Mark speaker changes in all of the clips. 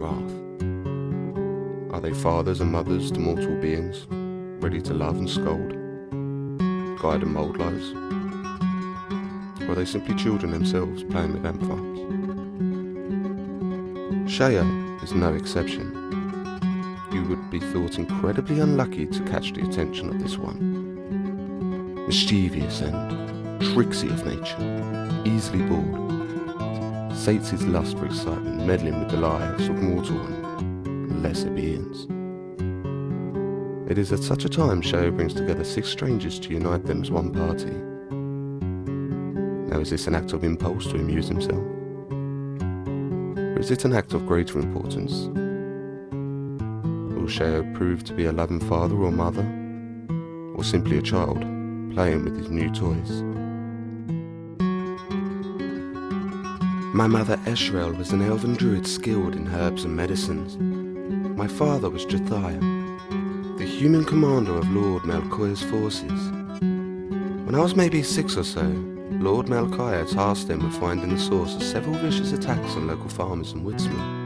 Speaker 1: wrath. Are they fathers and mothers to mortal beings, ready to love and scold, guide and mould lives? Or are they simply children themselves playing with ant farms? Sheo is no exception. You would be thought incredibly unlucky to catch the attention of this one. Mischievous and tricksy of nature, easily bored, sates his lust for excitement, meddling with the lives of mortal and lesser beings. It is at such a time Sheo brings together 6 strangers to unite them as one party. Now, is this an act of impulse to amuse himself? Or is it an act of greater importance? Will Sheo prove to be a loving father or mother, or simply a child playing with his new toys? My mother Eshrel was an elven druid skilled in herbs and medicines. My father was Jathiah, the human commander of Lord Melchiah's forces. When I was maybe 6 or so, Lord Melchiah tasked them with finding the source of several vicious attacks on local farmers and woodsmen.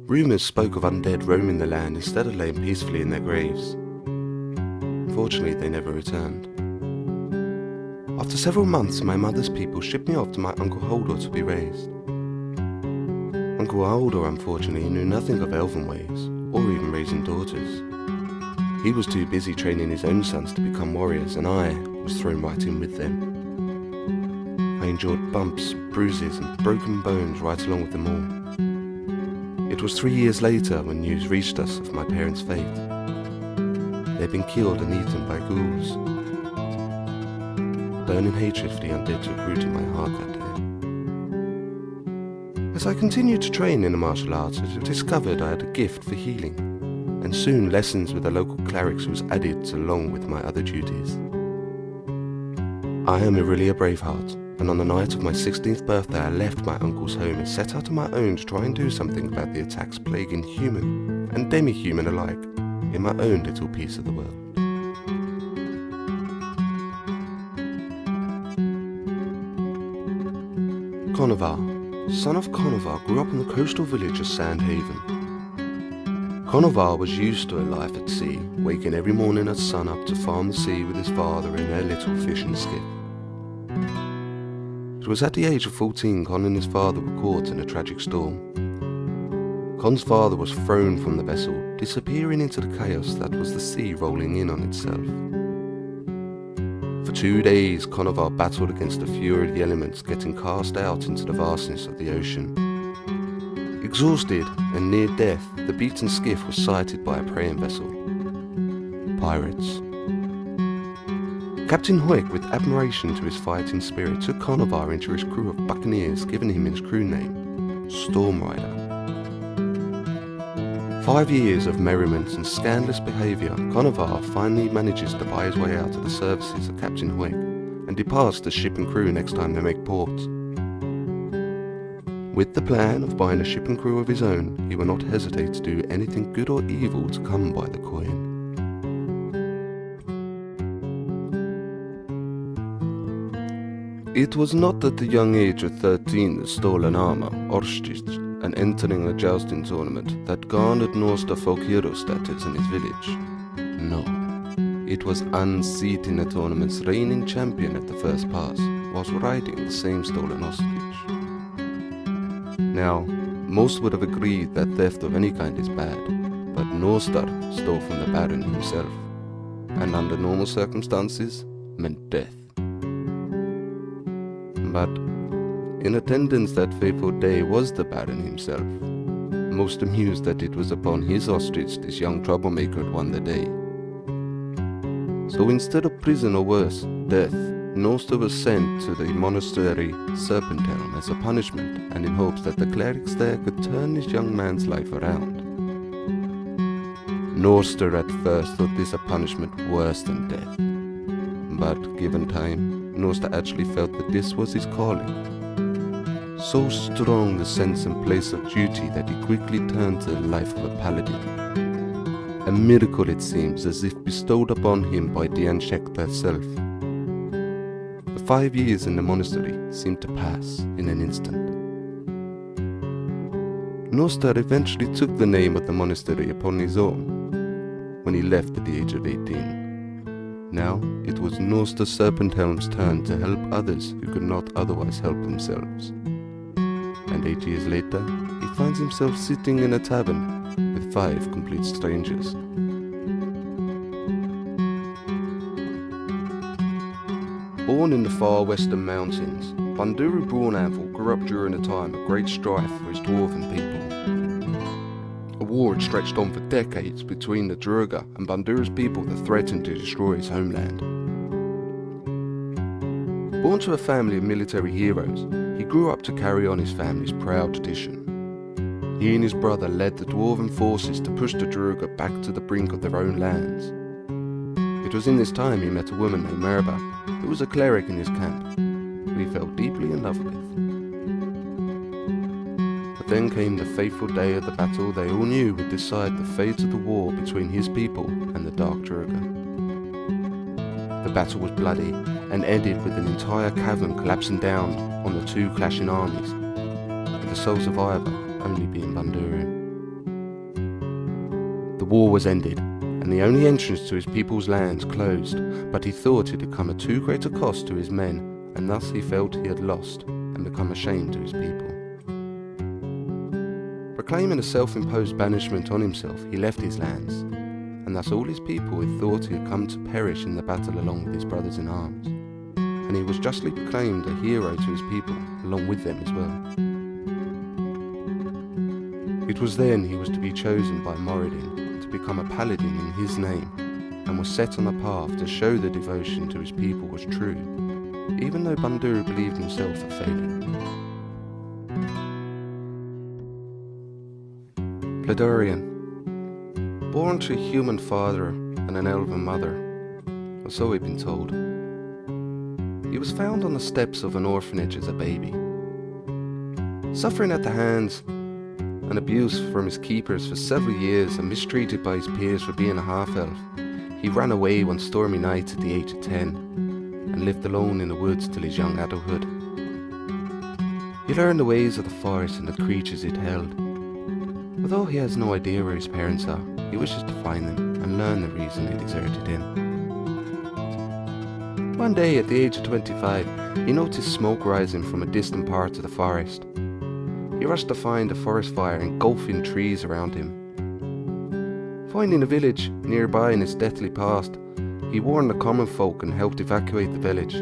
Speaker 1: Rumours spoke of undead roaming the land instead of laying peacefully in their graves. Unfortunately, they never returned. After several months, my mother's people shipped me off to my Uncle Holdor to be raised. Uncle Holdor, unfortunately, knew nothing of elven ways, or even raising daughters. He was too busy training his own sons to become warriors, and I was thrown right in with them. I endured bumps, bruises, and broken bones right along with them all. It was 3 years later when news reached us of my parents' fate. They had been killed and eaten by ghouls. Burning hatred for the undead took root in my heart that day. As I continued to train in the martial arts, I discovered I had a gift for healing, and soon lessons with the local clerics was added along with my other duties. I am Irelia Braveheart, and on the night of my 16th birthday I left my uncle's home and set out on my own to try and do something about the attacks plaguing human and demi-human alike in my own little piece of the world. Conovar, son of Conovar, grew up in the coastal village of Sandhaven. Conovar was used to a life at sea, waking every morning at sun-up to farm the sea with his father in their little fishing skiff. It was at the age of 14 Con and his father were caught in a tragic storm. Con's father was thrown from the vessel, disappearing into the chaos that was the sea rolling in on itself. For 2 days, Conovar battled against the fury of the elements, getting cast out into the vastness of the ocean. Exhausted and near death, the beaten skiff was sighted by a preying vessel. Pirates. Captain Hoik, with admiration to his fighting spirit, took Conovar into his crew of buccaneers, giving him his crew name, Storm Rider. 5 years of merriment and scandalous behaviour, Conovar finally manages to buy his way out of the services of Captain Hoik and departs the ship and crew next time they make port. With the plan of buying a ship and crew of his own, he will not hesitate to do anything good or evil to come by the coin. It was not at the young age of 13 that stolen armor, Orstich, and entering a jousting tournament that garnered Norster folk hero status in his village. No, it was unseating a tournament's reigning champion at the first pass, whilst riding the same stolen ostrich. Now, most would have agreed that theft of any kind is bad, but Norster stole from the Baron himself, and under normal circumstances, meant death. But in attendance that fateful day was the Baron himself, most amused that it was upon his ostrich this young troublemaker had won the day. So instead of prison or worse, death, Norster was sent to the monastery Serpenthelm as a punishment, and in hopes that the clerics there could turn this young man's life around. Norster at first thought this a punishment worse than death, but given time, Norster actually felt that this was his calling. So strong the sense and place of duty that he quickly turned to the life of a paladin. A miracle, it seems, as if bestowed upon him by Dian Shek herself. The 5 years in the monastery seemed to pass in an instant. Nostar eventually took the name of the monastery upon his own when he left at the age of 18. Now it was Nostar Serpenthelm's turn to help others who could not otherwise help themselves. And 8 years later, he finds himself sitting in a tavern with 5 complete strangers. Born in the far western mountains, Banduru Brunanvil grew up during a time of great strife for his dwarven people. A war had stretched on for decades between the Druga and Banduru's people that threatened to destroy his homeland. Born to a family of military heroes, he grew up to carry on his family's proud tradition. He and his brother led the dwarven forces to push the Druga back to the brink of their own lands. It was in this time he met a woman named Merba, who was a cleric in his camp, who he fell deeply in love with. But then came the fateful day of the battle they all knew would decide the fate of the war between his people and the Dark Druga. The battle was bloody and ended with an entire cavern collapsing down on the 2 clashing armies, with the sole survivor only being Banduru. The war was ended, and the only entrance to his people's lands closed, but he thought it had come at too great a cost to his men, and thus he felt he had lost and become ashamed to his people. Proclaiming a self-imposed banishment on himself, he left his lands, and thus all his people had thought he had come to perish in the battle along with his brothers in arms, and he was justly proclaimed a hero to his people along with them as well. It was then he was to be chosen by Moradin to become a paladin in his name, and was set on a path to show the devotion to his people was true, even though Banduru believed himself a failure. Vladorian, born to a human father and an elven mother, or so he'd been told. He was found on the steps of an orphanage as a baby. Suffering at the hands and abuse from his keepers for several years and mistreated by his peers for being a half-elf, he ran away one stormy night at the age of 10 and lived alone in the woods till his young adulthood. He learned the ways of the forest and the creatures it held. Although he has no idea where his parents are, he wishes to find them and learn the reason they deserted him. One day at the age of 25, he noticed smoke rising from a distant part of the forest. He rushed to find a forest fire engulfing trees around him. Finding a village nearby in his deathly past, he warned the common folk and helped evacuate the village,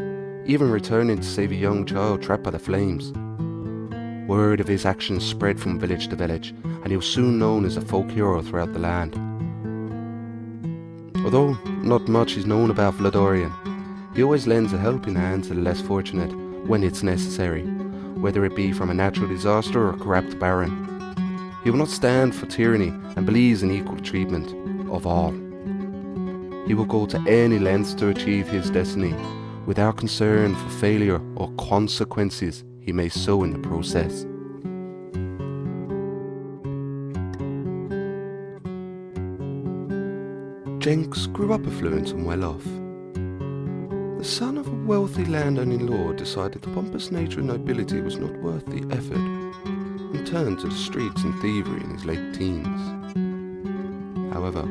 Speaker 1: even returning to save a young child trapped by the flames. Word of his actions spread from village to village, and he was soon known as a folk hero throughout the land. Although not much is known about Vladorian, he always lends a helping hand to the less fortunate when it's necessary, whether it be from a natural disaster or a corrupt baron. He will not stand for tyranny and believes in equal treatment of all. He will go to any lengths to achieve his destiny, without concern for failure or consequences he may sow in the process. Jenks grew up affluent and well off. The son of a wealthy landowning lord decided the pompous nature of nobility was not worth the effort, and turned to the streets and thievery in his late teens. However,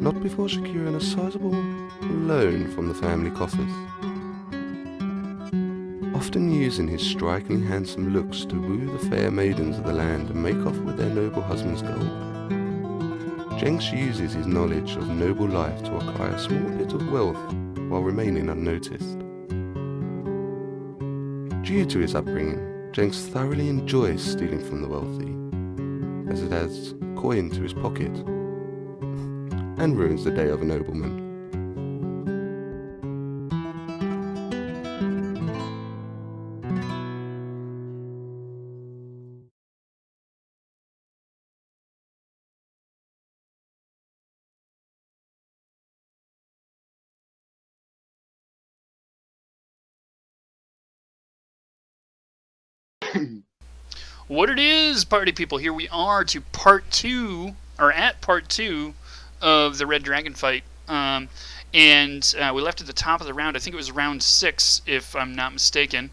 Speaker 1: not before securing a sizable loan from the family coffers. Often using his strikingly handsome looks to woo the fair maidens of the land and make off with their noble husband's gold, Jenks uses his knowledge of noble life to acquire a small bit of wealth while remaining unnoticed. Due to his upbringing, Jenks thoroughly enjoys stealing from the wealthy, as it adds coin to his pocket and ruins the day of a nobleman.
Speaker 2: What it is, party people, here we are to part 2 of the Red Dragon fight. And we left at the top of the round. I think it was round 6, if I'm not mistaken.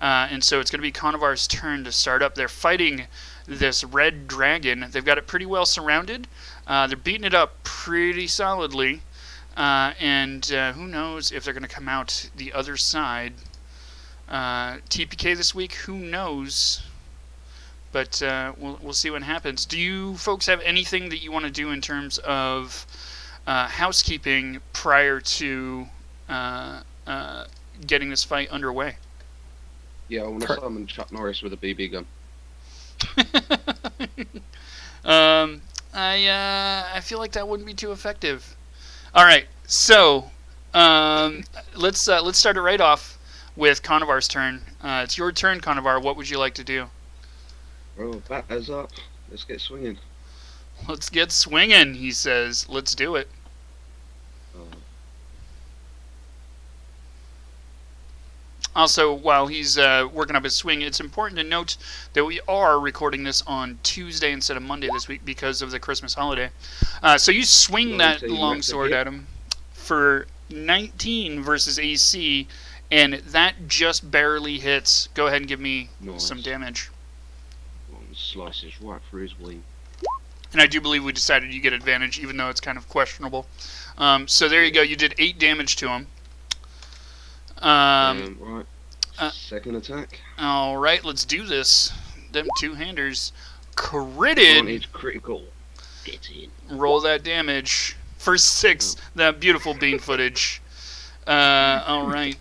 Speaker 2: And so it's going to be Conovar's turn to start up. They're fighting this red dragon. They've got it pretty well surrounded. They're beating it up pretty solidly. And who knows if they're going to come out the other side. TPK this week, who knows? But we'll see what happens. Do you folks have anything that you want to do in terms of housekeeping prior to getting this fight underway?
Speaker 3: Yeah, I want to summon Chuck Norris with a BB gun.
Speaker 2: I feel like that wouldn't be too effective. All right, so let's start it right off with Conovar's turn. It's your turn, Conovar. What would you like to do?
Speaker 3: Oh, batters up. Let's get swinging.
Speaker 2: Let's get swinging, he says. Let's do it. Also, while he's working up his swing, it's important to note that we are recording this on Tuesday instead of Monday this week because of the Christmas holiday. So you swing that longsword at him for 19 versus AC, and that just barely hits. Go ahead and give me some damage.
Speaker 3: One slices right through his wing.
Speaker 2: And I do believe we decided you get advantage, even though it's kind of questionable. So there you go. You did 8 damage to him.
Speaker 3: Right. Second attack.
Speaker 2: All right, let's do this. Them two-handers critted.
Speaker 3: Advantage critical. Get in.
Speaker 2: Roll that damage for 6. That beautiful bean footage. All right.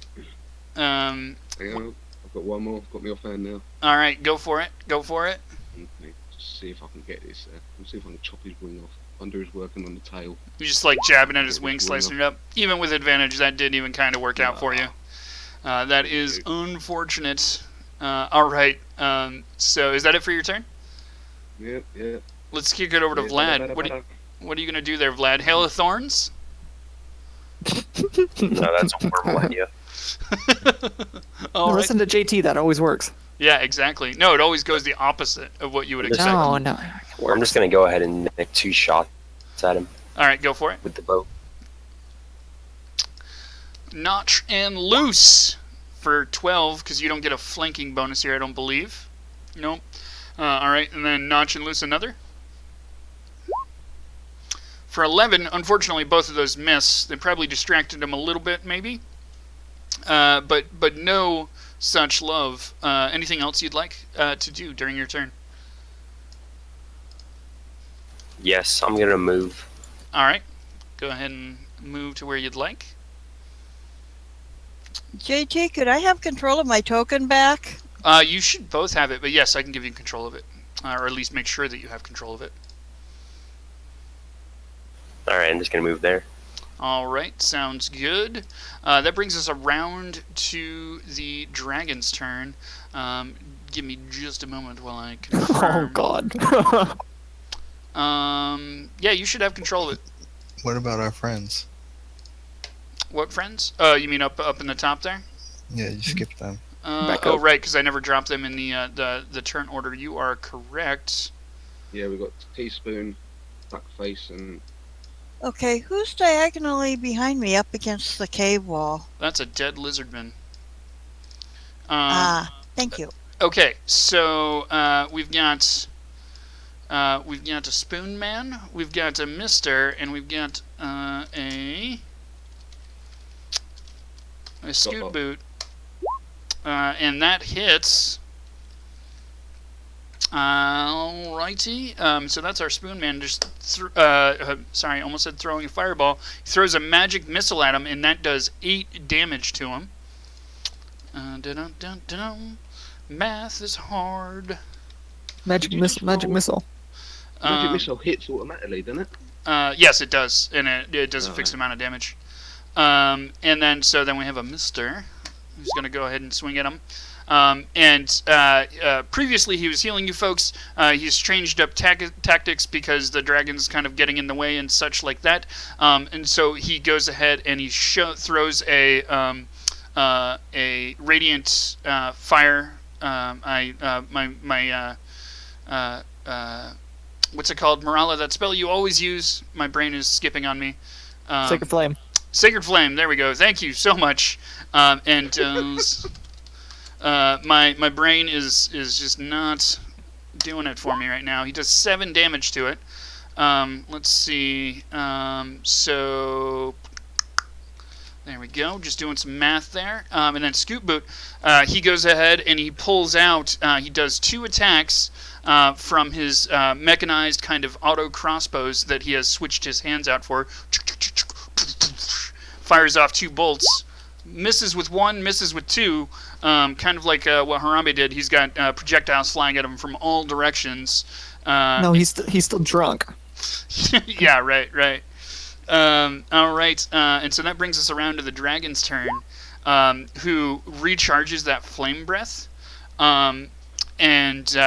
Speaker 3: Hang on. I've got one more. Got me off hand now.
Speaker 2: All right, go for it. Go for it.
Speaker 3: Okay. Just see if I can get this. Let's see if I can chop his wing off. Thunder is working on the tail.
Speaker 2: You're just like jabbing at his wing, slicing it up. Even with advantage, that didn't even kind of work out for you. That is unfortunate. All right. So is that it for your turn?
Speaker 3: Yep.
Speaker 2: Let's kick it over to Vlad. What are you going to do there, Vlad? Hail of Thorns?
Speaker 4: No, that's a horrible idea.
Speaker 5: Listen to JT, that always works.
Speaker 2: Yeah, exactly. No, it always goes the opposite of what you would expect.
Speaker 5: No.
Speaker 4: I'm just going to go ahead and make 2 shots at him.
Speaker 2: All right, go for it.
Speaker 4: With the bow.
Speaker 2: Notch and loose for 12, because you don't get a flanking bonus here, I don't believe. Nope. All right, and then notch and loose another. For 11, unfortunately, both of those miss. They probably distracted him a little bit, maybe. But no such love. Anything else you'd like to do during your turn?
Speaker 4: Yes, I'm going to move.
Speaker 2: All right. Go ahead and move to where you'd like.
Speaker 6: JT, could I have control of my token back?
Speaker 2: You should both have it, but yes, I can give you control of it. Or at least make sure that you have control of it.
Speaker 4: Alright, I'm just going to move there.
Speaker 2: Alright, sounds good. That brings us around to the dragon's turn. Give me just a moment while I confirm.
Speaker 5: Oh,
Speaker 2: God. Yeah, you should have control of it.
Speaker 7: What about our friends?
Speaker 2: What friends? You mean up in the top there?
Speaker 7: Yeah, you skipped them.
Speaker 2: Oh, right, because I never dropped them in the turn order. You are correct.
Speaker 3: Yeah, we've got Teaspoon, Duckface, and...
Speaker 6: Okay, who's diagonally behind me up against the cave wall?
Speaker 2: That's a dead lizardman.
Speaker 6: Thank you.
Speaker 2: Okay, so we've got a Spoon Man, we've got a Mister, and we've got a Scoot Boot, and that hits. Alrighty. So that's our Spoon Man. Just sorry, almost said throwing a fireball. He throws a magic missile at him, and that does 8 damage to him. Math is hard.
Speaker 5: Magic missile.
Speaker 3: Magic missile hits automatically, doesn't it?
Speaker 2: Yes, it does, and it does a fixed amount of damage. And then we have a Mister who's going to go ahead and swing at him. Previously he was healing you folks. He's changed up tactics because the dragon's kind of getting in the way and such like that. And so he goes ahead and he throws a radiant fire. What's it called, Morala? That spell you always use. My brain is skipping on me.
Speaker 5: Sacred Flame.
Speaker 2: Sacred Flame. There we go. Thank you so much. My brain is just not doing it for me right now. He does 7 damage to it. Let's see. So there we go. Just doing some math there. And then Scoot Boot, he goes ahead and he pulls out. He does 2 attacks from his mechanized kind of auto crossbows that he has switched his hands out for. Fires off 2 bolts. Misses with 1, misses with 2. Kind of like what Harambe did. He's got projectiles flying at him from all directions.
Speaker 5: No, he's still drunk.
Speaker 2: Yeah, right. All right, and so that brings us around to the dragon's turn, who recharges that flame breath, and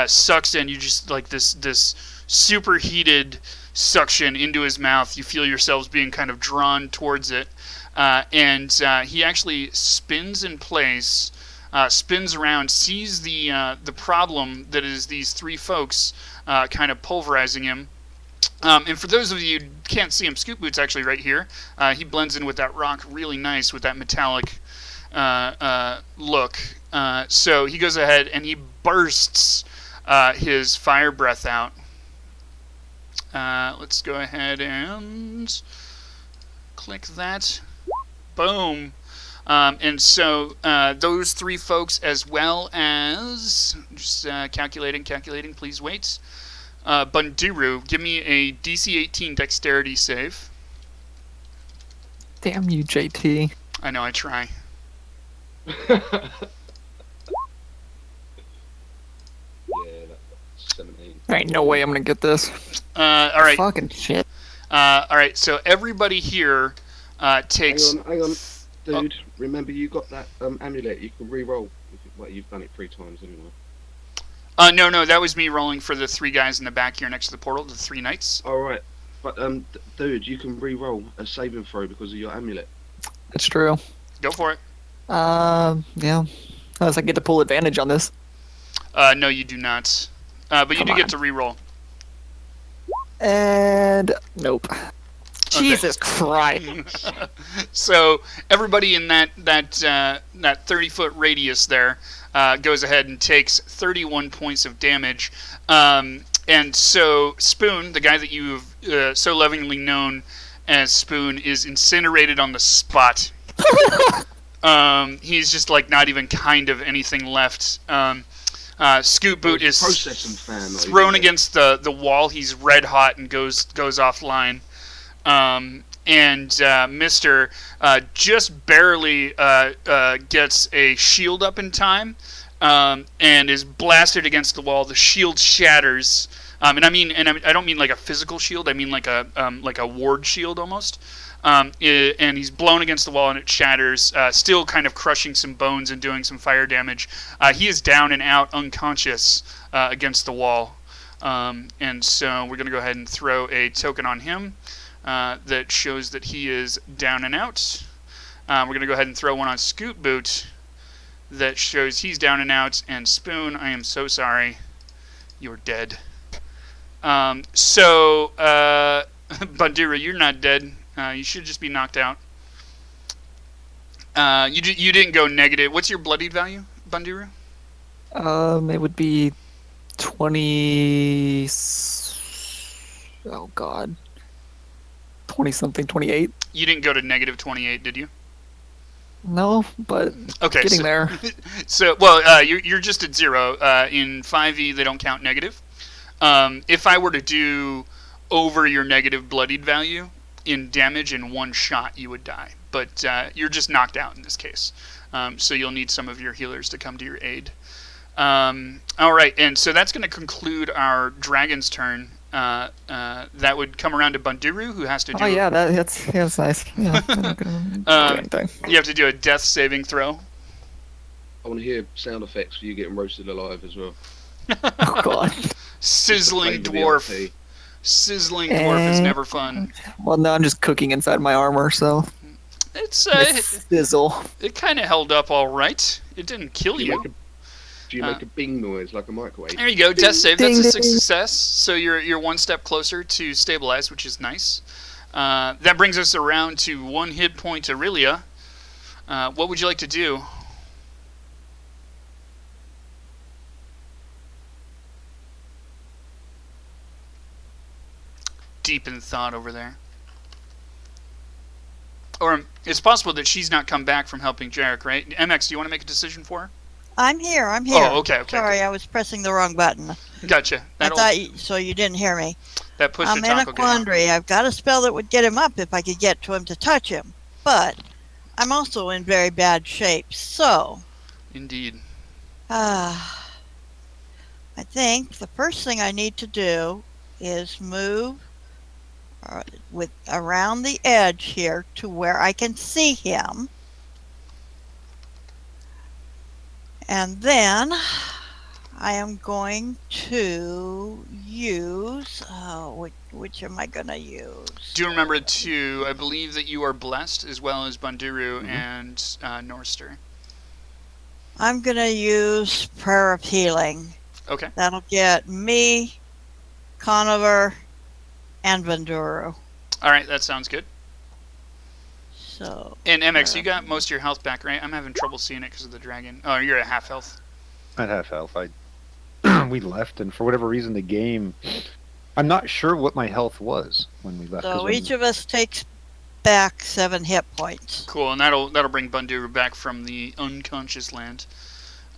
Speaker 2: sucks in. You just like this superheated suction into his mouth. You feel yourselves being kind of drawn towards it, and he actually spins in place, spins around, sees the problem that is these 3 folks kind of pulverizing him. And for those of you who can't see him, Scoot Boot's actually right here. He blends in with that rock really nice with that metallic look. So he goes ahead and he bursts his fire breath out. Let's go ahead and click that. Boom. And so those 3 folks, as well as just calculating, please wait. Bundiru, give me a DC 18 dexterity save.
Speaker 5: Damn you, JT.
Speaker 2: I know, I try.
Speaker 3: Yeah, that's 17.
Speaker 5: There ain't no way I'm gonna get this.
Speaker 2: All right.
Speaker 5: Fucking shit.
Speaker 2: All right. So everybody here takes.
Speaker 3: Hang on, dude. Remember, you got that amulet. You can re-roll. Well, you've done it 3 times anyway.
Speaker 2: No, that was me rolling for the 3 guys in the back here next to the portal, the 3 knights.
Speaker 3: All right, but dude, you can re-roll a saving throw because of your amulet.
Speaker 5: It's true.
Speaker 2: Go for it.
Speaker 5: Yeah. Unless I get to pull advantage on this.
Speaker 2: No, you do not. But you do get to re-roll.
Speaker 5: And nope. Jesus Christ.
Speaker 2: So everybody in that 30-foot radius there goes ahead and takes 31 points of damage. And so Spoon, the guy that you've so lovingly known as Spoon, is incinerated on the spot. He's just like not even kind of anything left. Scoot Boot is thrown against the wall. He's red hot and goes offline. And Mister just barely gets a shield up in time, and is blasted against the wall. The shield shatters, and I don't mean like a physical shield. I mean like a ward shield almost. And he's blown against the wall and it shatters, still kind of crushing some bones and doing some fire damage. He is down and out, unconscious against the wall. And so we're going to go ahead and throw a token on him. That shows that he is down and out. We're going to go ahead and throw one on Scoot Boot that shows he's down and out. And Spoon, I am so sorry. You're dead. Bandura, you're not dead. You should just be knocked out. You didn't go negative. What's your bloodied value, Bandura?
Speaker 5: It would be 20... Oh, God. 20-something, 28?
Speaker 2: You didn't go to negative 28, did you?
Speaker 5: No, but
Speaker 2: okay,
Speaker 5: getting there.
Speaker 2: So, well, you're just at 0. In 5e, they don't count negative. If I were to do over your negative bloodied value in damage in 1 shot, you would die. But you're just knocked out in this case. So you'll need some of your healers to come to your aid. All right, and so that's going to conclude our dragon's turn. That would come around to Banduru, who has to do...
Speaker 5: Oh, yeah, that's nice. Yeah,
Speaker 2: you have to do a death saving throw.
Speaker 3: I want to hear sound effects for you getting roasted alive as well.
Speaker 5: Oh, God.
Speaker 2: Sizzling dwarf. Sizzling dwarf is never fun.
Speaker 5: Well, no, I'm just cooking inside my armor, so...
Speaker 2: It's
Speaker 5: sizzle.
Speaker 2: It kind of held up all right. It didn't kill you.
Speaker 3: Do you make a bing noise like a microwave?
Speaker 2: There you go, death save.
Speaker 5: Ding,
Speaker 2: That's a
Speaker 5: ding.
Speaker 2: success. So you're 1 step closer to stabilize, which is nice. That brings us around to 1 hit point Aurelia. What would you like to do? 'Cause deep in thought over there. Or it's possible that she's not come back from helping Jarek, right? MX, do you want to make a decision for her?
Speaker 6: I'm here. I'm here.
Speaker 2: Oh, okay.
Speaker 6: Sorry, I was pressing the wrong button.
Speaker 2: Gotcha.
Speaker 6: So you didn't hear me.
Speaker 2: That push
Speaker 6: I'm
Speaker 2: to
Speaker 6: in
Speaker 2: talk
Speaker 6: a
Speaker 2: will get you.
Speaker 6: quandary. I've got a spell that would get him up if I could get to him to touch him, but I'm also in very bad shape. So,
Speaker 2: Indeed.
Speaker 6: I think the first thing I need to do is move around the edge here to where I can see him. And then I am going to use, which am I going to use?
Speaker 2: Do remember to, I believe that you are blessed as well as Bundiru and Norster.
Speaker 6: I'm going to use Prayer of Healing.
Speaker 2: Okay.
Speaker 6: That'll get me, Conover, and Banduru.
Speaker 2: All right, that sounds good.
Speaker 6: So.
Speaker 2: And MX, you got most of your health back, right? I'm having trouble seeing it because of the dragon. Oh, you're at half health.
Speaker 8: At half health. We left, and for whatever reason, the game. I'm not sure what my health was when we left.
Speaker 6: So each of us takes back 7 hit points.
Speaker 2: Cool, and that'll bring Bundiru back from the unconscious land.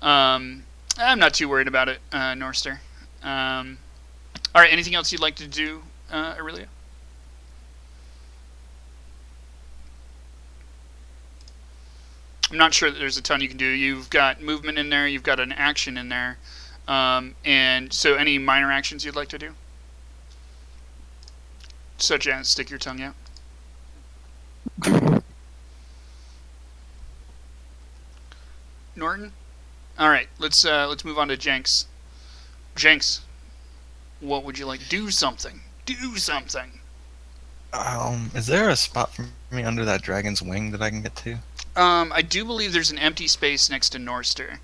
Speaker 2: I'm not too worried about it, Norster. All right, anything else you'd like to do, Aurelia? I'm not sure that there's a ton you can do. You've got movement in there. You've got an action in there. And so any minor actions you'd like to do? Such as stick your tongue out. Norton? All right, let's move on to Jenks. Jenks, what would you like? Do something. Do something.
Speaker 7: Is there a spot for me under that dragon's wing that I can get to?
Speaker 2: I do believe there's an empty space next to Norster.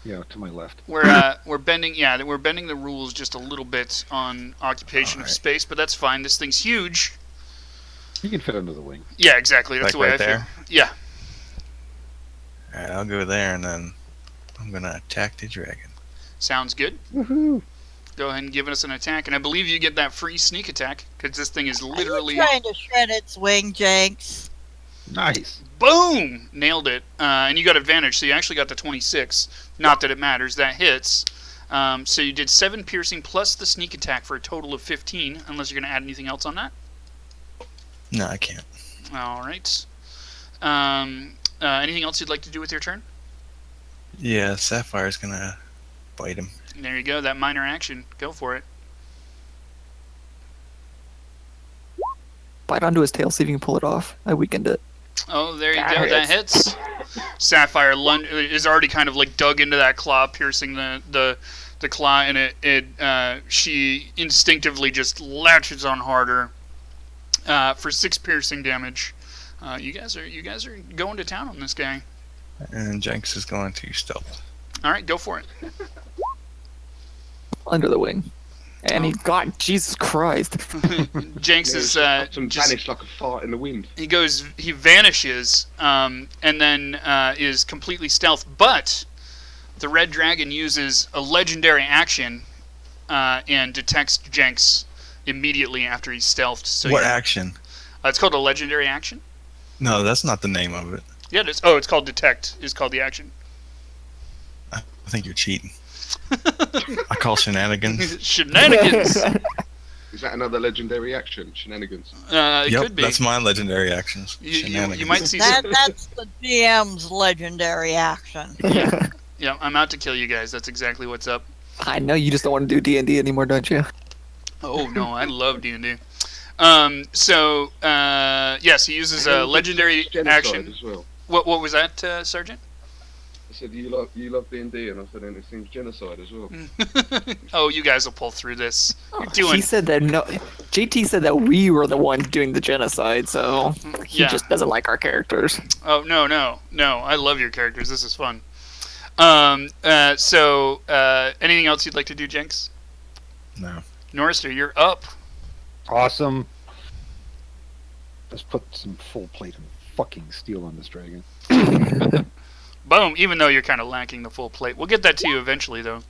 Speaker 8: Yeah, to my left.
Speaker 2: We're bending the rules just a little bit on occupation of space, but that's fine. This thing's huge.
Speaker 8: You can fit under the wing.
Speaker 2: Yeah, exactly. That's
Speaker 7: Like
Speaker 2: the way
Speaker 7: right
Speaker 2: I
Speaker 7: there?
Speaker 2: feel. Yeah.
Speaker 7: Alright, I'll go there and then I'm gonna attack the dragon.
Speaker 2: Sounds good.
Speaker 8: Woohoo!
Speaker 2: Go ahead and give us an attack, and I believe you get that free sneak attack because this thing is literally
Speaker 6: Are you trying to shred its wing, Jenks?
Speaker 8: Nice.
Speaker 2: boom, nailed it, and you got advantage, so you actually got the 26. Not that it matters, that hits. So you did 7 piercing plus the sneak attack for a total of 15. Unless you're going to add anything else on that.
Speaker 7: No, I can't.
Speaker 2: All right. Anything else you'd like to do with your turn?
Speaker 7: Yeah, Sapphire's gonna bite him.
Speaker 2: There you go, that minor action. Go for it.
Speaker 5: Bite onto his tail, see if you can pull it off. I weakened it.
Speaker 2: Oh, there you
Speaker 5: That
Speaker 2: go. That
Speaker 5: hits.
Speaker 2: hits. Sapphire is already kind of like dug into that claw, piercing the claw, and she instinctively just latches on harder for 6 piercing damage. You guys are going to town on this guy.
Speaker 7: And Jenks is going to stealth.
Speaker 2: All right, go for it.
Speaker 5: Under the wing. And he got, Jesus Christ.
Speaker 2: Jenks is
Speaker 3: vanished like a fart in the wind.
Speaker 2: He vanishes, and then is completely stealth. But the red dragon uses a legendary action and detects Jenks immediately after he's stealthed. So
Speaker 7: What action?
Speaker 2: It's called a legendary action.
Speaker 7: No, that's not the name of it.
Speaker 2: Yeah, it is. Oh, it's called detect. Is called the action.
Speaker 7: I think you're cheating. I call shenanigans.
Speaker 2: Shenanigans.
Speaker 3: Is that another legendary action? Shenanigans.
Speaker 2: It
Speaker 7: Yep,
Speaker 2: could be.
Speaker 7: that's my legendary actions.
Speaker 2: You
Speaker 7: Shenanigans.
Speaker 2: might see.
Speaker 6: That's the GM's legendary action.
Speaker 2: Yeah, I'm out to kill you guys. That's exactly what's up.
Speaker 5: I know you just don't want to do D&D anymore, don't you?
Speaker 2: Oh no, I love D&D. Yes, he uses a legendary
Speaker 3: Genocide
Speaker 2: action.
Speaker 3: as well.
Speaker 2: What was that, Sergeant?
Speaker 3: I said you love D&D, and I said, and it seems genocide as well.
Speaker 2: Oh, you guys will pull through this. You're doing.
Speaker 5: He said that JT said that we were the ones doing the genocide, so he
Speaker 2: Yeah.
Speaker 5: just doesn't like our characters.
Speaker 2: Oh no! I love your characters. This is fun. Anything else you'd like to do, Jenks?
Speaker 7: No.
Speaker 2: Norrister, you're up.
Speaker 8: Awesome. Let's put some full plate of fucking steel on this dragon.
Speaker 2: Boom. Even though you're kind of lacking the full plate, we'll get that to you eventually, though.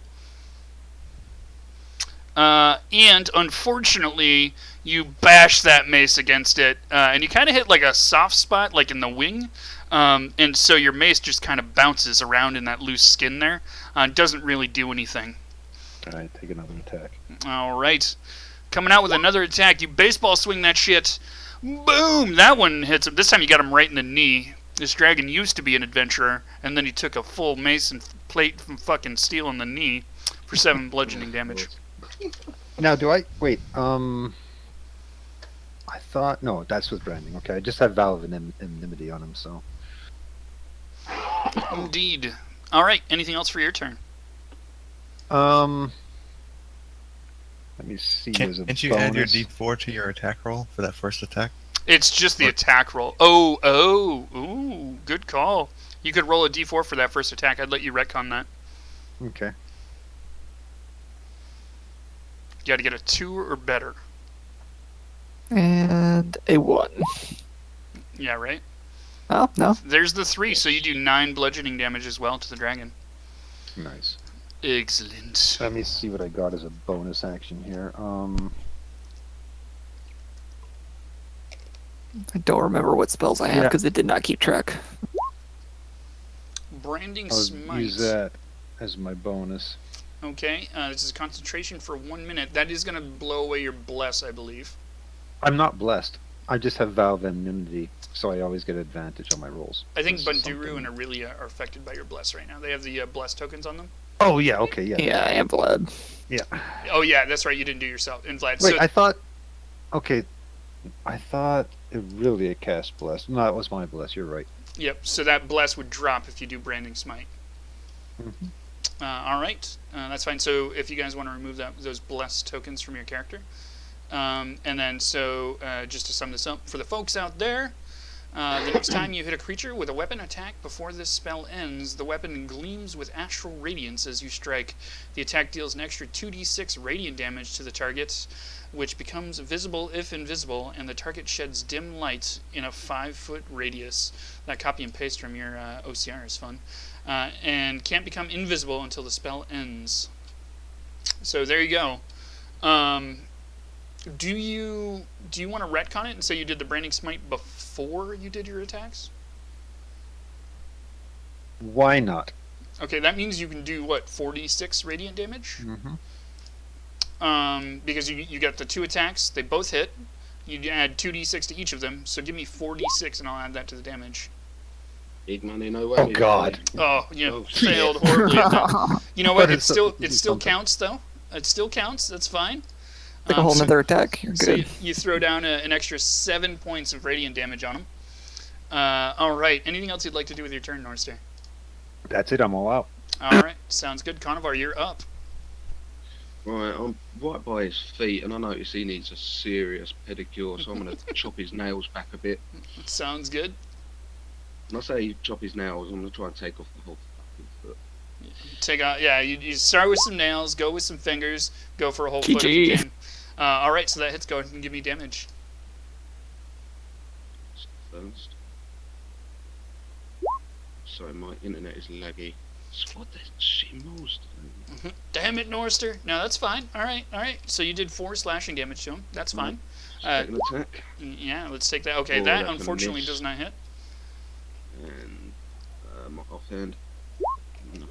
Speaker 2: And unfortunately, you bash that mace against it, and you kind of hit like a soft spot, like in the wing. And so your mace just kind of bounces around in that loose skin there. Doesn't really do anything.
Speaker 8: All right, take another attack.
Speaker 2: All right. Coming out with another attack. You baseball swing that shit. Boom! That one hits him. This time you got him right in the knee. This dragon used to be an adventurer, and then he took a full mace and plate from fucking steel in the knee for 7 bludgeoning damage.
Speaker 8: Now, do I wait? I thought no, that's with branding. Okay, I just have Vow of Anonymity on him, so.
Speaker 2: Indeed. All right. Anything else for your turn?
Speaker 8: Let me see.
Speaker 7: Can't you add your
Speaker 8: bonus.
Speaker 7: D4 to your attack roll for that first attack?
Speaker 2: It's just the attack roll. Ooh, good call. You could roll a d4 for that first attack. I'd let you retcon that.
Speaker 8: Okay.
Speaker 2: You got to get a 2 or better.
Speaker 5: And a 1.
Speaker 2: Yeah, right?
Speaker 5: Oh, no.
Speaker 2: There's the 3, so you do 9 bludgeoning damage as well to the dragon.
Speaker 8: Nice.
Speaker 2: Excellent.
Speaker 8: Let me see what I got as a bonus action here.
Speaker 5: I don't remember what spells I have
Speaker 8: Yeah.
Speaker 5: because it did not keep track.
Speaker 2: Branding
Speaker 8: I'll
Speaker 2: Smite.
Speaker 8: use that as my bonus.
Speaker 2: Okay, this is concentration for 1 minute. That is going to blow away your bless, I believe.
Speaker 8: I'm not blessed. I just have Vow of Anonymity, so I always get advantage on my rolls.
Speaker 2: I think
Speaker 8: This is
Speaker 2: Banduru
Speaker 8: something-
Speaker 2: and Aurelia are affected by your bless right now. They have the bless tokens on them.
Speaker 8: Oh yeah, okay, yeah.
Speaker 5: Yeah, I am Vlad.
Speaker 8: Yeah.
Speaker 2: Oh, yeah, that's right. You didn't do yourself. And Vlad.
Speaker 8: Wait,
Speaker 2: So,
Speaker 8: I thought. Okay, I thought Aurelia cast bless. No, it was my bless. You're right.
Speaker 2: yep, so that bless would drop if you do Branding Smite.
Speaker 8: Mhm.
Speaker 2: All right, that's fine. So if you guys want to remove those bless tokens from your character. And then, so just to sum this up for the folks out there, the next time you hit a creature with a weapon attack before this spell ends, the weapon gleams with astral radiance as you strike. The attack deals an extra 2d6 radiant damage to the target, which becomes visible if invisible, and the target sheds dim light in a 5-foot radius. That copy and paste from your OCR is fun. And can't become invisible until the spell ends. So there you go. Do you want to retcon it and say you did the Branding Smite before you did your attacks?
Speaker 8: Why not?
Speaker 2: Okay, that means you can do what, 46 radiant damage?
Speaker 8: Mm-hmm.
Speaker 2: Because you got the 2 attacks, they both hit. You add 2d6 to each of them, so give me 4d6 and I'll add that to the damage.
Speaker 3: Big money, no way.
Speaker 8: Oh God.
Speaker 2: Oh,
Speaker 3: Oh,
Speaker 2: failed horribly at that. You know what?
Speaker 8: But
Speaker 2: It
Speaker 8: it's
Speaker 2: still
Speaker 8: it's
Speaker 2: still
Speaker 8: something.
Speaker 2: counts though. It still counts. That's fine.
Speaker 5: Like a whole
Speaker 2: So-
Speaker 5: nother attack. You're
Speaker 2: So
Speaker 5: good.
Speaker 2: you throw down an extra 7 points of radiant damage on him. All right. Anything else you'd like to do with your turn, Norster?
Speaker 8: That's it. I'm all out.
Speaker 2: All right. Sounds good. Conovar, you're up.
Speaker 3: Right, I'm right by his feet, and I notice he needs a serious pedicure, so I'm going to chop his nails back a bit.
Speaker 2: Sounds good.
Speaker 3: When I say chop his nails, I'm going to try and take off the whole fucking foot.
Speaker 2: Take out. Yeah. You start with some nails. Go with some fingers. Go for a whole foot if you
Speaker 5: GG.
Speaker 2: can. All right. So that hits. Go ahead and give me damage.
Speaker 3: First. Sorry, my internet is laggy. What the shit most?
Speaker 2: Damn it, Norster. No, that's fine. All right. All right. So you did 4 slashing damage to him. That's fine.
Speaker 3: Second attack,
Speaker 2: Yeah. Let's take that. Okay.
Speaker 3: Oh,
Speaker 2: That
Speaker 3: that's a
Speaker 2: unfortunately
Speaker 3: miss.
Speaker 2: does not hit.
Speaker 3: and my offhand.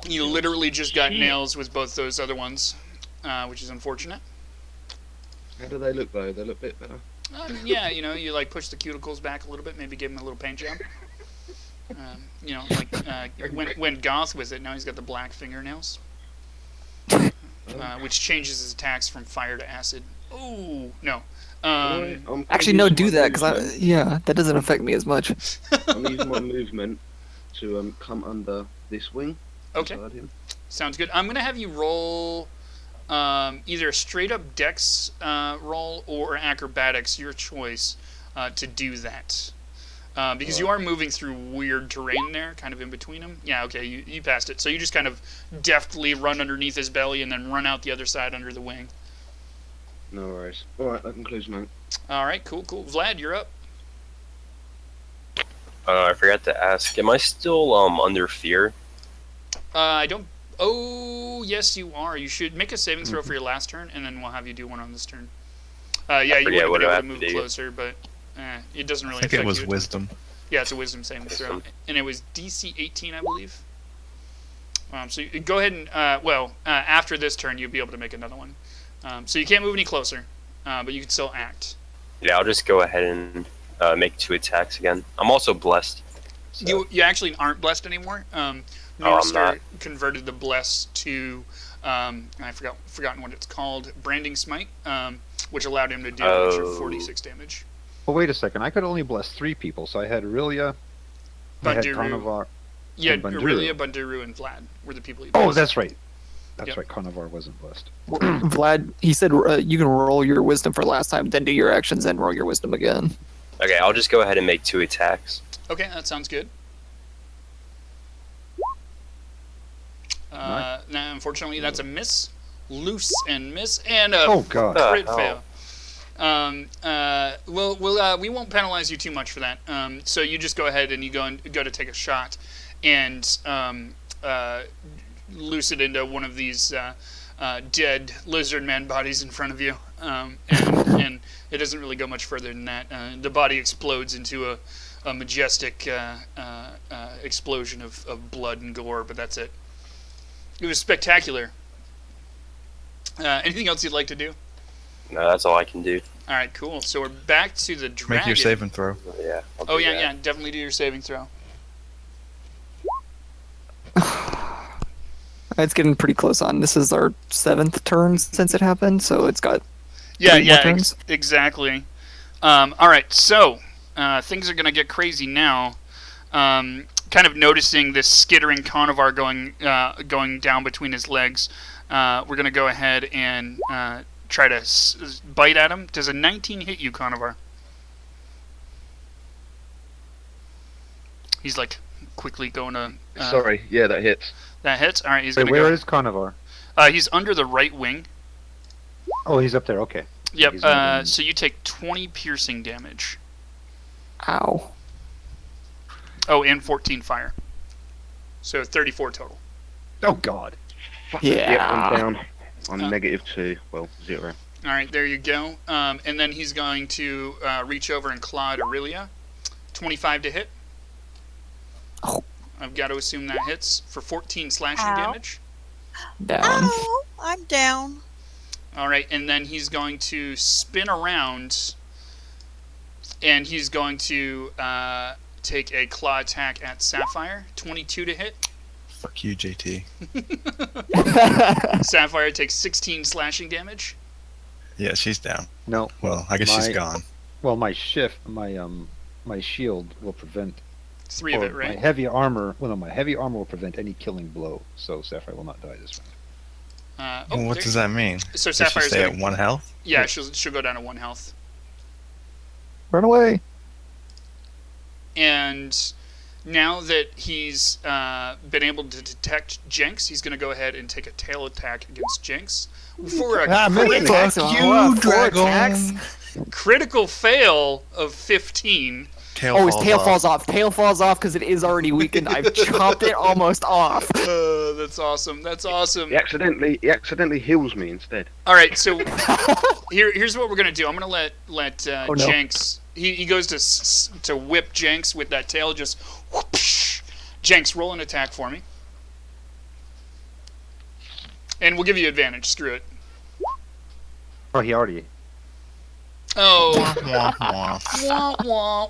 Speaker 2: You literally just got nails with both those other ones, which is unfortunate.
Speaker 3: How do they look though? They look a bit better.
Speaker 2: Yeah, you know, you like push the cuticles back a little bit, maybe give him a little paint job. You know, like when Goth was it, now he's got the black fingernails, which changes his attacks from fire to acid. Ooh, no.
Speaker 3: Alright, I'm gonna
Speaker 5: Actually, no,
Speaker 3: use
Speaker 5: do
Speaker 3: my
Speaker 5: that because
Speaker 3: movement.
Speaker 5: yeah, that doesn't affect me as much.
Speaker 3: I'm using my movement to come under this wing.
Speaker 2: Okay,
Speaker 3: beside him.
Speaker 2: sounds good. I'm gonna have you roll either a straight up dex roll or acrobatics, your choice, to do that. Because you are moving through weird terrain there, kind of in between them. Yeah, okay, you passed it. So you just kind of deftly run underneath his belly and then run out the other side under the wing.
Speaker 3: No worries. Alright, that concludes mine.
Speaker 2: All right, cool. Vlad, you're up.
Speaker 4: I forgot to ask. Am I still under fear?
Speaker 2: I don't. Oh, yes, you are. You should make a saving throw for your last turn, and then we'll have you do one on this turn. Yeah, you would have
Speaker 4: what
Speaker 2: been
Speaker 4: do I
Speaker 2: able to
Speaker 4: have
Speaker 2: move
Speaker 4: to do?
Speaker 2: closer, but it doesn't really
Speaker 7: I think
Speaker 2: affect
Speaker 7: it was
Speaker 2: you.
Speaker 7: wisdom.
Speaker 2: Yeah, it's a wisdom saving throw.
Speaker 4: Wisdom.
Speaker 2: And it was DC 18, I believe. So you go ahead and, after this turn, you'll be able to make another one. So you can't move any closer, but you can still act.
Speaker 4: Yeah, I'll just go ahead and make 2 attacks again. I'm also blessed. So.
Speaker 2: You actually aren't blessed anymore.
Speaker 4: I'm
Speaker 2: Northstar
Speaker 4: not.
Speaker 2: converted the bless to, I've forgotten what it's called, Branding Smite, which allowed him to do an extra 46 damage.
Speaker 8: Well, wait a second. I could only bless 3 people, so I had Aurelia, I had
Speaker 2: Banduru.
Speaker 8: Carnivar.
Speaker 2: Yeah,
Speaker 8: and Banduru.
Speaker 2: Aurelia, Banduru, and Vlad were the people you
Speaker 8: Oh,
Speaker 2: blessed.
Speaker 8: that's right. That's
Speaker 2: Yep.
Speaker 8: right. Carnivar wasn't blessed.
Speaker 5: Vlad, he said you can roll your wisdom for last time, then do your actions, then roll your wisdom again.
Speaker 4: Okay, I'll just go ahead and make 2 attacks.
Speaker 2: Okay, that sounds good. Now, unfortunately, that's a miss. Loose and miss, and a
Speaker 8: Oh, God.
Speaker 2: crit
Speaker 4: Oh.
Speaker 2: fail. We won't penalize you too much for that. So you just go ahead and you go to take a shot, and loose it into one of these dead lizard man bodies in front of you, and it doesn't really go much further than that. The body explodes into a majestic explosion of blood and gore, but that's it. It was spectacular. Anything else you'd like to do?
Speaker 4: No, that's all I can do.
Speaker 2: All right, cool. So we're back to the dragon.
Speaker 7: Make your saving throw.
Speaker 4: Yeah. I'll
Speaker 2: Oh
Speaker 4: do
Speaker 2: yeah,
Speaker 4: that.
Speaker 2: yeah. Definitely do your saving throw.
Speaker 5: It's getting pretty close on. This is our 7th turn since it happened, so it's got
Speaker 2: Yeah,
Speaker 5: 3 more
Speaker 2: yeah,
Speaker 5: turns.
Speaker 2: exactly. All right, so things are gonna get crazy now. Kind of noticing this skittering Carnivar going down between his legs. We're gonna go ahead and try to bite at him. Does a 19 hit you, Carnivar? He's like quickly going to.
Speaker 3: Sorry, yeah, that hits.
Speaker 2: That hits. All right, he's
Speaker 8: Wait,
Speaker 2: gonna
Speaker 8: where
Speaker 2: go.
Speaker 8: is Carnivar?
Speaker 2: He's under the right wing.
Speaker 8: Oh, he's up there. Okay.
Speaker 2: Yep.
Speaker 8: He's not in-
Speaker 2: So you take 20 piercing damage.
Speaker 5: Ow.
Speaker 2: Oh, and 14 fire. So 34 total.
Speaker 8: Oh, God.
Speaker 5: Yeah.
Speaker 3: Yep, I'm down. I'm
Speaker 2: Uh,
Speaker 3: -2. Well, 0.
Speaker 2: All right, there you go. And then he's going to reach over and claw at Aurelia. 25 to hit.
Speaker 5: Oh.
Speaker 2: I've got to assume that hits for 14 slashing
Speaker 6: Ow.
Speaker 2: damage.
Speaker 5: Down.
Speaker 6: Ow, I'm down.
Speaker 2: All right, and then he's going to spin around, and he's going to take a claw attack at Sapphire. 22 to hit.
Speaker 7: Fuck you, JT.
Speaker 2: Sapphire takes 16 slashing damage.
Speaker 7: Yeah, she's down.
Speaker 8: No.
Speaker 7: Well, I guess she's
Speaker 8: My-
Speaker 7: gone.
Speaker 8: Well, my my shield will prevent.
Speaker 2: 3 of
Speaker 8: or
Speaker 2: it, right?
Speaker 8: My heavy armor. Well, no, my heavy armor will prevent any killing blow, so Sapphire will not die this round.
Speaker 2: Oh,
Speaker 7: Well, what
Speaker 2: there-
Speaker 7: does that mean?
Speaker 2: So
Speaker 7: Does she
Speaker 2: Sapphire's
Speaker 7: stay
Speaker 2: gonna,
Speaker 7: at 1 health?
Speaker 2: yeah, she'll go down to 1 health.
Speaker 5: Run away.
Speaker 2: And now that he's been able to detect Jenks, he's going to go ahead and take a tail attack against Jenks for a
Speaker 8: missed.
Speaker 2: critical fail of 15.
Speaker 7: Tail
Speaker 5: Oh, his
Speaker 7: falls
Speaker 5: tail
Speaker 7: off.
Speaker 5: falls off. Tail falls off because it is already weakened. I've chopped it almost off.
Speaker 2: That's awesome. That's awesome.
Speaker 3: He accidentally heals me instead.
Speaker 2: All right, so here's what we're gonna do. I'm gonna let
Speaker 5: Oh, no.
Speaker 2: Jenks. He goes to whip Jenks with that tail. Just whoosh. Jenks, roll an attack for me, and we'll give you advantage. Screw it.
Speaker 8: Oh, he already.
Speaker 2: Oh.
Speaker 7: Wah, wah.
Speaker 2: Wah, wah,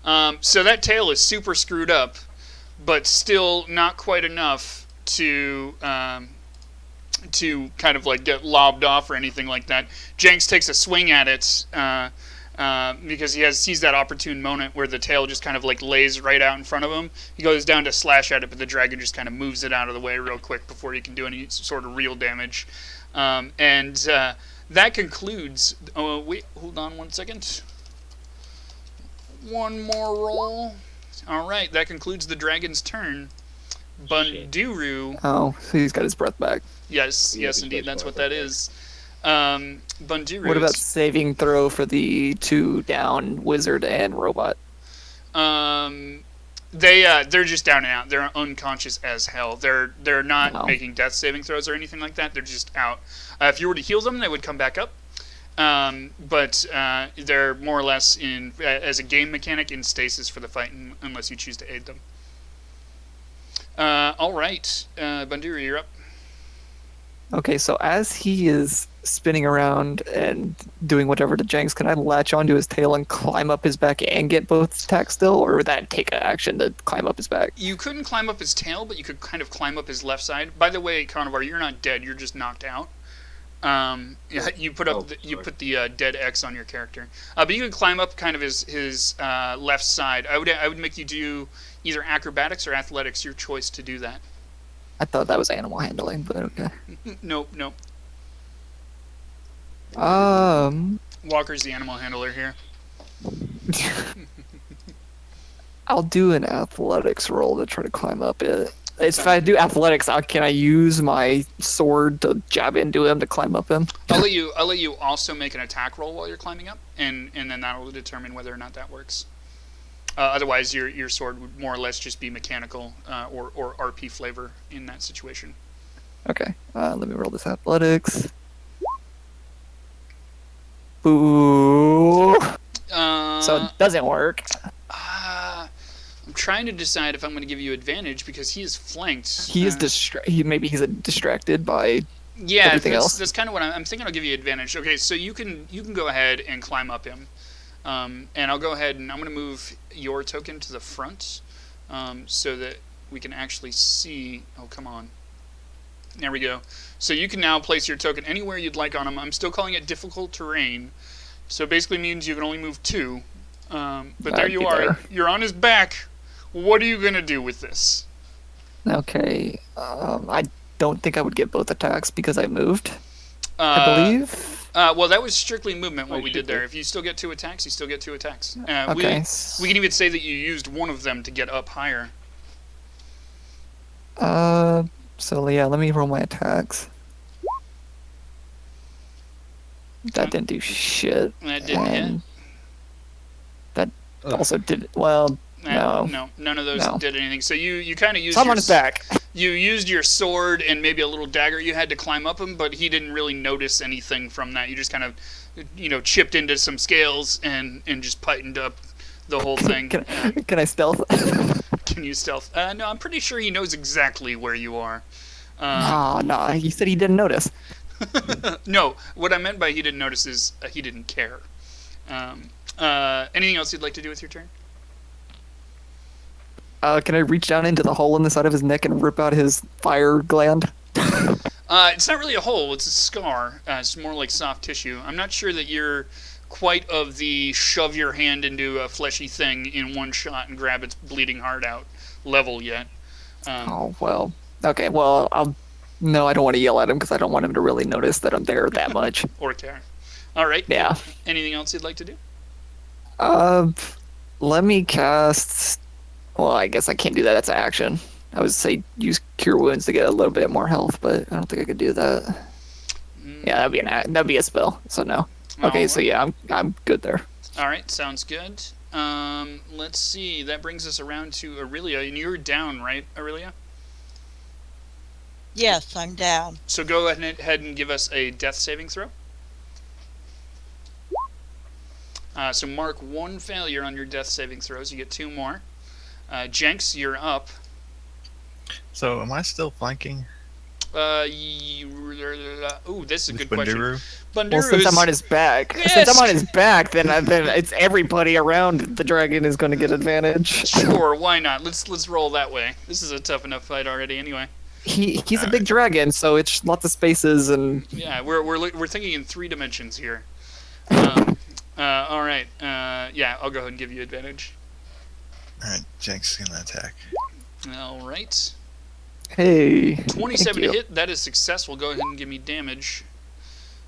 Speaker 2: wah. So that tail is super screwed up, but still not quite enough to kind of like get lobbed off or anything like that. Jenks takes a swing at it because he sees that opportune moment where the tail just kind of like lays right out in front of him. He goes down to slash at it, but the dragon just kind of moves it out of the way real quick before he can do any sort of real damage. That concludes. Oh, wait, hold on 1 second. One more roll. All right, that concludes the dragon's turn. Banduru.
Speaker 5: Oh, so he's got his breath back.
Speaker 2: Yes,
Speaker 3: Yeah,
Speaker 2: yes,
Speaker 3: he's
Speaker 2: indeed,
Speaker 3: got
Speaker 2: that's
Speaker 3: his
Speaker 2: what
Speaker 3: breath
Speaker 2: that
Speaker 3: back.
Speaker 2: is. Banduru.
Speaker 5: What about saving throw for the 2 down wizard and robot?
Speaker 2: They're just down and out. They're unconscious as hell. They're not
Speaker 5: Wow.
Speaker 2: making death saving throws or anything like that. They're just out. If you were to heal them, they would come back up. But they're more or less in as a game mechanic in stasis for the fight, unless you choose to aid them. All right, Bandura, you're up.
Speaker 5: Okay, so as he is spinning around and doing whatever to Jenks, can I latch onto his tail and climb up his back and get both attacks still, or would that take an action to climb up his back?
Speaker 2: You couldn't climb up his tail, but you could kind of climb up his left side. By the way, Carnivore, you're not dead. You're just knocked out. Yeah, you put up you put the dead X on your character, but you can climb up kind of his left side. I would make you do either acrobatics or athletics. Your choice to do that.
Speaker 5: I thought that was animal handling, but okay.
Speaker 2: Nope. Walker's the animal handler here.
Speaker 5: I'll do an athletics roll to try to climb up it. If I do athletics, can I use my sword to jab into him to climb up him?
Speaker 2: I'll let you also make an attack roll while you're climbing up, and then that will determine whether or not that works. Otherwise, your sword would more or less just be mechanical or RP flavor in that situation.
Speaker 5: Okay, let me roll this athletics. Boo! So it doesn't work.
Speaker 2: I'm trying to decide if I'm going to give you advantage because he is flanked.
Speaker 5: He is maybe he's distracted by
Speaker 2: yeah.
Speaker 5: everything else.
Speaker 2: That's kind of what I'm thinking. I'll give you advantage. Okay, so you can go ahead and climb up him, and I'll go ahead and I'm going to move your token to the front, so that we can actually see. Oh, come on. There we go. So you can now place your token anywhere you'd like on him. I'm still calling it difficult terrain, so it basically means you can only move 2. But there you are.
Speaker 5: There.
Speaker 2: You're on his back. What are you going to do with this?
Speaker 5: Okay, I don't think I would get both attacks because I moved. I believe.
Speaker 2: Well, that was strictly movement, what
Speaker 3: Oh,
Speaker 2: we
Speaker 3: shit,
Speaker 2: did there.
Speaker 3: yeah.
Speaker 2: If you still get 2 attacks, you still get 2 attacks.
Speaker 5: Okay.
Speaker 2: We can even say that you used one of them to get up higher.
Speaker 5: So yeah, let me roll my attacks. That didn't do shit.
Speaker 2: That didn't hit.
Speaker 5: And that also did well. No.
Speaker 2: None of those
Speaker 5: No.
Speaker 2: did anything. So you kind of used
Speaker 5: So I'm on his back.
Speaker 2: You used your sword and maybe a little dagger you had to climb up him, but he didn't really notice anything from that. You just kind of, chipped into some scales and just tightened up the whole thing.
Speaker 5: Can I stealth?
Speaker 2: Can you stealth? No, I'm pretty sure he knows exactly where you are.
Speaker 5: No, he said he didn't notice.
Speaker 2: No, what I meant by he didn't notice is he didn't care. Anything else you'd like to do with your turn?
Speaker 5: Can I reach down into the hole in the side of his neck and rip out his fire gland?
Speaker 2: It's not really a hole, it's a scar. It's more like soft tissue. I'm not sure that you're quite of the shove your hand into a fleshy thing in one shot and grab its bleeding heart out level yet.
Speaker 5: Oh, well. Okay, well, No, I don't want to yell at him because I don't want him to really notice that I'm there that much.
Speaker 2: Or care. All right.
Speaker 5: Yeah.
Speaker 2: Anything else you'd like to do?
Speaker 5: Let me cast... Well, I guess I can't do that. That's an action. I would say use Cure Wounds to get a little bit more health, but I don't think I could do that. Yeah, that'd be a spell, so no. Okay, so yeah, I'm good there.
Speaker 2: All right, sounds good. Let's see. That brings us around to Aurelia, and you're down, right, Aurelia?
Speaker 6: Yes, I'm down.
Speaker 2: So go ahead and give us a death saving throw. So mark 1 failure on your death saving throws. You get 2 more. Jenks, you're up.
Speaker 7: So, am I still flanking?
Speaker 2: Ooh, this is a good question.
Speaker 7: Banduru?
Speaker 2: Banduru
Speaker 5: Well, since
Speaker 2: is-
Speaker 5: I'm on his back, then it's everybody around the dragon is going to get advantage.
Speaker 2: Sure, why not? Let's roll that way. This is a tough enough fight already, anyway.
Speaker 5: He's a big dragon, so it's lots of spaces and.
Speaker 2: Yeah, we're thinking in 3 dimensions here. All right. Yeah, I'll go ahead and give you advantage.
Speaker 7: Alright, Jenks is gonna attack.
Speaker 2: All right.
Speaker 5: Hey.
Speaker 2: 27
Speaker 5: thank
Speaker 2: to
Speaker 5: you.
Speaker 2: hit. That is successful. Go ahead and give me damage.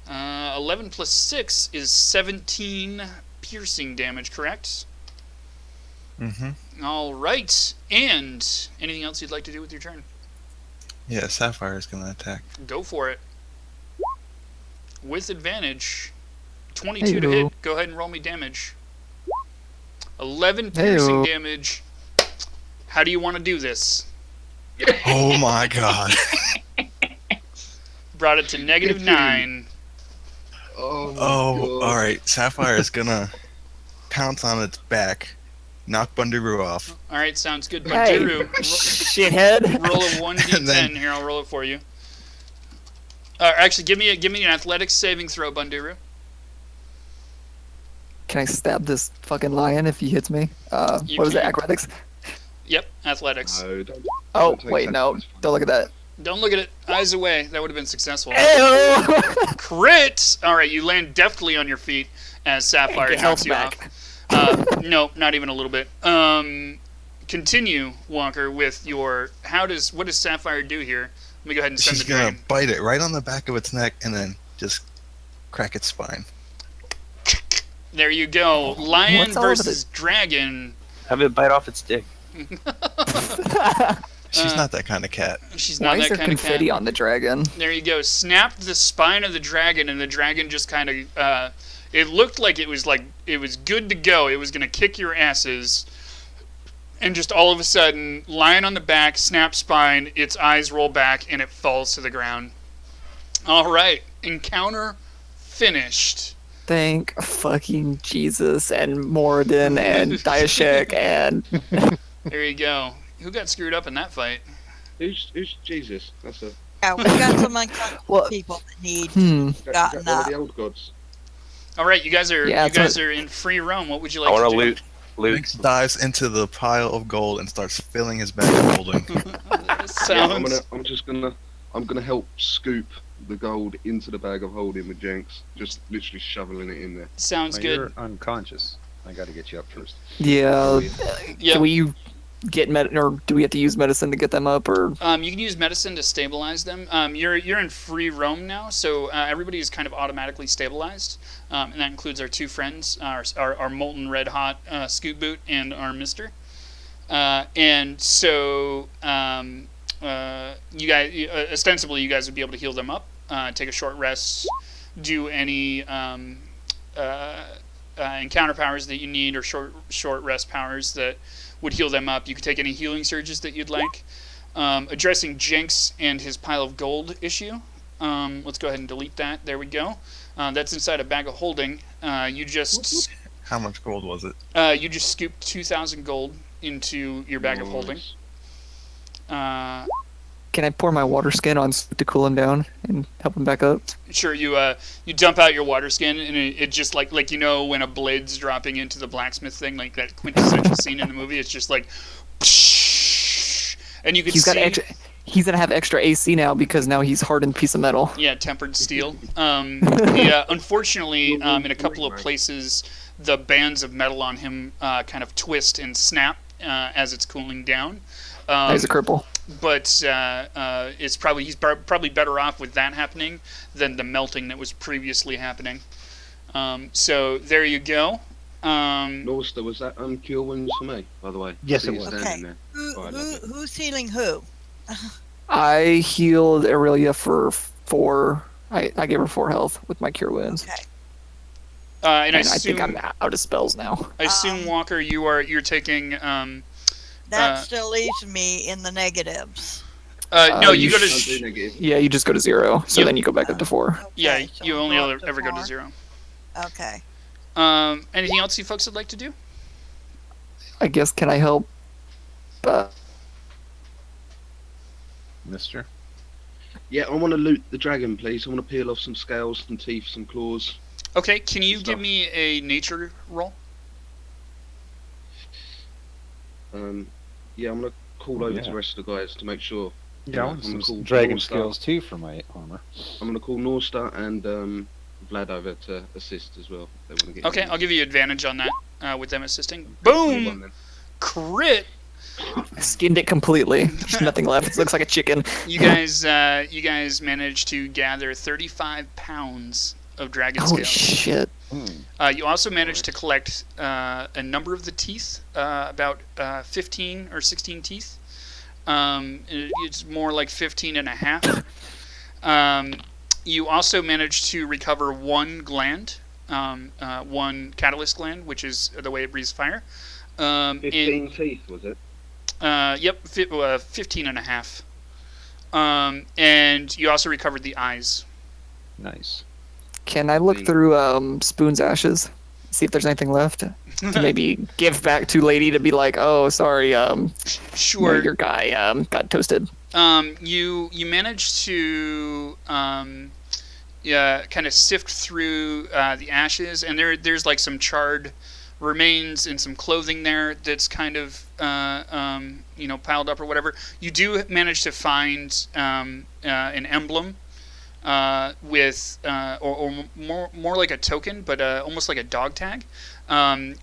Speaker 2: 11 plus 6 is 17 piercing damage, correct?
Speaker 7: Mm-hmm.
Speaker 2: All right. And anything else you'd like to do with your turn?
Speaker 7: Yeah, Sapphire is gonna attack.
Speaker 2: Go for it. With advantage. 22 to
Speaker 5: Hey-o.
Speaker 2: hit. Go ahead and roll me damage. 11 piercing
Speaker 5: Hey-o.
Speaker 2: damage. How do you want to do this?
Speaker 7: Oh my god.
Speaker 2: Brought it to -9.
Speaker 3: Oh, my
Speaker 7: Oh,
Speaker 3: God.
Speaker 7: alright. Sapphire is gonna pounce on its back, knock Bundaroo off.
Speaker 2: All right, sounds good.
Speaker 5: Hey,
Speaker 2: Bunjuru,
Speaker 5: shithead.
Speaker 2: roll a 1d10
Speaker 7: And then-
Speaker 2: here. I'll roll it for you. Actually, give me an athletics saving throw, Bunjuru.
Speaker 5: Can I stab this fucking lion if he hits me?
Speaker 2: You
Speaker 5: What was it?
Speaker 2: can.
Speaker 5: Acrobatics?
Speaker 2: Yep, athletics.
Speaker 3: No, don't-
Speaker 5: Oh,
Speaker 3: don't take
Speaker 5: wait, no.
Speaker 3: sacrifice for
Speaker 5: Don't look at that.
Speaker 2: Don't look at it. Eyes away. That would have been successful.
Speaker 5: Ew!
Speaker 2: Crit! All right, you land deftly on your feet as Sapphire
Speaker 5: Get
Speaker 2: knocks
Speaker 5: health
Speaker 2: you
Speaker 5: back.
Speaker 2: off. No, not even a little bit. Continue, Walker, with your. What does Sapphire do here? Let me go ahead and send
Speaker 7: She's
Speaker 2: the
Speaker 7: gonna
Speaker 2: dragon.
Speaker 7: bite it right on the back of its neck and then just crack its spine.
Speaker 2: There you go. Lion
Speaker 5: What's all over
Speaker 2: versus dragon.
Speaker 4: Have it bite off its dick.
Speaker 7: She's not that kind of cat.
Speaker 2: She's
Speaker 5: Why
Speaker 2: not
Speaker 5: is
Speaker 2: that
Speaker 5: there
Speaker 2: kind of
Speaker 5: confetti
Speaker 2: cat.
Speaker 5: on the dragon?
Speaker 2: There you go. Snapped the spine of the dragon, and the dragon just kind of. It looked like it was good to go. It was gonna kick your asses, and just all of a sudden, lion on the back, snap spine, its eyes roll back, and it falls to the ground. All right, encounter finished.
Speaker 5: Thank fucking Jesus and Moradin and Diashek and
Speaker 2: There you go. Who got screwed up in that fight?
Speaker 3: Who's Jesus? That's a
Speaker 6: Yeah, we got some unconscious
Speaker 5: Well-
Speaker 6: people that need
Speaker 3: that,
Speaker 6: gotten
Speaker 3: one of
Speaker 6: up.
Speaker 3: the old gods.
Speaker 2: All right, you guys are
Speaker 5: Yeah, that's
Speaker 2: are in free roam. What would you
Speaker 4: I
Speaker 2: like
Speaker 4: want
Speaker 2: to
Speaker 4: to
Speaker 2: do?
Speaker 4: loot.
Speaker 7: Lynx dives into the pile of gold and starts filling his bag of holding.
Speaker 3: Yeah,
Speaker 2: Sounds.
Speaker 3: I'm gonna help scoop the gold into the bag of holding with Jenks. Just literally shoveling it in there.
Speaker 2: Sounds
Speaker 8: Well,
Speaker 2: good.
Speaker 8: you're unconscious. I got to get you up first.
Speaker 5: yeah.
Speaker 2: Yeah.
Speaker 5: Do we get or do we have to use medicine to get them up or?
Speaker 2: You can use medicine to stabilize them. You're in free roam now, so everybody is kind of automatically stabilized, and that includes our two friends, our molten red hot Scoot Boot and our Mister. And so you guys, ostensibly, you guys would be able to heal them up, take a short rest, do any encounter powers that you need, or short rest powers that would heal them up. You could take any healing surges that you'd like. Addressing Jenks and his pile of gold issue. Let's go ahead and delete that. There we go. That's inside a bag of holding. You just
Speaker 7: How much gold was it?
Speaker 2: scooped 2,000 gold into your bag of holding.
Speaker 3: Nice.
Speaker 5: Can I pour my water skin on to cool him down and help him back up?
Speaker 2: Sure, you dump out your water skin, and it just like when a blade's dropping into the blacksmith thing, like that quintessential scene in the movie. It's just like, and you can
Speaker 5: He's
Speaker 2: see.
Speaker 5: got extra. He's gonna have extra AC now because now he's hardened piece of metal.
Speaker 2: Yeah, tempered steel. Yeah, unfortunately, in a couple of places, the bands of metal on him kind of twist and snap as it's cooling down.
Speaker 5: He's a cripple.
Speaker 2: But he's probably better off with that happening than the melting that was previously happening. So there you go.
Speaker 3: Norster, was that cure wounds for me, by the way?
Speaker 8: Yes,
Speaker 3: See
Speaker 8: it
Speaker 3: you
Speaker 8: was.
Speaker 3: standing
Speaker 6: Okay.
Speaker 3: there.
Speaker 6: Who,
Speaker 3: Alright,
Speaker 6: who,
Speaker 3: lovely.
Speaker 6: who's healing who?
Speaker 5: I healed Aurelia for 4. I gave her 4 health with my cure wounds.
Speaker 6: Okay.
Speaker 2: And I
Speaker 5: I think
Speaker 2: assume,
Speaker 5: I'm out of spells now.
Speaker 2: Walker, you're taking.
Speaker 6: That still leaves me in the negatives.
Speaker 2: No, you
Speaker 5: you
Speaker 2: go to.
Speaker 3: Don't do negative.
Speaker 5: Yeah, you just go to 0, so
Speaker 2: Yep.
Speaker 5: then you go back up to 4.
Speaker 2: Yeah,
Speaker 6: Okay, so
Speaker 2: you
Speaker 6: I'll
Speaker 2: only
Speaker 6: up
Speaker 2: ever go to
Speaker 6: 4.
Speaker 2: 0.
Speaker 6: Okay.
Speaker 2: Anything else you folks would like to do?
Speaker 5: I guess can I help?
Speaker 8: Mister?
Speaker 3: Yeah, I want to loot the dragon, please. I want to peel off some scales, some teeth, some claws.
Speaker 2: Okay, can you
Speaker 3: Stuff.
Speaker 2: give me a nature roll?
Speaker 3: Yeah, I'm gonna call over
Speaker 8: Yeah.
Speaker 3: to the rest of the guys to make sure.
Speaker 8: Yeah, I
Speaker 3: I'm
Speaker 8: want
Speaker 3: gonna
Speaker 8: some
Speaker 3: call
Speaker 8: dragon
Speaker 3: Northstar.
Speaker 8: skills too for my armor.
Speaker 3: I'm gonna call Norster and Vlad over to assist as well. If they want to get
Speaker 2: Okay,
Speaker 3: in.
Speaker 2: I'll give you advantage on that with them assisting.
Speaker 3: One
Speaker 2: Boom!
Speaker 3: then.
Speaker 2: Crit!
Speaker 5: I skinned it completely. There's nothing left. It looks like a chicken.
Speaker 2: You guys managed to gather 35 pounds of dragon
Speaker 5: Holy
Speaker 2: scales.
Speaker 5: shit.
Speaker 2: You also managed to collect a number of the teeth, about 15 or 16 teeth. It's more like 15 and a half. You also managed to recover one gland, one catalyst gland, which is the way it breathes fire.
Speaker 3: 15 teeth, was it?
Speaker 2: Yep, 15 and a half. And you also recovered the eyes.
Speaker 8: Nice.
Speaker 5: Can I look through Spoon's ashes? See if there's anything left to maybe give back to Lady to be like, oh, sorry,
Speaker 2: Sure.
Speaker 5: your guy got toasted.
Speaker 2: You managed to kind of sift through the ashes, and there's like some charred remains and some clothing there that's kind of piled up or whatever. You do manage to find an emblem with or more like a token, but almost like a dog tag,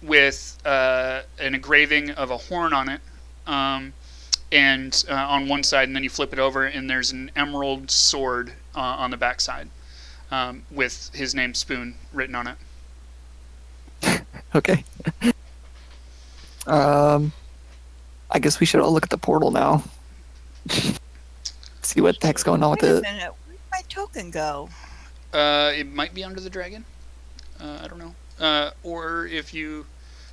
Speaker 2: with an engraving of a horn on it, and on one side, and then you flip it over, and there's an emerald sword on the back side, with his name Spoon written on it.
Speaker 5: Okay. I guess we should all look at the portal now. See what the heck's going on with
Speaker 6: Wait a
Speaker 5: it.
Speaker 6: minute. Where'd my token go?
Speaker 2: It might be under the dragon. I don't know. Or if you...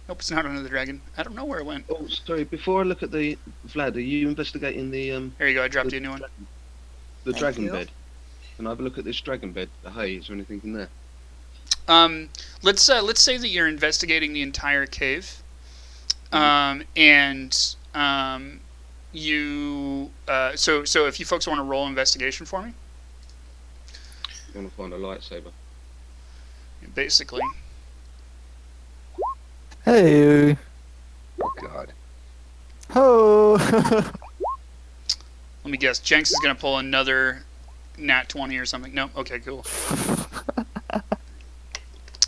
Speaker 2: Nope, it's not under the dragon. I don't know where it went.
Speaker 3: Oh, sorry. Before I look at the Vlad, are you investigating the
Speaker 2: There you go, I dropped you a new one.
Speaker 3: the
Speaker 6: Thank
Speaker 3: dragon
Speaker 6: you.
Speaker 3: bed? Can I have a look at this dragon bed? Hey, is there anything in there?
Speaker 2: Let's say that you're investigating the entire cave, and you so if you folks want to roll investigation for me,
Speaker 3: I want to find a lightsaber.
Speaker 2: basically.
Speaker 5: Hey.
Speaker 8: Oh God.
Speaker 5: Ho.
Speaker 2: Let me guess. Jenks is gonna pull another nat 20 or something. No. Okay. Cool.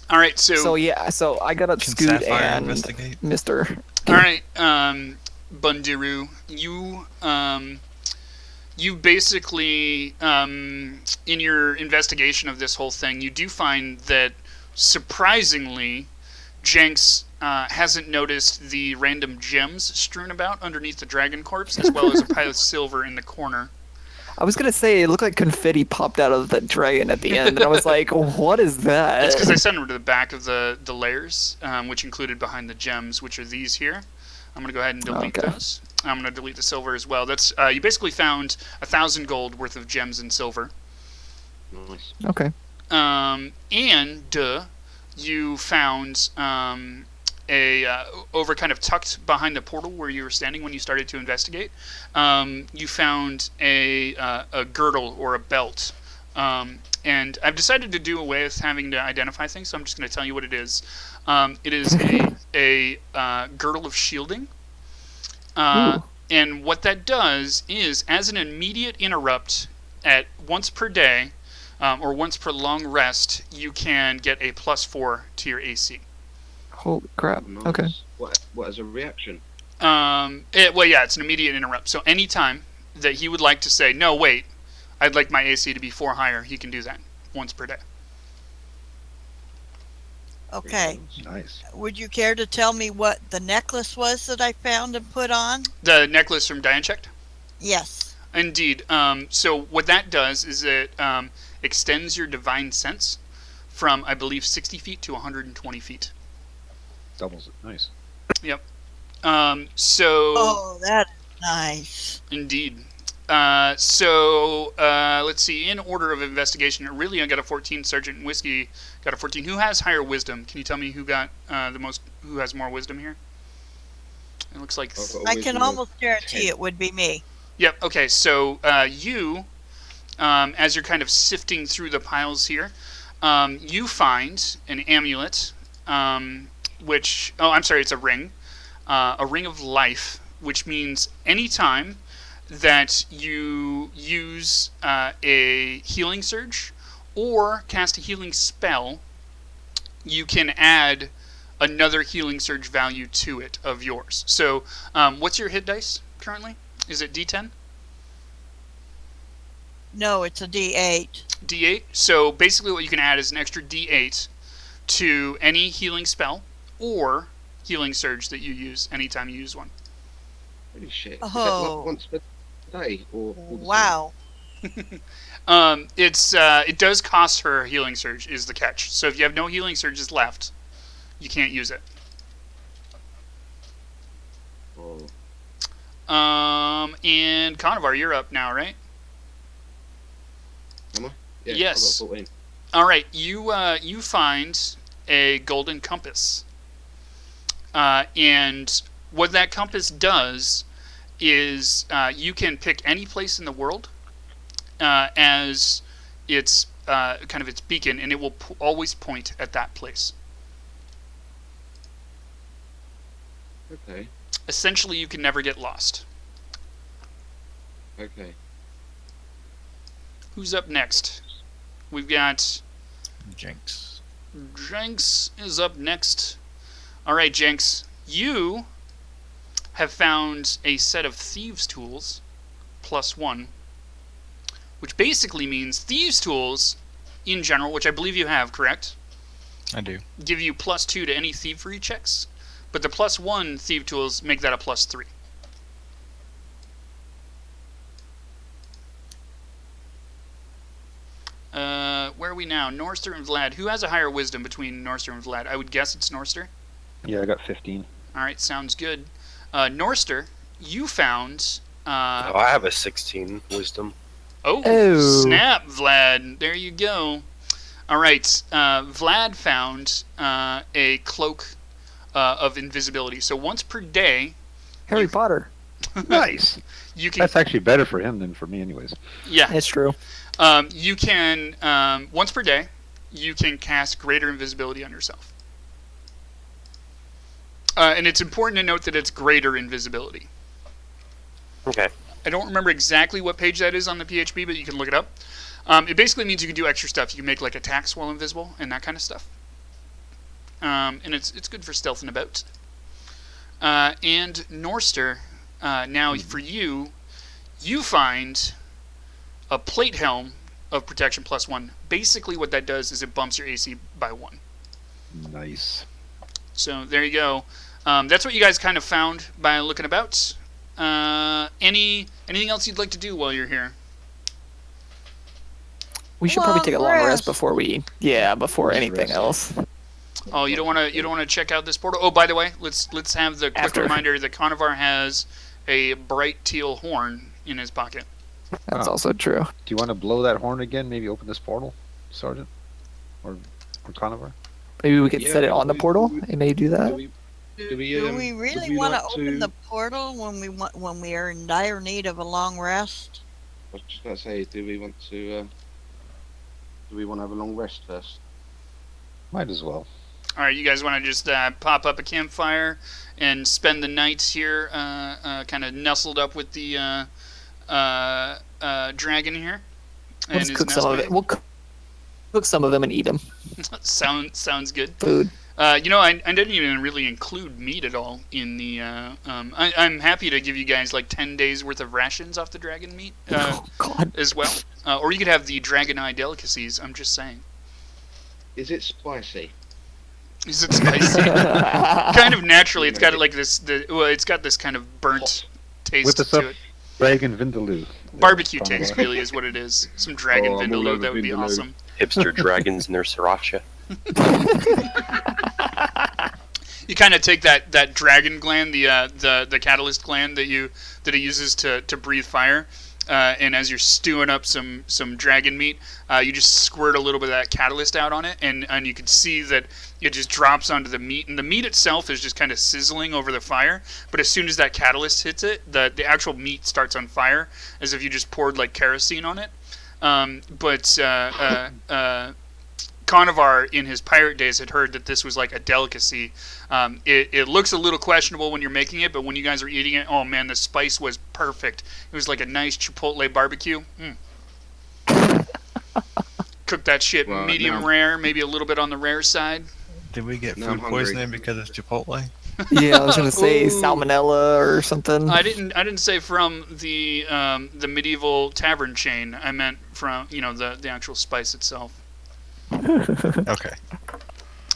Speaker 2: All right.
Speaker 5: So I got up
Speaker 7: Can
Speaker 5: Scoot
Speaker 7: Sapphire
Speaker 5: and
Speaker 7: investigate?
Speaker 5: Mr.
Speaker 2: All right, Bundiru, you basically, in your investigation of this whole thing, you do find that, surprisingly, Jenks hasn't noticed the random gems strewn about underneath the dragon corpse, as well as a pile of silver in the corner.
Speaker 5: I was gonna say it looked like confetti popped out of the dragon at the end, and I was like, "What is that?"
Speaker 2: It's because I sent them to the back of the layers, which included behind the gems, which are these here. I'm gonna go ahead and delete
Speaker 5: Okay.
Speaker 2: those. I'm gonna delete the silver as well. That's you basically found 1,000 gold worth of gems and silver.
Speaker 3: Nice.
Speaker 5: Okay.
Speaker 2: And you found over kind of tucked behind the portal where you were standing when you started to investigate. You found a girdle or a belt. And I've decided to do away with having to identify things, so I'm just going to tell you what it is. It is a girdle of shielding. And what that does is, as an immediate interrupt at once per day, or once per long rest, you can get a +4 to your AC.
Speaker 5: Holy crap.
Speaker 3: Nice.
Speaker 5: Okay.
Speaker 3: What as a reaction?
Speaker 2: It's an immediate interrupt. So anytime that he would like to say, no, wait, I'd like my AC to be 4 higher, he can do that once per day.
Speaker 6: Okay.
Speaker 8: Nice.
Speaker 6: Would you care to tell me what the necklace was that I found and put on?
Speaker 2: The necklace from Diane checked?
Speaker 6: Yes.
Speaker 2: Indeed. So what that does is it extends your divine sense from, I believe, 60 feet to 120 feet.
Speaker 8: Doubles it. Nice.
Speaker 2: Yep.
Speaker 6: Oh, that is nice.
Speaker 2: Indeed. Let's see. In order of investigation, Aurelian got a 14. Sergeant Whiskey got a 14. Who has higher wisdom? Can you tell me who got who has more wisdom here? It looks like...
Speaker 3: I've got a
Speaker 6: I can
Speaker 3: wisdom of
Speaker 6: almost guarantee
Speaker 3: 10.
Speaker 6: it would be me.
Speaker 2: Yep. Okay. So you, as you're kind of sifting through the piles here, you find an amulet, which... Oh, I'm sorry. It's a ring of life, which means anytime that you use a healing surge or cast a healing spell, you can add another healing surge value to it of yours. So what's your hit dice currently? Is it D10?
Speaker 6: No, it's a D8.
Speaker 2: D8. So basically what you can add is an extra D8 to any healing spell or healing surge that you use anytime you use one.
Speaker 3: Holy shit. Is
Speaker 6: Oh.
Speaker 3: that like once per day or all the
Speaker 6: Wow.
Speaker 2: It does cost her a healing surge is the catch. So if you have no healing surges left, you can't use it.
Speaker 3: same?
Speaker 2: And Conovar, you're up now, right?
Speaker 3: Am I? Yeah,
Speaker 2: Yes.
Speaker 3: I've got 14.
Speaker 2: All right, you find a golden compass, and what that compass does is you can pick any place in the world as its kind of its beacon, and it will always point at that place.
Speaker 3: Okay.
Speaker 2: Essentially, you can never get lost.
Speaker 3: Okay.
Speaker 2: Who's up next? We've got
Speaker 7: Jinx.
Speaker 2: Jenks is up next. All right, Jenks, you have found a set of thieves' tools +1, which basically means thieves' tools in general, which I believe you have, correct?
Speaker 7: I do.
Speaker 2: Give you +2 to any thievery checks, but the +1 thief tools make that a +3. Where are we now? Norster and Vlad. Who has a higher wisdom between Norster and Vlad? I would guess it's Norster.
Speaker 8: Yeah, I got 15.
Speaker 2: All right, sounds good. Norster, you found.
Speaker 4: I have a 16 wisdom.
Speaker 5: Oh.
Speaker 2: Snap, Vlad. There you go. All right, Vlad found a cloak of invisibility. So once per day,
Speaker 5: Harry Potter.
Speaker 8: Nice.
Speaker 2: you can.
Speaker 8: That's actually better for him than for me, anyways.
Speaker 2: Yeah,
Speaker 5: It's true.
Speaker 2: you can once per day, you can cast greater invisibility on yourself. And it's important to note that it's greater invisibility.
Speaker 4: Okay.
Speaker 2: I don't remember exactly what page that is on the PHP, but you can look it up. It basically means you can do extra stuff. You can make like attacks while invisible and that kind of stuff. And it's good for stealthing about. And Norster, now for you, you find a plate helm of protection +1. Basically what that does is it bumps your AC by 1.
Speaker 8: Nice.
Speaker 2: So there you go. That's what you guys kind of found by looking about. Anything else you'd like to do while you're here?
Speaker 5: We should probably
Speaker 6: Long
Speaker 5: take a long rest
Speaker 6: rest.
Speaker 5: before before
Speaker 8: Just
Speaker 5: anything
Speaker 8: rest.
Speaker 5: else.
Speaker 2: Oh, you don't want to check out this portal. Oh, by the way, let's have the quick
Speaker 5: After.
Speaker 2: reminder that Conovar has a bright teal horn in his pocket.
Speaker 5: That's
Speaker 8: Oh.
Speaker 5: also true.
Speaker 8: Do you want to blow that horn again? Maybe open this portal, Sergeant? Or Conover?
Speaker 5: Maybe we could
Speaker 3: Yeah,
Speaker 5: set it on the
Speaker 3: we-
Speaker 5: portal
Speaker 3: we-
Speaker 5: and maybe do that.
Speaker 3: Do we,
Speaker 6: Do we
Speaker 3: would
Speaker 6: really
Speaker 3: we
Speaker 6: want to
Speaker 3: like
Speaker 6: open the portal when we are in dire need of a long rest?
Speaker 3: I was just going to say, do we want to have a long rest first?
Speaker 8: Might as well.
Speaker 2: All right, you guys want to just pop up a campfire and spend the night here, kind of nestled up with the dragon here?
Speaker 5: We'll just
Speaker 2: his
Speaker 5: cook some of
Speaker 2: nestmate?
Speaker 5: it. We'll cook some of them and eat them.
Speaker 2: Sounds good.
Speaker 5: Food.
Speaker 2: I didn't even really include meat at all in the. I'm happy to give you guys like 10 days worth of rations off the dragon meat
Speaker 5: Oh God.
Speaker 2: as well, or you could have the dragon eye delicacies. I'm just saying.
Speaker 3: Is it spicy?
Speaker 2: Is it spicy? Kind of naturally, it's got like this. It's got this kind of burnt
Speaker 3: Hot.
Speaker 2: taste
Speaker 8: Whip us
Speaker 2: to
Speaker 8: up
Speaker 2: it.
Speaker 8: Dragon Vindaloo.
Speaker 2: Barbecue
Speaker 8: Conover.
Speaker 2: taste really is what it is. Some dragon
Speaker 3: Oh, I'm all
Speaker 2: vindaloo,
Speaker 3: over
Speaker 2: that would be
Speaker 3: vindaloo.
Speaker 2: awesome.
Speaker 4: Hipster dragons and their sriracha.
Speaker 2: You kind of take that dragon gland, the catalyst gland that it uses to breathe fire, and as you're stewing up some dragon meat, you just squirt a little bit of that catalyst out on it, and you can see that it just drops onto the meat, and the meat itself is just kind of sizzling over the fire. But as soon as that catalyst hits it, the actual meat starts on fire, as if you just poured like kerosene on it. Conovar in his pirate days had heard that this was like a delicacy. It looks a little questionable when you're making it, but when you guys are eating it, oh man, the spice was perfect. It was like a nice chipotle barbecue. Cook that shit
Speaker 3: Well,
Speaker 2: medium
Speaker 3: now-
Speaker 2: rare, maybe a little bit on the rare side.
Speaker 7: Did we get
Speaker 3: Now I'm
Speaker 7: food
Speaker 3: hungry.
Speaker 7: poisoning because of Chipotle?
Speaker 5: Yeah, I was gonna say
Speaker 2: Ooh.
Speaker 5: salmonella or something.
Speaker 2: I didn't say from the medieval tavern chain. I meant from the actual spice itself.
Speaker 7: Okay.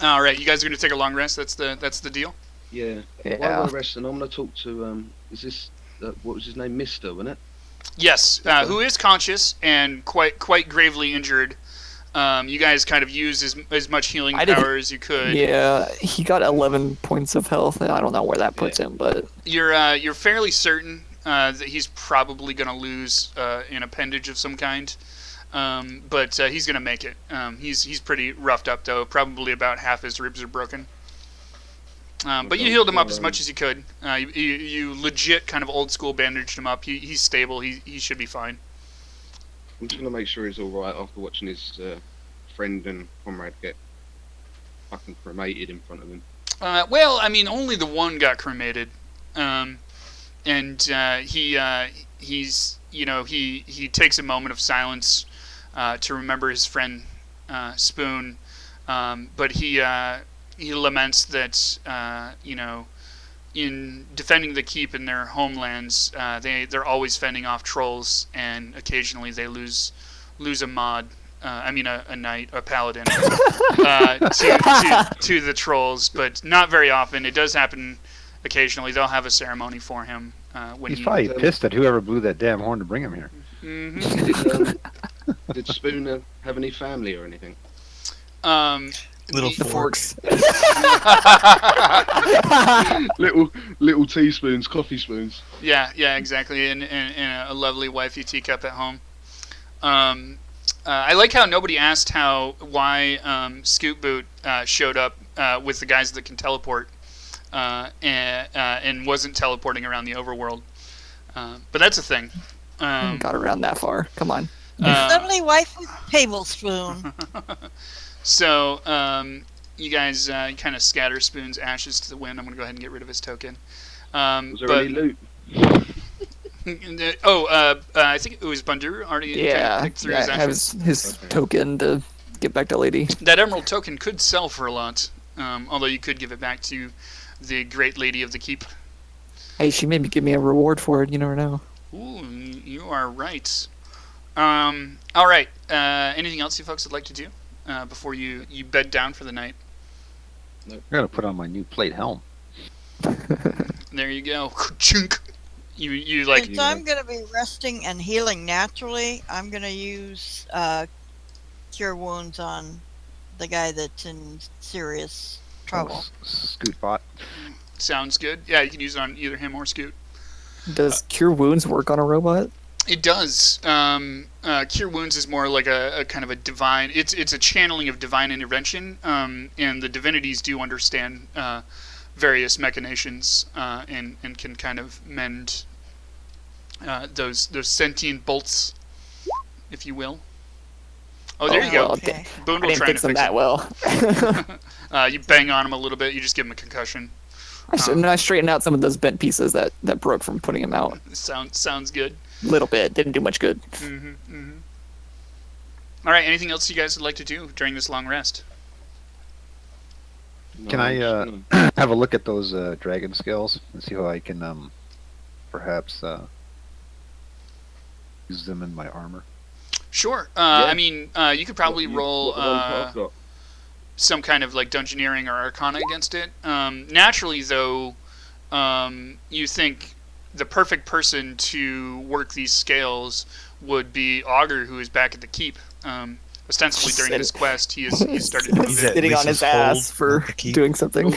Speaker 2: All right, you guys are gonna take a long rest. That's the deal.
Speaker 3: Yeah.
Speaker 5: Yeah.
Speaker 3: While we're resting, I'm going to talk to, is this, what was his name? Mister, wasn't it?
Speaker 2: Yes, who is conscious and quite gravely injured. You guys kind of used as much healing
Speaker 5: I didn't-
Speaker 2: power as you could.
Speaker 5: Yeah, he got 11 points of health. I don't know where that puts him, but
Speaker 2: You're fairly certain that he's probably going to lose an appendage of some kind. But he's going to make it. He's pretty roughed up, though. Probably about half his ribs are broken. But you healed him up as much as you could. You legit kind of old school bandaged him up. He's stable. He should be fine.
Speaker 3: I'm just gonna make sure he's all right after watching his friend and comrade get fucking cremated in front of him.
Speaker 2: Well, I mean, only the one got cremated, and he's he takes a moment of silence to remember his friend Spoon, but he laments that in defending the keep in their homelands, they're always fending off trolls, and occasionally they lose a mod. A knight, a paladin, to the trolls, but not very often. It does happen occasionally. They'll have a ceremony for him when
Speaker 8: He's probably pissed at whoever blew that damn horn to bring him here.
Speaker 2: Mm-hmm.
Speaker 3: Did Spooner have any family or anything?
Speaker 7: Little
Speaker 5: The
Speaker 7: forks.
Speaker 3: little teaspoons, coffee spoons.
Speaker 2: Yeah, exactly, and a lovely wifey teacup at home. I like how nobody asked why Scoot Boot showed up with the guys that can teleport and wasn't teleporting around the overworld. But that's a thing.
Speaker 5: Got around that far. Come on.
Speaker 6: Lovely wife with tablespoon.
Speaker 2: So you guys kind of scatter Spoon's ashes to the wind. I'm going to go ahead and get rid of his token.
Speaker 3: Was there any loot?
Speaker 2: I think it was Bundur already kind of picked through his ashes.
Speaker 5: have his token to get back to Lady.
Speaker 2: That emerald token could sell for a lot, although you could give it back to the great lady of the keep.
Speaker 5: Hey, she maybe give me a reward for it. You never know.
Speaker 2: Ooh, you are right. All right. Anything else you folks would like to do before you bed down for the night?
Speaker 8: I gotta put on my new plate helm.
Speaker 2: There you go. Chunk. You like.
Speaker 6: Since I'm going to be resting and healing naturally, I'm going to use Cure Wounds on the guy that's in serious trouble.
Speaker 8: Scoot bot.
Speaker 2: Sounds good. Yeah, you can use it on either him or Scoot.
Speaker 5: Does Cure Wounds work on a robot?
Speaker 2: It does. Cure Wounds is more like a kind of a divine. It's a channeling of divine intervention, and the divinities do understand various machinations and can kind of mend those sentient bolts, if you will. Oh, there you go.
Speaker 5: Well,
Speaker 6: Okay.
Speaker 2: Boone
Speaker 5: I
Speaker 2: will
Speaker 5: didn't
Speaker 2: try
Speaker 5: fix
Speaker 2: to
Speaker 5: them
Speaker 2: fix
Speaker 5: that
Speaker 2: it.
Speaker 5: well.
Speaker 2: You bang on him a little bit. You just give him a concussion.
Speaker 5: I straightened out some of those bent pieces that broke from putting them out.
Speaker 2: Sounds good.
Speaker 5: A little bit. Didn't do much good.
Speaker 2: All right. Anything else you guys would like to do during this long rest?
Speaker 8: Can I have a look at those dragon scales and see how I can perhaps use them in my armor?
Speaker 2: Sure.
Speaker 3: Yeah.
Speaker 2: I mean, you could probably roll
Speaker 3: What the ones I've got?
Speaker 2: some kind of like dungeoneering or arcana against it. Naturally, though, you think the perfect person to work these scales would be Augur, who is back at the keep. Ostensibly during this quest, he's started to move
Speaker 7: He's
Speaker 2: in.
Speaker 7: at
Speaker 5: Sitting on his
Speaker 7: Lisa's hold
Speaker 5: ass for
Speaker 7: at the keep.
Speaker 5: doing something.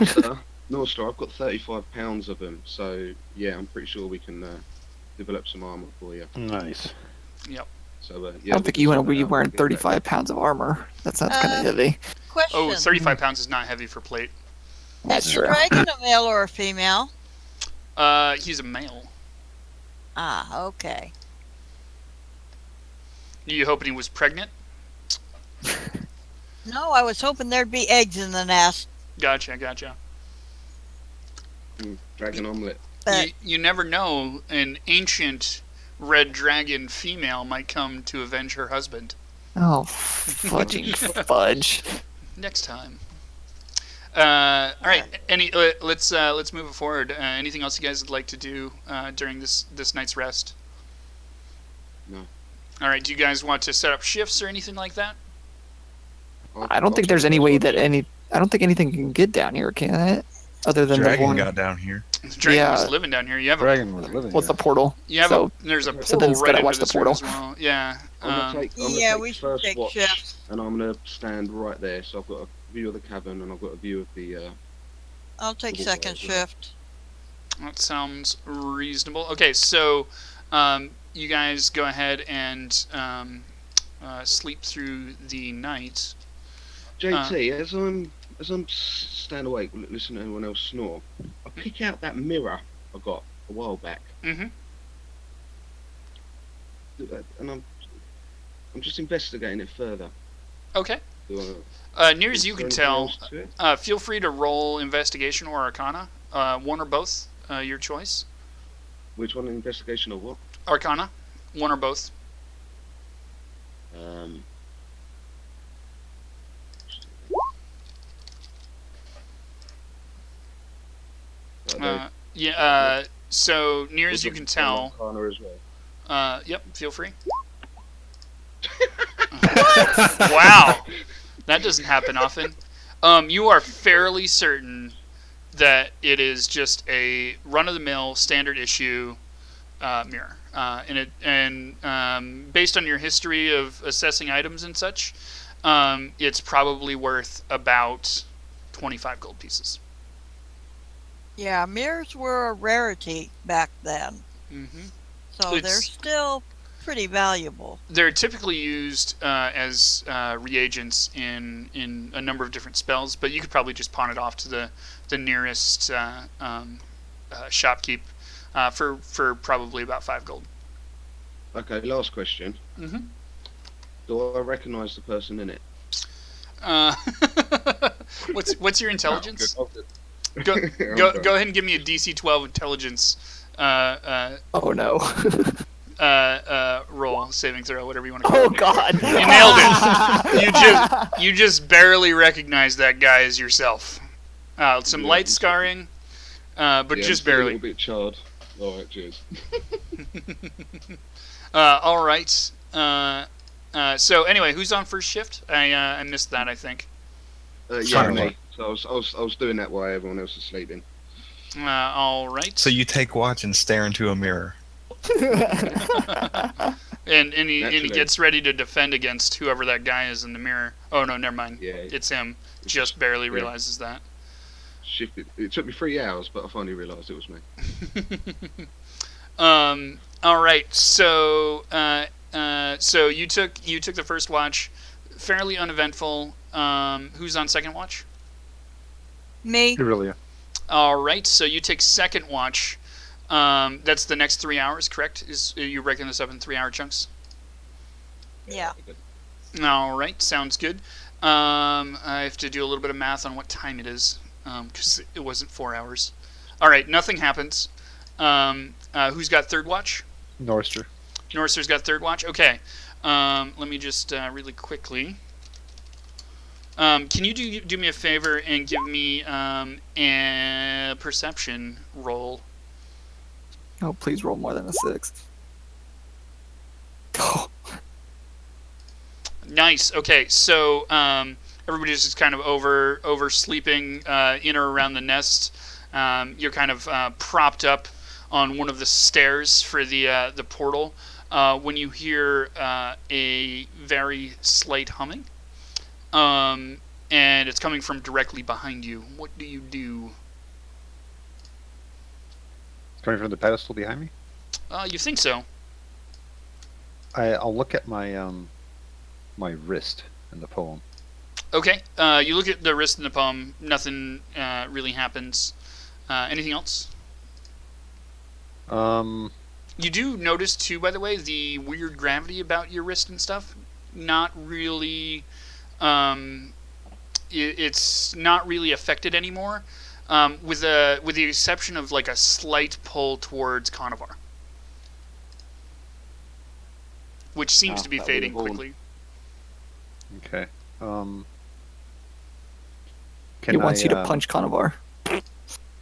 Speaker 3: North Star, I've got 35 pounds of them, so yeah, I'm pretty sure we can develop some armor for you.
Speaker 8: Nice.
Speaker 3: So
Speaker 5: I
Speaker 3: yeah,
Speaker 5: don't think you want to be wearing 35 pounds of armor. That sounds kind of heavy.
Speaker 6: Question.
Speaker 2: Oh, 35 pounds is not heavy for plate.
Speaker 5: That's
Speaker 6: Is the
Speaker 5: true.
Speaker 6: dragon a male or a female?
Speaker 2: He's a male.
Speaker 6: Ah, okay.
Speaker 2: You hoping he was pregnant?
Speaker 6: No, I was hoping there'd be eggs in the nest.
Speaker 2: Gotcha.
Speaker 3: dragon omelet.
Speaker 6: But
Speaker 2: You never know. An ancient red dragon female might come to avenge her husband.
Speaker 5: Oh, fudging fudge.
Speaker 2: Next time. All right. Let's move it forward. Anything else you guys would like to do during this night's rest?
Speaker 3: No.
Speaker 2: All right. Do you guys want to set up shifts or anything like that?
Speaker 5: I don't think there's any way that I don't think anything can get down here, can it? Other than the
Speaker 7: Dragon
Speaker 5: one.
Speaker 7: got down here.
Speaker 2: The dragon
Speaker 5: Yeah.
Speaker 2: was living down here. You have
Speaker 8: Dragon was living
Speaker 5: What's
Speaker 8: here.
Speaker 5: the portal?
Speaker 2: there's a
Speaker 5: so
Speaker 2: portal
Speaker 5: then it's
Speaker 2: right
Speaker 5: gotta
Speaker 2: into
Speaker 5: watch the
Speaker 2: this room
Speaker 5: portal.
Speaker 2: as well. Yeah.
Speaker 3: I'm gonna
Speaker 6: yeah,
Speaker 3: take
Speaker 6: we should
Speaker 3: first
Speaker 6: take
Speaker 3: watch,
Speaker 6: shifts.
Speaker 3: and I'm gonna stand right there. So I've got a view of the cavern, and I've got a view of the.
Speaker 6: I'll take
Speaker 3: Double
Speaker 6: second
Speaker 3: fire, yeah.
Speaker 6: shift.
Speaker 2: That sounds reasonable. Okay, so you guys go ahead and sleep through the night.
Speaker 3: JT, as I'm staying awake, listening to anyone else snore, I pick out that mirror I got a while back,
Speaker 2: Mm-hmm.
Speaker 3: and I'm just investigating it further.
Speaker 2: Okay. Near as you can tell, feel free to roll investigation or arcana, one or both, your choice.
Speaker 3: Which one, investigation or what?
Speaker 2: Arcana, one or both. Yeah. So near as you can tell.
Speaker 3: Arcana as well.
Speaker 2: Yep. Feel free. Wow, that doesn't happen often. You are fairly certain that it is just a run-of-the-mill standard issue mirror, and based on your history of assessing items and such, it's probably worth about 25 gold pieces.
Speaker 6: Yeah, mirrors were a rarity back then,
Speaker 2: Mm-hmm.
Speaker 6: so they're still pretty valuable.
Speaker 2: They're typically used as reagents in a number of different spells, but you could probably just pawn it off to the nearest shopkeep for probably about 5 gold.
Speaker 3: Okay, last question.
Speaker 2: Mm-hmm.
Speaker 3: Do I recognise the person in it?
Speaker 2: What's your intelligence?
Speaker 3: Oh, good.
Speaker 2: Go ahead and give me a DC 12 intelligence.
Speaker 5: Oh no.
Speaker 2: Roll, saving throw, whatever you want to call it.
Speaker 5: Oh god.
Speaker 2: You nailed it. You just barely recognize that guy as yourself. Some light scarring, but just barely.
Speaker 3: A little bit charred. All right, cheers.
Speaker 2: All right. So anyway, who's on first shift? I missed that, I think.
Speaker 3: Yeah, me. So I was doing that while everyone else was sleeping.
Speaker 2: All right.
Speaker 7: So you take watch and stare into a mirror.
Speaker 2: and he gets ready to defend against whoever that guy is in the mirror. Oh no, never mind.
Speaker 3: Yeah,
Speaker 2: it's him. Just barely realizes that.
Speaker 3: Shifted. It took me 3 hours, but I finally realised it was me.
Speaker 2: All right. So so you took the first watch, fairly uneventful. Who's on second watch?
Speaker 6: Me.
Speaker 8: Aurelia.
Speaker 2: All right. So you take second watch. That's the next 3 hours, correct? Is you breaking this up in 3-hour chunks?
Speaker 6: Yeah.
Speaker 2: All right, sounds good. I have to do a little bit of math on what time it is, because it wasn't 4 hours. All right, nothing happens. Who's got third watch?
Speaker 8: Norster.
Speaker 2: Norster's got third watch. Okay. Let me just really quickly. Can you do me a favor and give me a perception roll?
Speaker 5: Oh, please roll more than a 6. Oh.
Speaker 2: Nice. Okay, so everybody's just kind of oversleeping in or around the nest. You're kind of propped up on one of the stairs for the portal when you hear a very slight humming, and it's coming from directly behind you. What do you do?
Speaker 8: Coming from the pedestal behind me?
Speaker 2: You think so?
Speaker 8: I'll look at my my wrist in the poem.
Speaker 2: Okay. You look at the wrist in the poem. Nothing really happens. Anything else? You do notice too, by the way, the weird gravity about your wrist and stuff. Not really. It's not really affected anymore. With the exception of like a slight pull towards Conovar, which seems to be fading quickly.
Speaker 8: Okay.
Speaker 5: He wants you to punch Conovar.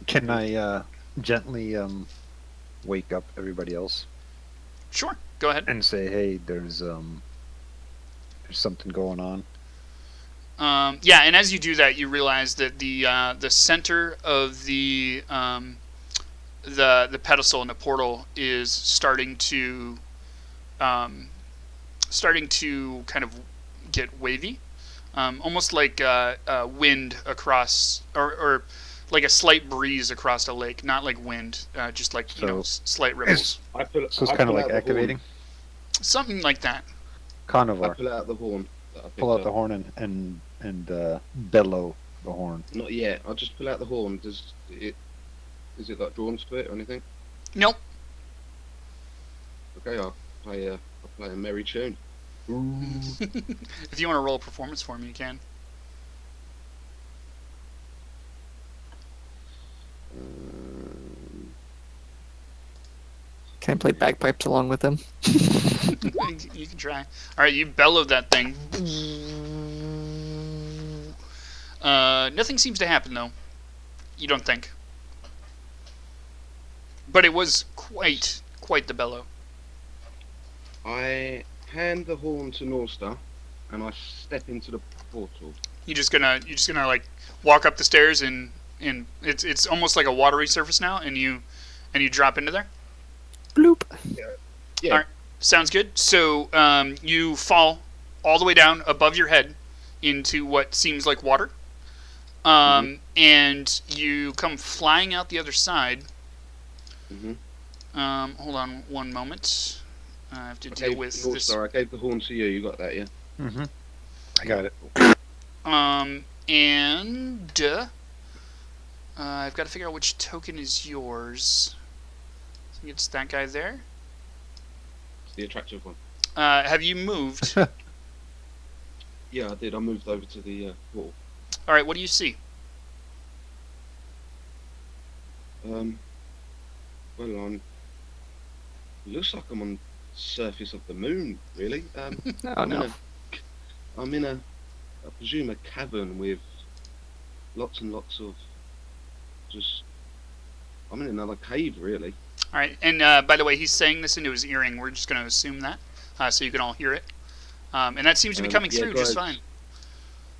Speaker 8: Can I gently wake up everybody else
Speaker 2: Sure, go ahead.
Speaker 8: and say, "Hey, there's something going on"?
Speaker 2: Yeah, and as you do that, you realize that the center of the pedestal in the portal is starting to kind of get wavy, almost like wind across, or like a slight breeze across a lake, not like wind, just like slight ripples,
Speaker 8: So it's kind of like activating.
Speaker 2: something like that.
Speaker 3: I
Speaker 8: Carnivore.
Speaker 3: pull out the horn. That I picked
Speaker 8: Pull out the
Speaker 3: up.
Speaker 8: horn and bellow the horn.
Speaker 3: Not yet. I'll just pull out the horn. Is it like drawn to it or anything?
Speaker 2: Nope.
Speaker 3: Okay, I'll play a merry tune.
Speaker 2: If you want to roll a performance for me, you can.
Speaker 5: Can I play bagpipes along with them?
Speaker 2: You can try. All right, you bellowed that thing. Nothing seems to happen though. You don't think? But it was quite the bellow.
Speaker 3: I hand the horn to Northstar, and I step into the portal.
Speaker 2: You're just gonna like walk up the stairs and it's almost like a watery surface now, and you drop into there.
Speaker 5: Bloop.
Speaker 3: Yeah.
Speaker 2: All right. Sounds good. So you fall all the way down above your head into what seems like water, and you come flying out the other side.
Speaker 3: Mm-hmm.
Speaker 2: Hold on one moment. I have to
Speaker 3: Okay,
Speaker 2: deal with this.
Speaker 3: Northstar, I gave the horn to you. You got that, yeah?
Speaker 8: Mm-hmm. I got it.
Speaker 2: And I've got to figure out which token is yours. I think it's that guy there.
Speaker 3: It's the attractive one.
Speaker 2: Have you moved?
Speaker 3: Yeah, I did. I moved over to the portal.
Speaker 2: All right. What do you see?
Speaker 3: Well, it looks like I'm on the surface of the moon, really.
Speaker 5: Oh
Speaker 3: I'm
Speaker 5: no.
Speaker 3: in a, I presume, a cavern with lots and lots of I'm in another cave, really.
Speaker 2: All right. And by the way, he's saying this into his earring. We're just going to assume that, so you can all hear it. And that seems to be coming
Speaker 3: yeah,
Speaker 2: through just
Speaker 3: guys,
Speaker 2: fine.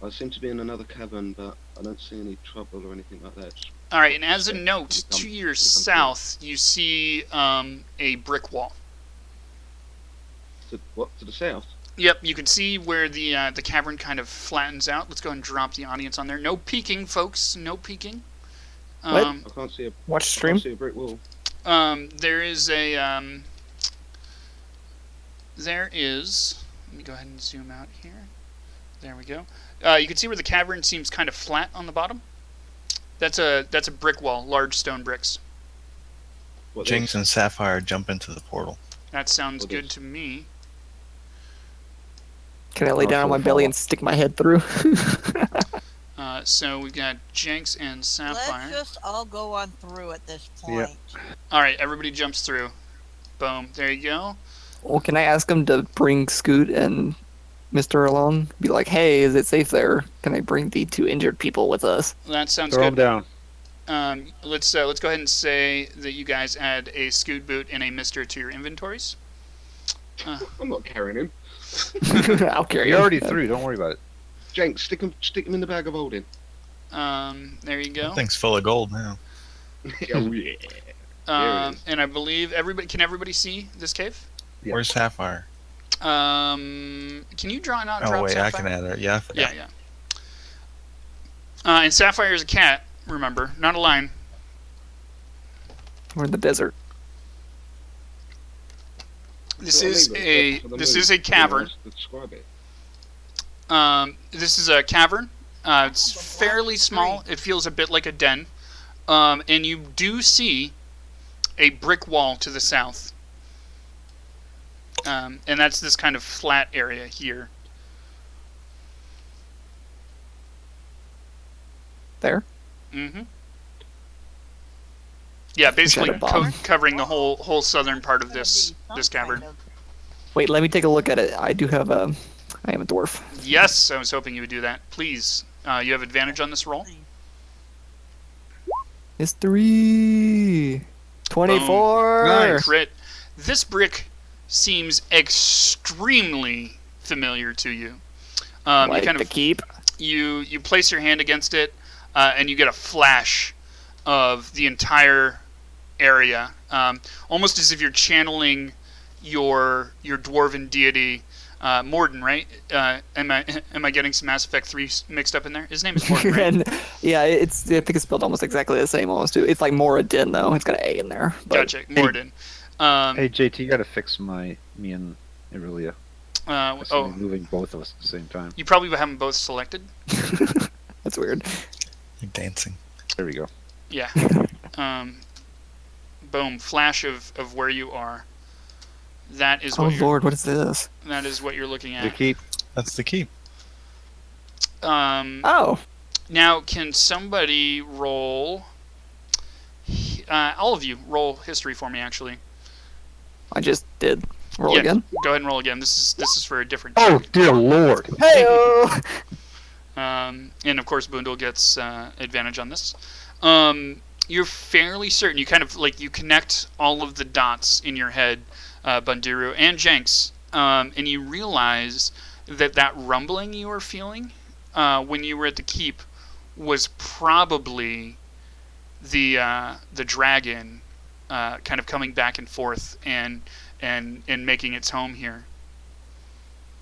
Speaker 3: I seem to be in another cavern, but I don't see any trouble or anything like that. Just
Speaker 2: All right. And as a note,
Speaker 3: Here
Speaker 2: to
Speaker 3: come-
Speaker 2: your
Speaker 3: here comes
Speaker 2: south, you see a brick wall.
Speaker 3: to the south.
Speaker 2: Yep, you can see where the cavern kind of flattens out. Let's go ahead and drop the audience on there. No peeking, folks. No peeking.
Speaker 5: What?
Speaker 3: I can't see a
Speaker 5: Watch
Speaker 3: I
Speaker 5: stream.
Speaker 3: can't see a brick wall.
Speaker 2: There is a there is. Let me go ahead and zoom out here. There we go. You can see where the cavern seems kind of flat on the bottom. That's a brick wall, large stone bricks.
Speaker 3: What,
Speaker 7: Jinx and Sapphire jump into the portal.
Speaker 2: That sounds
Speaker 3: What
Speaker 2: good
Speaker 3: is?
Speaker 2: to me.
Speaker 5: Can I lay down on my belly and stick my head through?
Speaker 2: So we've got Jenks and Sapphire.
Speaker 6: Let's just all go on through at this point.
Speaker 8: Yep.
Speaker 2: All right, everybody jumps through. Boom. There you go.
Speaker 5: Well, can I ask him to bring Scoot and Mr. along? Be like, hey, is it safe there? Can I bring the two injured people with us?
Speaker 2: That sounds
Speaker 8: Throw him
Speaker 2: good.
Speaker 8: down.
Speaker 2: Let's go ahead and say that you guys add a Scoot boot and a Mister to your inventories.
Speaker 3: I'm not carrying him.
Speaker 5: I'll carry
Speaker 8: You're
Speaker 5: him.
Speaker 8: already through. Don't worry about it.
Speaker 3: Jenks, stick him in the bag of holding.
Speaker 2: There you go.
Speaker 7: That thing's full of gold now.
Speaker 3: Oh yeah.
Speaker 2: And I believe can everybody see this cave?
Speaker 8: Yeah.
Speaker 7: Where's Sapphire?
Speaker 2: Can you drop
Speaker 7: Oh wait, I
Speaker 2: Sapphire?
Speaker 7: can add her. Yeah, I forgot.
Speaker 2: Yeah. And Sapphire is a cat. Remember, not a lion.
Speaker 5: We're in the desert.
Speaker 2: This
Speaker 3: Well,
Speaker 2: is
Speaker 3: I mean,
Speaker 2: a
Speaker 3: for the
Speaker 2: this
Speaker 3: moon,
Speaker 2: is a cavern.
Speaker 3: you know, describe it.
Speaker 2: This is a cavern. It's fairly small. It feels a bit like a den. And you do see a brick wall to the south. And that's this kind of flat area here.
Speaker 5: There?
Speaker 2: Mm-hmm. Yeah, basically
Speaker 5: a bomb.
Speaker 2: covering the whole southern part of this cavern.
Speaker 5: Wait, let me take a look at it. I am a dwarf.
Speaker 2: Yes, I was hoping you would do that. Please, you have advantage on this roll.
Speaker 5: History! 24!
Speaker 2: Crit. This brick seems extremely familiar to you.
Speaker 5: Like
Speaker 2: you kind
Speaker 5: the
Speaker 2: of
Speaker 5: keep?
Speaker 2: you place your hand against it, and you get a flash of the entire area, almost as if you're channeling your dwarven deity Morden, right? Am I getting some Mass Effect 3 mixed up in there? His name is Morden, right?
Speaker 5: And yeah, I think it's spelled almost exactly the same almost too. It's like Moradin though. It's got an A in there. But
Speaker 2: Gotcha, Morden.
Speaker 8: Hey JT, you gotta fix me and Aurelia.
Speaker 2: Oh,
Speaker 8: Moving both of us at the same time.
Speaker 2: you probably have them both selected.
Speaker 5: that's weird.
Speaker 7: You're dancing.
Speaker 8: There we go.
Speaker 2: Yeah. Boom. Flash of where you are. That is
Speaker 5: Oh
Speaker 2: what
Speaker 5: lord, what is this?
Speaker 2: that is what you're looking
Speaker 8: The
Speaker 2: at.
Speaker 8: keep.
Speaker 7: That's the key.
Speaker 5: Oh,
Speaker 2: Now, can somebody roll? All of you roll history for me, actually.
Speaker 5: I just did. Roll
Speaker 2: Yeah,
Speaker 5: again.
Speaker 2: Go ahead and roll again. This is for a different.
Speaker 8: Oh dear lord.
Speaker 5: Hey.
Speaker 2: And of course, Boondle gets advantage on this. You're fairly certain. You kind of you connect all of the dots in your head, Bundiru and Jenks, and you realize that rumbling you were feeling when you were at the keep was probably the dragon kind of coming back and forth and making its home here.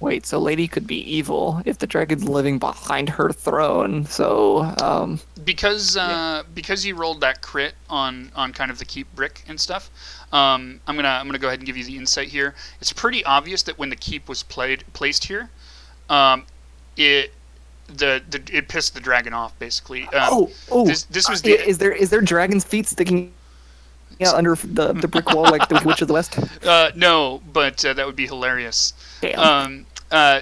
Speaker 5: Wait, so Lady could be evil if the dragon's living behind her throne. So,
Speaker 2: Because you rolled that crit on kind of the keep brick and stuff, I'm gonna go ahead and give you the insight here. It's pretty obvious that when the keep was placed here, it pissed the dragon off basically. This was the
Speaker 5: is there dragon's feet sticking out under the brick wall like the Witch of the West?
Speaker 2: no, but that would be hilarious.
Speaker 5: Damn.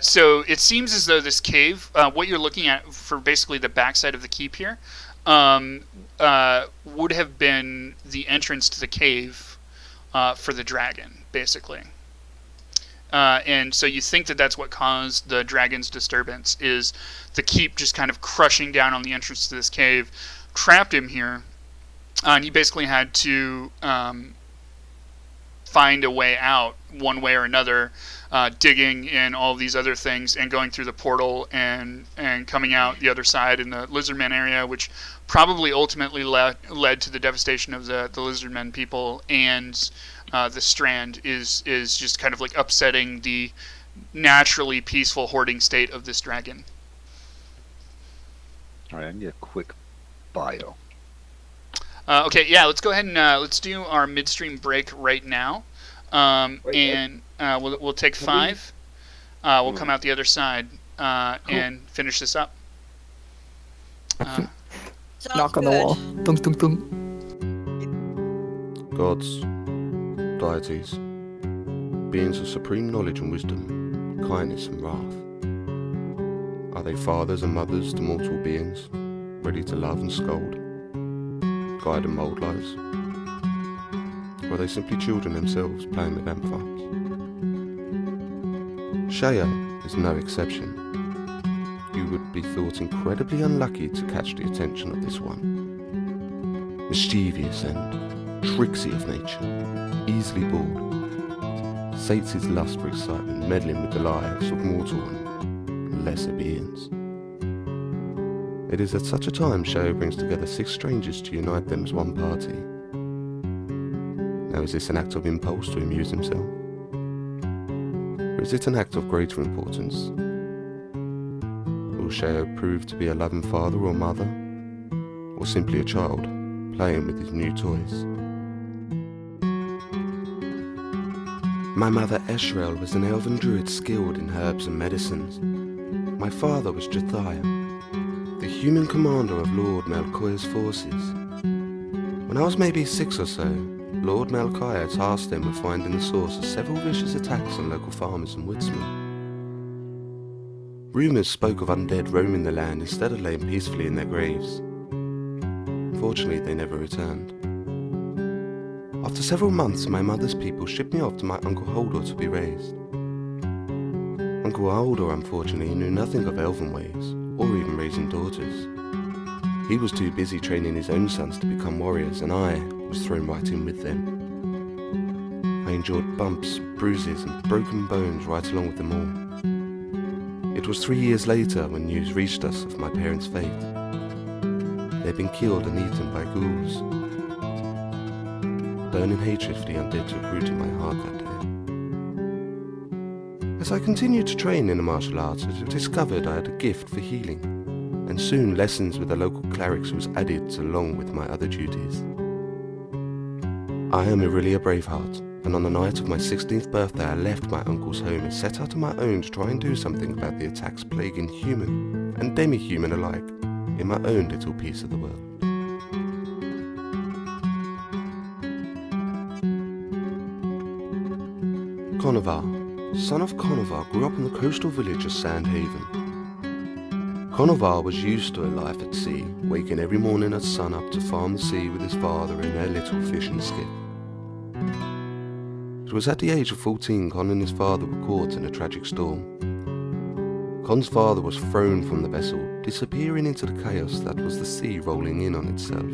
Speaker 2: So it seems as though this cave, what you're looking at for basically the backside of the keep here, would have been the entrance to the cave for the dragon, basically. And so you think that that's what caused the dragon's disturbance, is the keep just kind of crushing down on the entrance to this cave, trapped him here, and he basically had to find a way out one way or another, digging in all of these other things and going through the portal and coming out the other side in the Lizardmen area, which probably ultimately led to the devastation of the Lizardmen people, and the Strand is just kind of like upsetting the naturally peaceful hoarding state of this dragon.
Speaker 8: All right, I need a quick bio.
Speaker 2: Okay, yeah, let's go ahead and let's do our midstream break right now, we'll take 5. We'll come out the other side and finish this up.
Speaker 6: Sounds
Speaker 5: Knock on the
Speaker 6: good.
Speaker 5: wall. Dunk, dunk, dunk.
Speaker 1: Gods, deities, beings of supreme knowledge and wisdom, kindness and wrath. Are they fathers and mothers to mortal beings, ready to love and scold, guide and mould lives? Or are they simply children themselves playing with amphitheatres? Sheo is no exception. You would be thought incredibly unlucky to catch the attention of this one. Mischievous and tricksy of nature, easily bored, sates his lust for excitement, meddling with the lives of mortal and lesser beings. It is at such a time Sheo brings together 6 strangers to unite them as one party. Now, is this an act of impulse to amuse himself? Or is it an act of greater importance? Will Sheo prove to be a loving father or mother? Or simply a child, playing with his new toys? My mother Eshrel was an elven druid skilled in herbs and medicines. My father was Jathiah, the human commander of Lord Melchiah's forces. When I was maybe 6 or so, Lord Melchiah tasked them with finding the source of several vicious attacks on local farmers and woodsmen. Rumours spoke of undead roaming the land instead of laying peacefully in their graves. Unfortunately, they never returned. After several months, my mother's people shipped me off to my Uncle Holdor to be raised. Uncle Holdor, unfortunately, knew nothing of elven ways, or even raising daughters. He was too busy training his own sons to become warriors, and I was thrown right in with them. I endured bumps, bruises, and broken bones right along with them all. It was 3 years later when news reached us of my parents' fate. They'd been killed and eaten by ghouls. Burning hatred for the undead took root in my heart that day. As As I continued to train in the martial arts, I discovered I had a gift for healing, and soon lessons with the local clerics was added along with my other duties. I am Irelia Braveheart, and on the night of my 16th birthday I left my uncle's home and set out on my own to try and do something about the attacks plaguing human and demi-human alike in my own little piece of the world. Conovar, son of Conovar, grew up in the coastal village of Sandhaven. Conovar was used to a life at sea, waking every morning at sun-up to farm the sea with his father in their little fishing skiff. It was at the age of 14 Con and his father were caught in a tragic storm. Con's father was thrown from the vessel, disappearing into the chaos that was the sea rolling in on itself.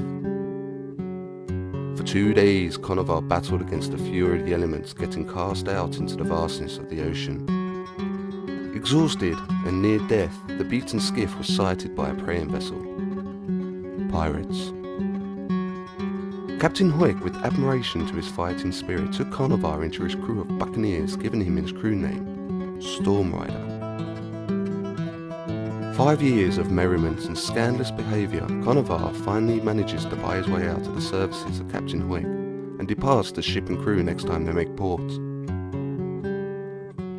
Speaker 1: For 2 days, Conovar battled against the fury of the elements, getting cast out into the vastness of the ocean. Exhausted and near death, the beaten skiff was sighted by a preying vessel. Pirates. Captain Hoik, with admiration to his fighting spirit, took Conovar into his crew of buccaneers, giving him his crew name, Storm Rider. 5 years of merriment and scandalous behaviour, Conovar finally manages to buy his way out of the services of Captain Hoik and departs the ship and crew next time they make port.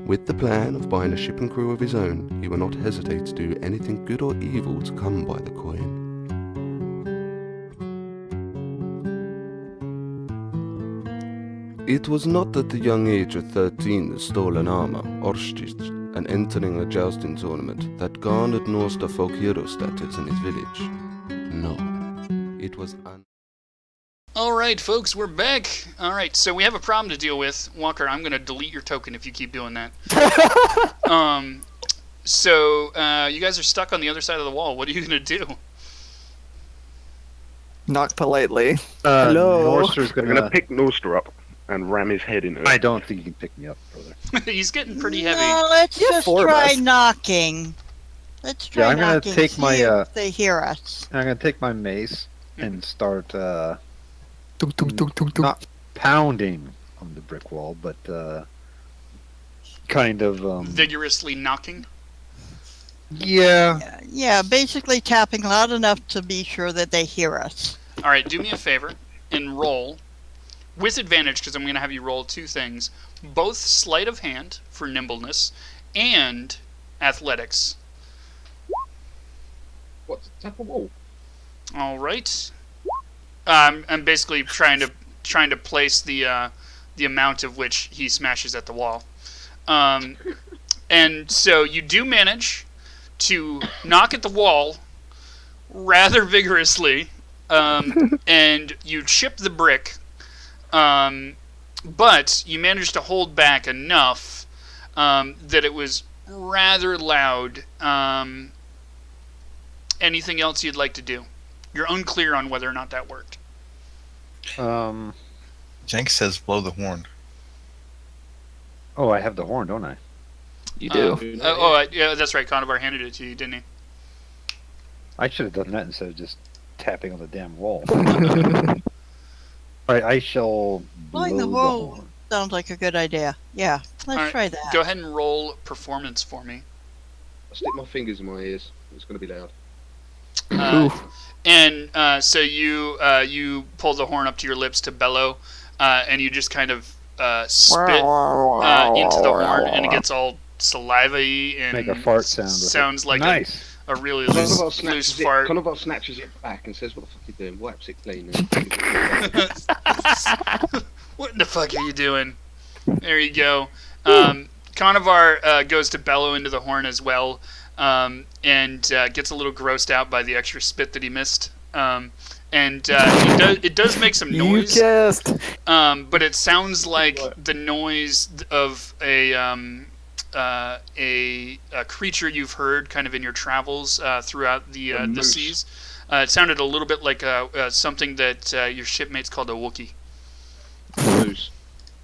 Speaker 1: With the plan of buying a ship and crew of his own, he will not hesitate to do anything good or evil to come by the coin. It was not at the young age of 13 that stolen armour, Orstich, and entering a jousting tournament that garnered Norse the folk hero status in his village. No, it was
Speaker 2: All right, folks, we're back. All right, so we have a problem to deal with. Walker, I'm going to delete your token if you keep doing that. So you guys are stuck on the other side of the wall. What are you going to do?
Speaker 5: Knock politely. Hello.
Speaker 8: Norster's
Speaker 3: I'm gonna pick Norster up and ram his head into it.
Speaker 8: I don't think you can pick me up, brother.
Speaker 2: He's getting pretty heavy.
Speaker 6: No, let's
Speaker 5: You have
Speaker 6: just
Speaker 5: 4 of
Speaker 6: try
Speaker 5: us.
Speaker 6: knocking. Let's try
Speaker 8: I'm gonna
Speaker 6: knocking.
Speaker 8: take
Speaker 6: see
Speaker 8: my,
Speaker 6: if they hear us.
Speaker 8: I'm gonna take my mace and start
Speaker 5: Tunk, tunk, tunk, tunk, tunk.
Speaker 8: not pounding on the brick wall, but kind of
Speaker 2: Vigorously knocking.
Speaker 8: yeah.
Speaker 6: Yeah, basically tapping loud enough to be sure that they hear us.
Speaker 2: All right, do me a favor and roll with advantage because I'm going to have you roll 2 things, both sleight of hand for nimbleness and athletics.
Speaker 3: What's tap a wall?
Speaker 2: All right. I'm basically trying to place the amount of which he smashes at the wall, and so you do manage to knock at the wall rather vigorously, and you chip the brick, but you managed to hold back enough that it was rather loud. Anything else you'd like to do? You're unclear on whether or not that worked.
Speaker 7: Jenks says blow the horn.
Speaker 8: Oh, I have the horn, don't I?
Speaker 5: You do.
Speaker 2: Yeah, that's right. Conovar handed it to you, didn't he?
Speaker 8: I should have done that instead of just tapping on the damn wall. Alright, I shall blow
Speaker 6: Blowing the
Speaker 8: the
Speaker 6: wall
Speaker 8: horn.
Speaker 6: sounds like a good idea. Yeah, let's
Speaker 2: Alright,
Speaker 6: try that.
Speaker 2: Go ahead and roll performance for me.
Speaker 3: I stick my fingers in my ears. It's gonna be loud.
Speaker 2: So you pull the horn up to your lips to bellow, and you just kind of spit into the horn, and it gets all salivary and
Speaker 8: Make a fart sound with it.
Speaker 2: sounds like
Speaker 8: Nice.
Speaker 2: a really
Speaker 3: Conovar
Speaker 2: loose
Speaker 3: snatches it.
Speaker 2: fart.
Speaker 3: Conovar snatches it back and says, "What the fuck are you doing?" Wipes it clean.
Speaker 2: What the fuck are you doing? There you go. Conovar goes to bellow into the horn as well, and gets a little grossed out by the extra spit that he missed. It does make some
Speaker 5: You
Speaker 2: noise,
Speaker 5: just.
Speaker 2: but it sounds like the noise of a creature you've heard kind of in your travels throughout the
Speaker 3: moose.
Speaker 2: seas. It sounded a little bit like something that your shipmates called a Wookiee.
Speaker 3: Moose.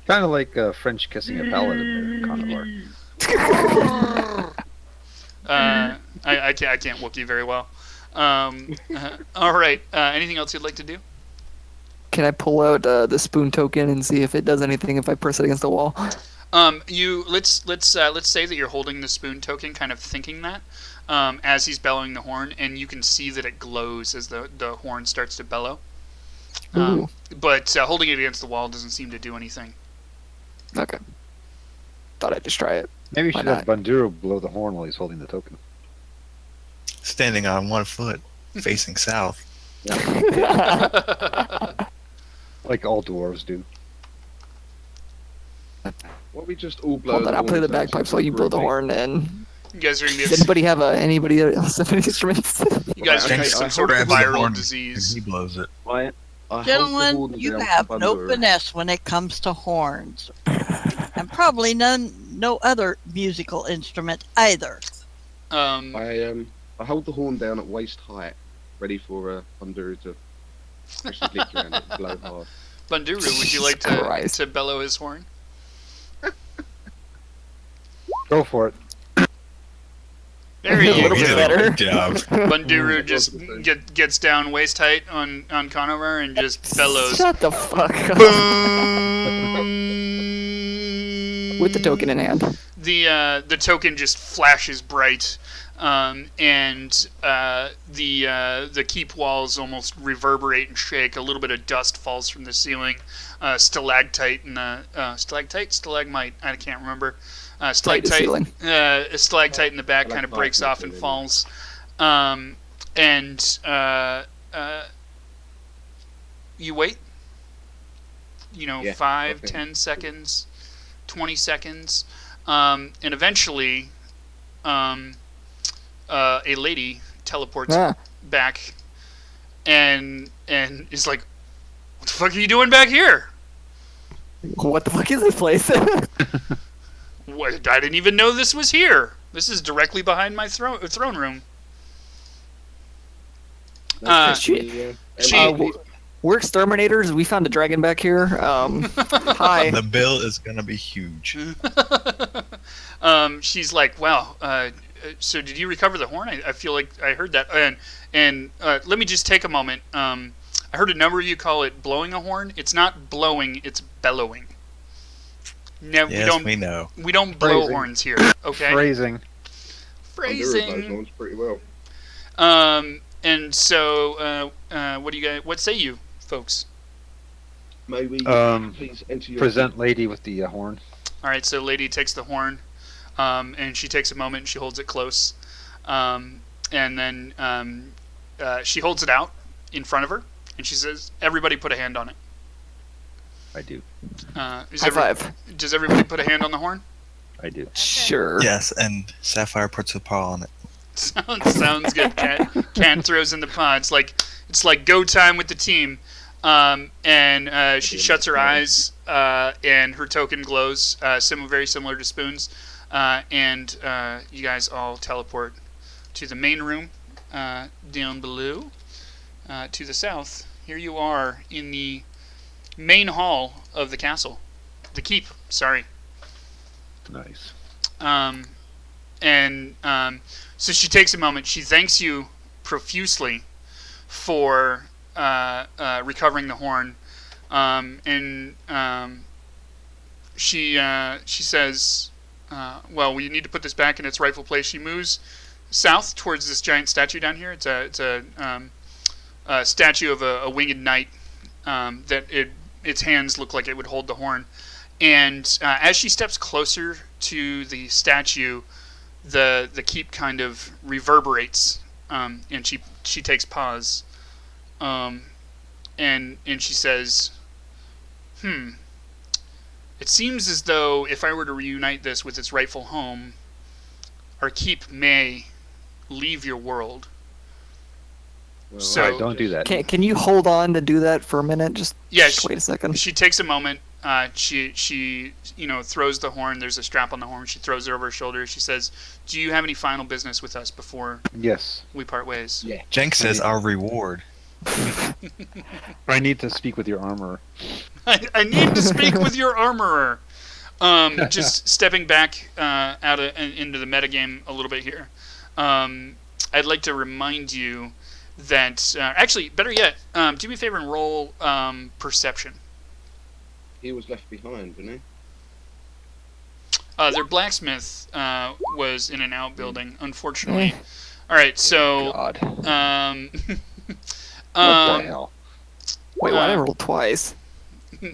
Speaker 8: Kind of like French kissing a paladin there, Conovar.
Speaker 2: I can't Wookiee very well. All right. Anything else you'd like to do?
Speaker 5: Can I pull out the spoon token and see if it does anything if I press it against the wall?
Speaker 2: Let's say that you're holding the spoon token, kind of thinking that, as he's bellowing the horn, and you can see that it glows as the horn starts to bellow.
Speaker 5: Ooh.
Speaker 2: But holding it against the wall doesn't seem to do anything.
Speaker 5: Okay. Thought I'd just try it.
Speaker 8: Maybe we
Speaker 5: Why
Speaker 8: should have Banduro blow the horn while he's holding the token.
Speaker 7: Standing on one foot, facing south.
Speaker 8: Like all dwarves do.
Speaker 3: Why don't we just all blow
Speaker 5: Hold on,
Speaker 3: the
Speaker 5: I'll play the
Speaker 3: horns out
Speaker 5: bagpipes
Speaker 3: so
Speaker 5: while you blow the
Speaker 3: groupie?
Speaker 5: horn. And
Speaker 2: You guys are gonna
Speaker 5: does
Speaker 2: get
Speaker 5: anybody else have any instruments?
Speaker 2: you guys are gonna
Speaker 3: Okay,
Speaker 2: get
Speaker 3: I
Speaker 2: some sort of
Speaker 7: grabs the horn
Speaker 2: viral
Speaker 7: and
Speaker 2: disease.
Speaker 7: he blows it.
Speaker 3: I hold the
Speaker 6: Gentlemen,
Speaker 3: horn
Speaker 6: you
Speaker 3: down for
Speaker 6: have no
Speaker 3: Bandura.
Speaker 6: finesse when it comes to horns, and probably no other musical instrument either.
Speaker 3: I hold the horn down at waist height, ready for Bandura to actually lick around it and blow hard.
Speaker 2: Banduru, would you like
Speaker 5: Christ.
Speaker 2: to bellow his horn?
Speaker 8: Go for it.
Speaker 2: There
Speaker 5: A
Speaker 2: you
Speaker 5: little
Speaker 2: go.
Speaker 5: bit
Speaker 7: did a
Speaker 5: better.
Speaker 7: good job.
Speaker 2: Banduru just gets down waist height on Conover and just bellows.
Speaker 5: Shut the fuck up.
Speaker 2: Boom.
Speaker 5: With the token in hand.
Speaker 2: The token just flashes bright, and the keep walls almost reverberate and shake. A little bit of dust falls from the ceiling. Stalagmite, I can't remember.
Speaker 5: Tight as ceiling.
Speaker 2: A stalactite in the back kind of breaks off and falls, and you wait.
Speaker 3: Yeah,
Speaker 2: 5,
Speaker 3: okay.
Speaker 2: 10 seconds, 20 seconds, and eventually, a lady teleports
Speaker 5: Ah.
Speaker 2: back, and is like, "What the fuck are you doing back here?
Speaker 5: What the fuck is this place?
Speaker 2: What? I didn't even know this was here. This is directly behind my throne room."
Speaker 5: She-
Speaker 2: She-
Speaker 5: We're exterminators. We found a dragon back here. Hi.
Speaker 7: The bill is gonna be huge.
Speaker 2: She's like, "Wow. So did you recover the horn? I feel like I heard that. And let me just take a moment. I heard a number of you call it blowing a horn. It's not blowing. It's bellowing. No,
Speaker 7: Yes, we know.
Speaker 2: we don't blow
Speaker 8: Phrasing.
Speaker 2: horns here. Okay.
Speaker 8: Phrasing.
Speaker 3: Bandura blows
Speaker 2: Phrasing.
Speaker 3: horns pretty well.
Speaker 2: And so, what say you, folks?
Speaker 3: May we
Speaker 8: Um,
Speaker 3: please enter your
Speaker 8: Present lady with the horn.
Speaker 2: All right, so lady takes the horn, and she takes a moment and she holds it close, and then she holds it out in front of her, and she says, "Everybody, put a hand on it."
Speaker 8: I do.
Speaker 5: High five.
Speaker 2: Does everybody put a hand on the horn?
Speaker 8: I do.
Speaker 5: Sure.
Speaker 7: Yes, and Sapphire puts a paw on it.
Speaker 2: Sounds good. Cat throws in the paw. It's like go time with the team, and she shuts her eyes, and her token glows, very similar to Spoon's, and you guys all teleport to the main room down below, to the south. Here you are in the main hall of the castle, the keep. Sorry.
Speaker 8: Nice.
Speaker 2: So she takes a moment. She thanks you profusely for recovering the horn, and she says, "Well, we need to put this back in its rightful place." She moves south towards this giant statue down here. It's a statue of a winged knight that its hands look like it would hold the horn. And as she steps closer to the statue, the keep kind of reverberates, and she takes pause, and she says, "It seems as though if I were to reunite this with its rightful home, our keep may leave your world."
Speaker 3: Well,
Speaker 2: So-
Speaker 8: Alright, don't do that.
Speaker 5: Can you hold on to do that for a minute? Just
Speaker 2: Yeah,
Speaker 5: wait a second.
Speaker 2: She takes a moment. She throws the horn. There's a strap on the horn. She throws it over her shoulder. She says, "Do you have any final business with us before
Speaker 8: Yes.
Speaker 2: we part ways?"
Speaker 3: Yeah.
Speaker 7: Jenks says our reward.
Speaker 8: I need to speak with your armorer.
Speaker 2: I need to speak with your armorer. Just stepping back into the metagame a little bit here. I'd like to remind you that actually, better yet, do me a favor and roll perception.
Speaker 3: He was left behind, wasn't he?
Speaker 2: Their blacksmith was in an outbuilding, unfortunately. All right, so
Speaker 5: God.
Speaker 8: What the hell?
Speaker 5: Wait, why did I roll twice?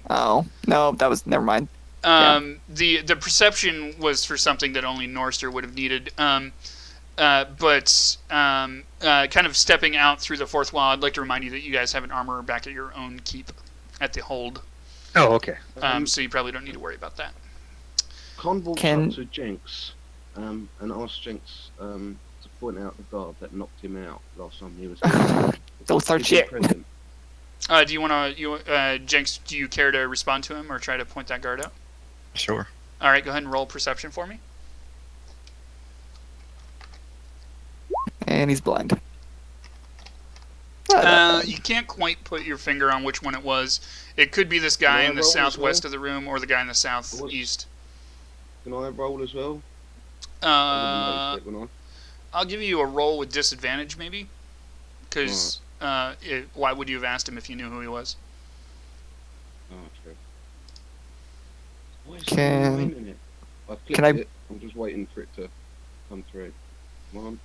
Speaker 5: Oh no, that was never mind.
Speaker 2: The perception was for something that only Norster would have needed. But kind of stepping out through the fourth wall, I'd like to remind you that you guys have an armorer back at your own keep at the hold.
Speaker 8: Oh, okay.
Speaker 2: So you probably don't need to worry about that.
Speaker 3: Con walks
Speaker 5: Can-
Speaker 3: up to Jenks and asks Jenks to point out the guard that knocked him out last time he was here.
Speaker 5: Don't start
Speaker 3: Is he
Speaker 5: shit.
Speaker 3: present?
Speaker 2: Do you want to, Jenks, do you care to respond to him or try to point that guard out?
Speaker 7: Sure.
Speaker 2: All right, go ahead and roll perception for me.
Speaker 5: And he's blind.
Speaker 2: You can't quite put your finger on which one it was. It could be this guy
Speaker 3: Can I
Speaker 2: in the
Speaker 3: roll as
Speaker 2: southwest
Speaker 3: well?
Speaker 2: of the room or the guy in the southeast.
Speaker 3: Can I roll as well? I wouldn't notice it, wouldn't
Speaker 2: I'll give you a roll with disadvantage, maybe. Because why would you have asked him if you knew who he was?
Speaker 3: I? Oh, true. Why is
Speaker 5: Can-
Speaker 3: it not aiming it? I've clicked
Speaker 5: can I-
Speaker 3: it. I'm just waiting for it to come through. Come on.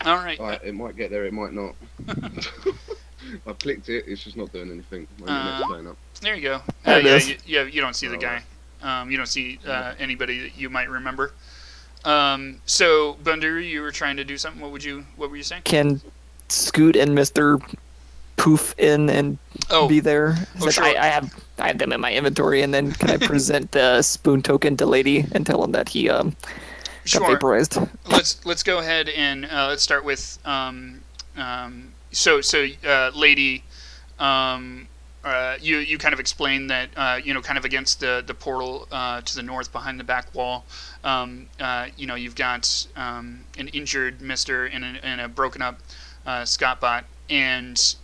Speaker 2: All right.
Speaker 3: Alright, it might get there, it might not. I've clicked it, it's just not doing anything. My internet's playing up.
Speaker 2: There you go.
Speaker 5: There it
Speaker 2: Yeah,
Speaker 5: is.
Speaker 2: you don't see the guy. You don't see anybody that you might remember. So Bundur, you were trying to do something. What were you saying?
Speaker 5: Can Scoot and Mr. Poof in and
Speaker 2: Oh,
Speaker 5: be there? Since
Speaker 2: sure.
Speaker 5: I have them in my inventory, and then can I present the spoon token to Lady and tell him that he got
Speaker 2: sure.
Speaker 5: vaporized?
Speaker 2: Let's go ahead and let's start with Lady. You kind of explained that kind of against the portal to the north behind the back wall. You've got an injured Mister and a broken up Scottbot, and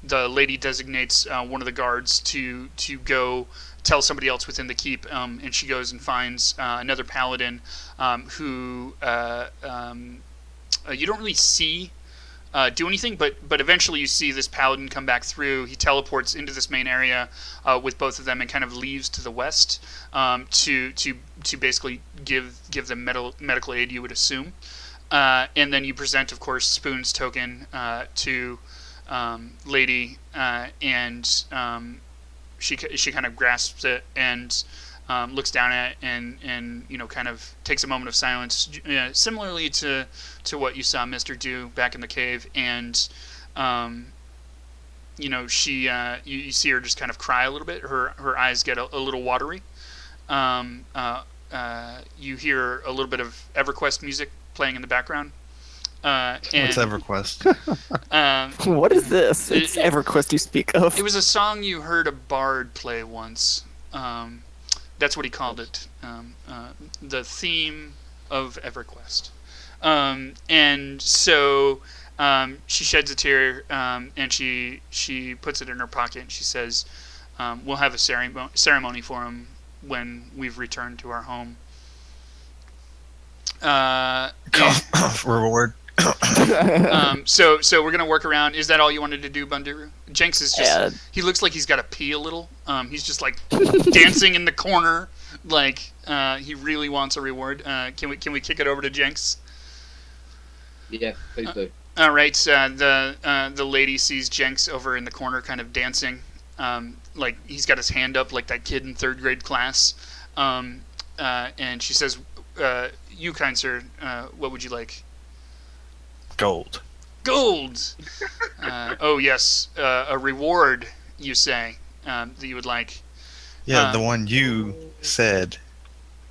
Speaker 2: the lady designates one of the guards to go tell somebody else within the keep, and she goes and finds another paladin who you don't really see do anything, but eventually you see this paladin come back through. He teleports into this main area with both of them and kind of leaves to the west to basically give them medical aid, you would assume. And then you present, of course, Spoon's token to Lady, and she kind of grasps it and looks down at it and kind of takes a moment of silence, similarly to what you saw Mister do back in the cave, and she you see her just kind of cry a little bit. Her eyes get a little watery. You hear a little bit of EverQuest music playing in the background.
Speaker 7: What's
Speaker 2: And
Speaker 7: EverQuest?
Speaker 5: What is this? It's
Speaker 2: it-
Speaker 5: EverQuest you speak of.
Speaker 2: it was a song you heard a bard play once. That's what he called it. The theme of EverQuest. And so she sheds a tear, and she puts it in her pocket, and she says, we'll have a ceremony for him when we've returned to our home.
Speaker 7: Reward.
Speaker 2: So we're gonna work around. Is that all you wanted to do, Bundur? Jenks is just.
Speaker 5: Yeah.
Speaker 2: He looks like he's got to pee a little. He's just like dancing in the corner, like he really wants a reward. Can we kick it over to Jenks?
Speaker 3: Yeah, please do.
Speaker 2: All right. The lady sees Jenks over in the corner, kind of dancing, like he's got his hand up, like that kid in third grade class. And she says, "You kind sir, what would you like?"
Speaker 7: Gold.
Speaker 2: Gold. Oh yes, a reward. You say that you would like.
Speaker 7: Yeah, the one you said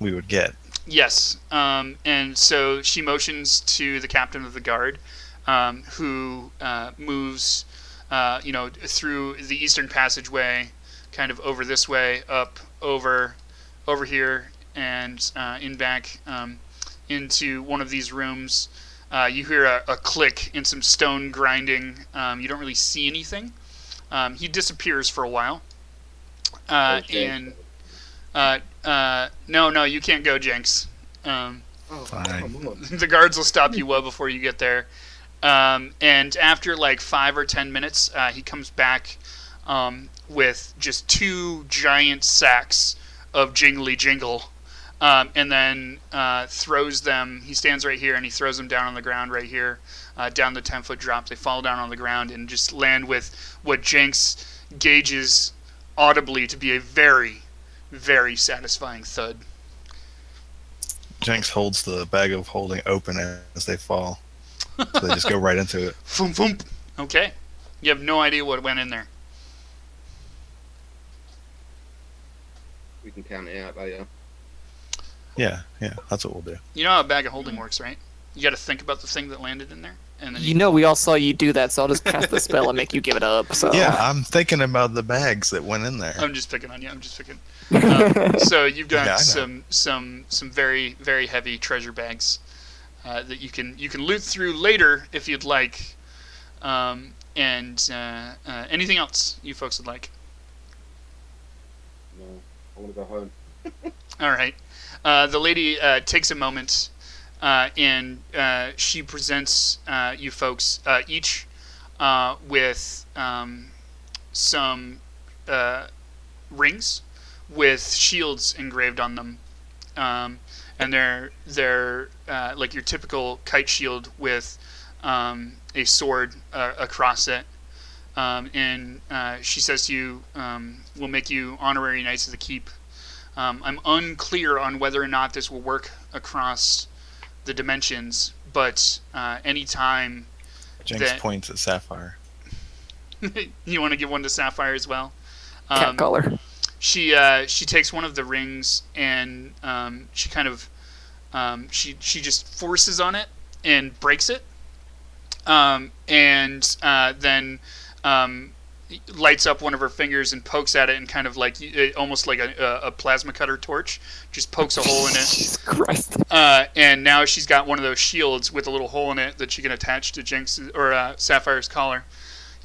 Speaker 7: we would get.
Speaker 2: Yes. And so she motions to the captain of the guard, who moves, through the eastern passageway, kind of over this way, up, over here, and in back into one of these rooms. You hear a click and some stone grinding. You don't really see anything. He disappears for a while.
Speaker 3: Okay.
Speaker 2: No, you can't go, Jenks.
Speaker 3: Oh,
Speaker 7: Fine.
Speaker 3: come on.
Speaker 2: The guards will stop you well before you get there. And after like 5 or 10 minutes, he comes back with just 2 giant sacks of jingly jingle and then throws them. He stands right here and he throws them down on the ground right here, down the 10-foot drop. They fall down on the ground and just land with what Jenks gauges audibly to be a very, very satisfying thud.
Speaker 7: Jenks holds the bag of holding open as they fall. So they just go right into it.
Speaker 2: Foom, foom. Okay. You have no idea what went in there.
Speaker 3: We can count it out later.
Speaker 7: Yeah, that's what we'll do.
Speaker 2: You know how a bag of holding works, right? You got to think about the thing that landed in there, and then
Speaker 5: You know, we all saw you do that, so I'll just cast the spell and make you give it up. So
Speaker 7: Yeah, I'm thinking about the bags that went in there.
Speaker 2: I'm just picking on you. I'm just picking. So you've got
Speaker 7: Yeah, I know.
Speaker 2: some very, very heavy treasure bags that you can loot through later if you'd like, and anything else you folks would like.
Speaker 3: No, I want to go home.
Speaker 2: All right. The lady takes a moment and she presents you folks each with some rings with shields engraved on them. And they're like your typical kite shield with a sword across it. And she says to you, we'll make you honorary knights of the keep. I'm unclear on whether or not this will work across the dimensions, but anytime
Speaker 7: Jenks
Speaker 2: that-
Speaker 7: points at Sapphire.
Speaker 2: you want to give one to Sapphire as well.
Speaker 5: cat collar.
Speaker 2: She takes one of the rings and she kind of she just forces on it and breaks it, and then lights up one of her fingers and pokes at it and kind of like almost like a plasma cutter torch, just pokes a hole in it.
Speaker 5: Jesus Christ.
Speaker 2: And now she's got one of those shields with a little hole in it that she can attach to Jenks or Sapphire's collar.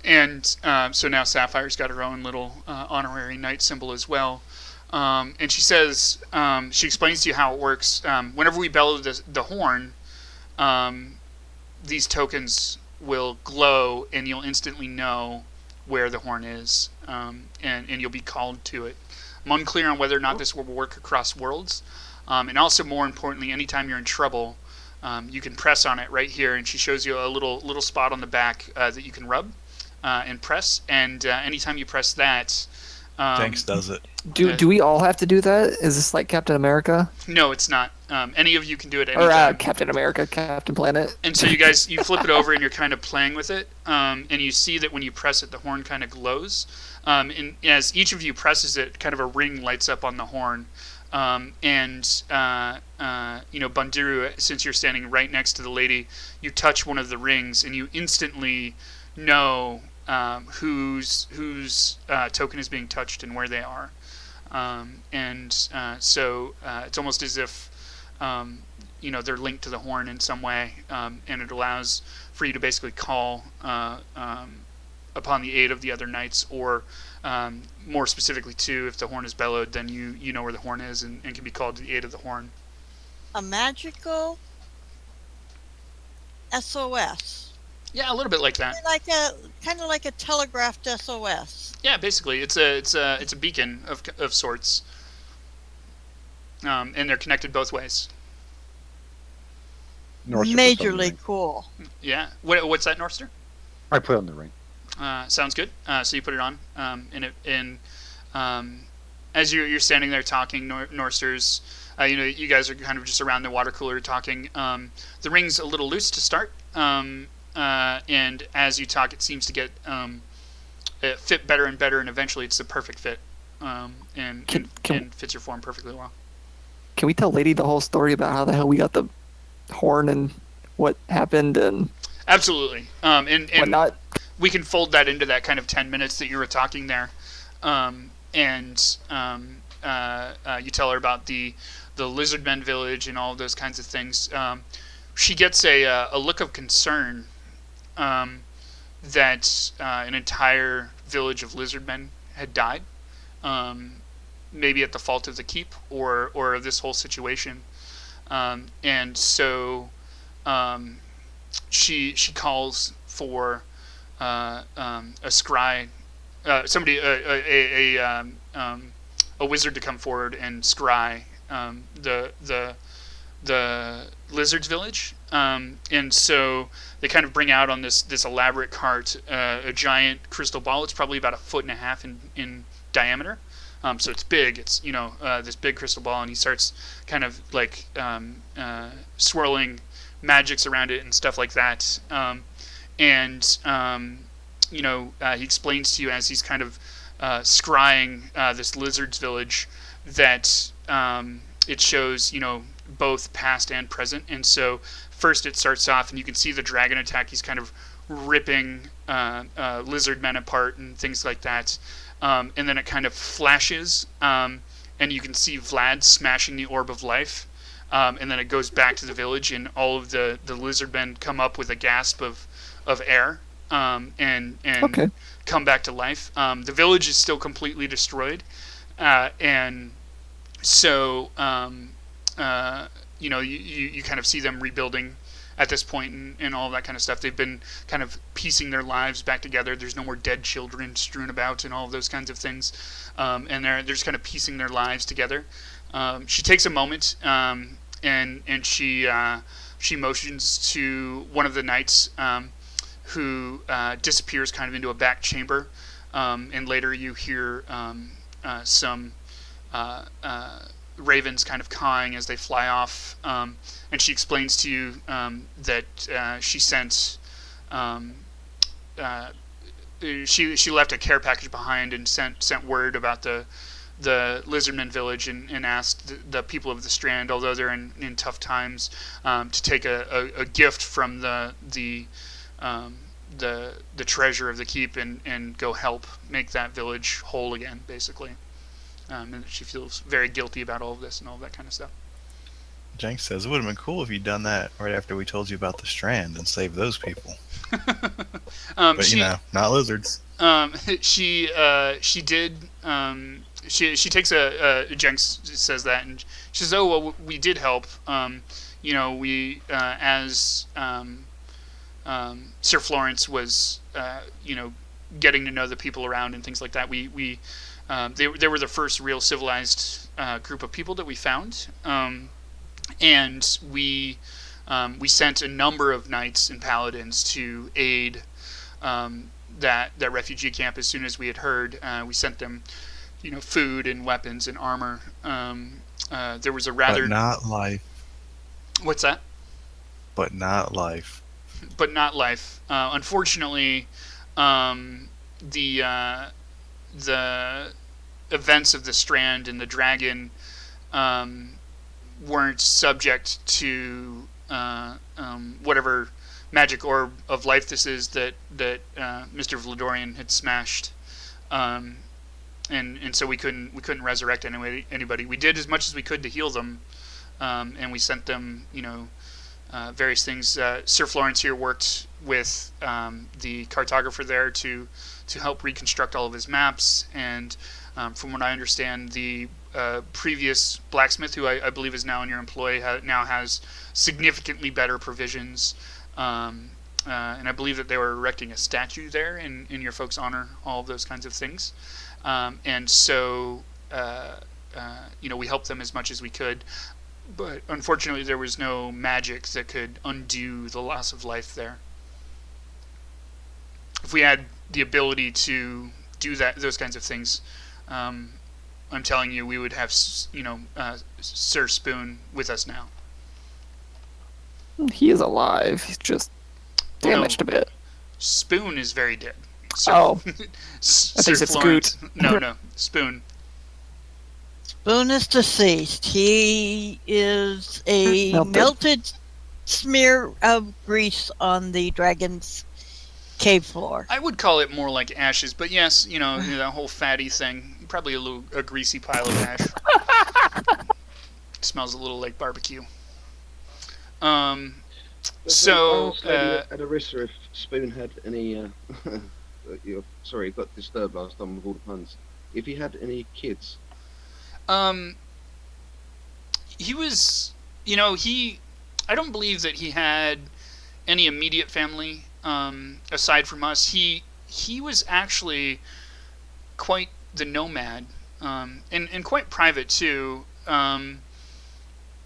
Speaker 2: And so now Sapphire's got her own little honorary knight symbol as well. And she says, she explains to you how it works. Whenever we bellow the horn, these tokens will glow and you'll instantly know where the horn is, and you'll be called to it. I'm unclear on whether or not this will work across worlds. And also, more importantly, anytime you're in trouble, you can press on it right here, and she shows you a little spot on the back that you can rub and press. And anytime you press that,
Speaker 7: Jenks does it.
Speaker 5: Do we all have to do that? Is this like Captain America?
Speaker 2: no, it's not. Any of you can do it
Speaker 5: Or
Speaker 2: anytime.
Speaker 5: Captain America, Captain Planet?
Speaker 2: And so you flip it over and you're kind of playing with it, and you see that when you press it, the horn kind of glows. And as each of you presses it, kind of a ring lights up on the horn. Bandiru, since you're standing right next to the lady, you touch one of the rings and you instantly know whose token is being touched and where they are. So it's almost as if they're linked to the horn in some way, and it allows for you to basically call upon the aid of the other knights, or more specifically too, if the horn is bellowed, then you know where the horn is and can be called to the aid of the horn.
Speaker 6: A magical SOS.
Speaker 2: Yeah, a little bit like that.
Speaker 6: Kind of like a telegraphed SOS.
Speaker 2: Yeah, basically, it's a beacon of sorts, and they're connected both ways.
Speaker 8: Norster puts on the
Speaker 6: Majorly
Speaker 8: ring.
Speaker 2: Cool. Yeah. What's that, Norster?
Speaker 8: I put on the ring.
Speaker 2: Sounds good. So you put it on, as you're standing there talking, Norsters, you guys are kind of just around the water cooler talking. The ring's a little loose to start, and as you talk, it seems to get it fit better and better, and eventually it's the perfect fit, and fits your form perfectly well.
Speaker 5: Can we tell Lady the whole story about how the hell we got the horn and what happened and
Speaker 2: Absolutely. And
Speaker 5: whatnot?
Speaker 2: we can fold that into that kind of 10 minutes that you were talking there. You tell her about the Lizardmen village and all of those kinds of things. She gets a look of concern that an entire village of Lizardmen had died, maybe at the fault of the keep or this whole situation. And so she calls for a scry, somebody, a wizard to come forward and scry the lizard's village, and so they kind of bring out on this elaborate cart a giant crystal ball. It's probably about 1.5 feet in diameter, so it's big. It's this big crystal ball, and he starts kind of like swirling magics around it and stuff like that. He explains to you as he's kind of scrying this lizard's village that it shows both past and present. And so first it starts off and you can see the dragon attack. He's kind of ripping lizard men apart and things like that. And then it kind of flashes and you can see Vlad smashing the orb of life. And then it goes back to the village and all of the lizard men come up with a gasp of air and
Speaker 5: Okay.
Speaker 2: come back to life. The village is still completely destroyed. And so you kind of see them rebuilding at this point and all that kind of stuff. They've been kind of piecing their lives back together. There's no more dead children strewn about and all of those kinds of things. And they're just kind of piecing their lives together. She takes a moment and she motions to one of the knights who disappears kind of into a back chamber. And later you hear some ravens kind of cawing as they fly off, and she explains to you that she sent she left a care package behind and sent word about the Lizardmen village and asked the people of the Strand, although they're in tough times, to take a gift from the treasure of the keep and go help make that village whole again, basically. And she feels very guilty about all of this and all of that kind of stuff.
Speaker 7: Jenks says it would have been cool if you'd done that right after we told you about the Strand and saved those people. But not lizards.
Speaker 2: She did. She takes Jenks says that and she says, "Oh well, we did help. We as Sir Florence was getting to know the people around and things like that. They were the first real civilized group of people that we found, and we sent a number of knights and paladins to aid that refugee camp as soon as we had heard. We sent them, food and weapons and armor. There was a rather
Speaker 7: But not life.
Speaker 2: What's that?
Speaker 7: But not life.
Speaker 2: But not life. Unfortunately, the events of the Strand and the dragon weren't subject to whatever magic orb of life this is that Mr. Vladorian had smashed, and so we couldn't resurrect anybody. We did as much as we could to heal them, and we sent them various things. Sir Florence here worked with the cartographer there to help reconstruct all of his maps, and from what I understand, the previous blacksmith, who I believe is now in your employ, now has significantly better provisions, and I believe that they were erecting a statue there in your folks' honor, all of those kinds of things, and so we helped them as much as we could, but unfortunately there was no magic that could undo the loss of life there. If we had the ability to do those kinds of things, I'm telling you, we would have, Sir Spoon with us now.
Speaker 5: He is alive. He's just damaged a bit.
Speaker 2: Spoon is very dead.
Speaker 5: Oh.
Speaker 2: Sir
Speaker 5: I think it's
Speaker 2: Florence.
Speaker 5: Scoot.
Speaker 2: No, Spoon.
Speaker 6: Spoon is deceased. He is a
Speaker 5: Melted.
Speaker 6: melted smear of grease on the dragon's cave floor.
Speaker 2: I would call it more like ashes, but yes, that whole fatty thing. Probably a greasy pile of ash. Smells a little like barbecue. So,
Speaker 3: Adarissa, if Spoon had any, sorry, got disturbed last time with all the puns. If he had any kids,
Speaker 2: he was, I don't believe that he had any immediate family aside from us. He was actually quite the nomad, and quite private too.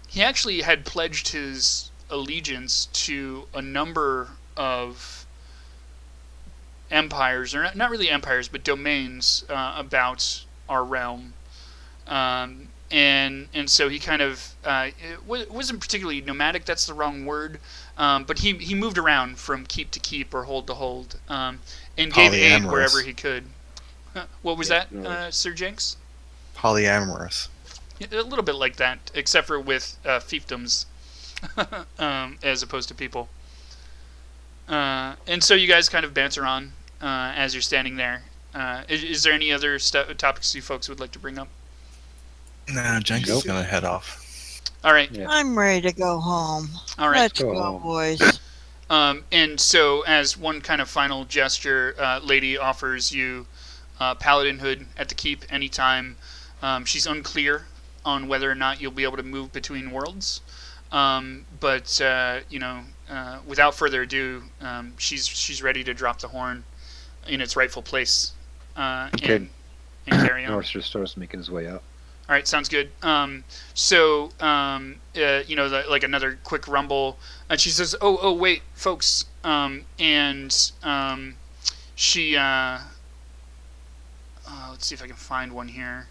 Speaker 2: he actually had pledged his allegiance to a number of empires, or not really empires, but domains about our realm. And so he kind of it wasn't particularly nomadic. That's the wrong word. But he moved around from keep to keep or hold to hold, and gave aid wherever he could. What was that, Sir Jenks?
Speaker 7: Polyamorous.
Speaker 2: A little bit like that, except for with fiefdoms, as opposed to people. And so you guys kind of banter on as you're standing there. Is there any other topics you folks would like to bring up?
Speaker 7: No, Jenks is gonna head off.
Speaker 2: All right.
Speaker 8: Yeah.
Speaker 6: I'm ready to go home.
Speaker 2: All right.
Speaker 6: Let's go, boys.
Speaker 2: And so, as one kind of final gesture, Lady offers you paladinhood at the keep anytime. She's unclear on whether or not you'll be able to move between worlds. But without further ado, she's ready to drop the horn in its rightful place and carry on.
Speaker 8: North starts making his way up.
Speaker 2: All right, sounds good. Like another quick rumble, and she says, "Oh, wait, folks," she, let's see if I can find one here.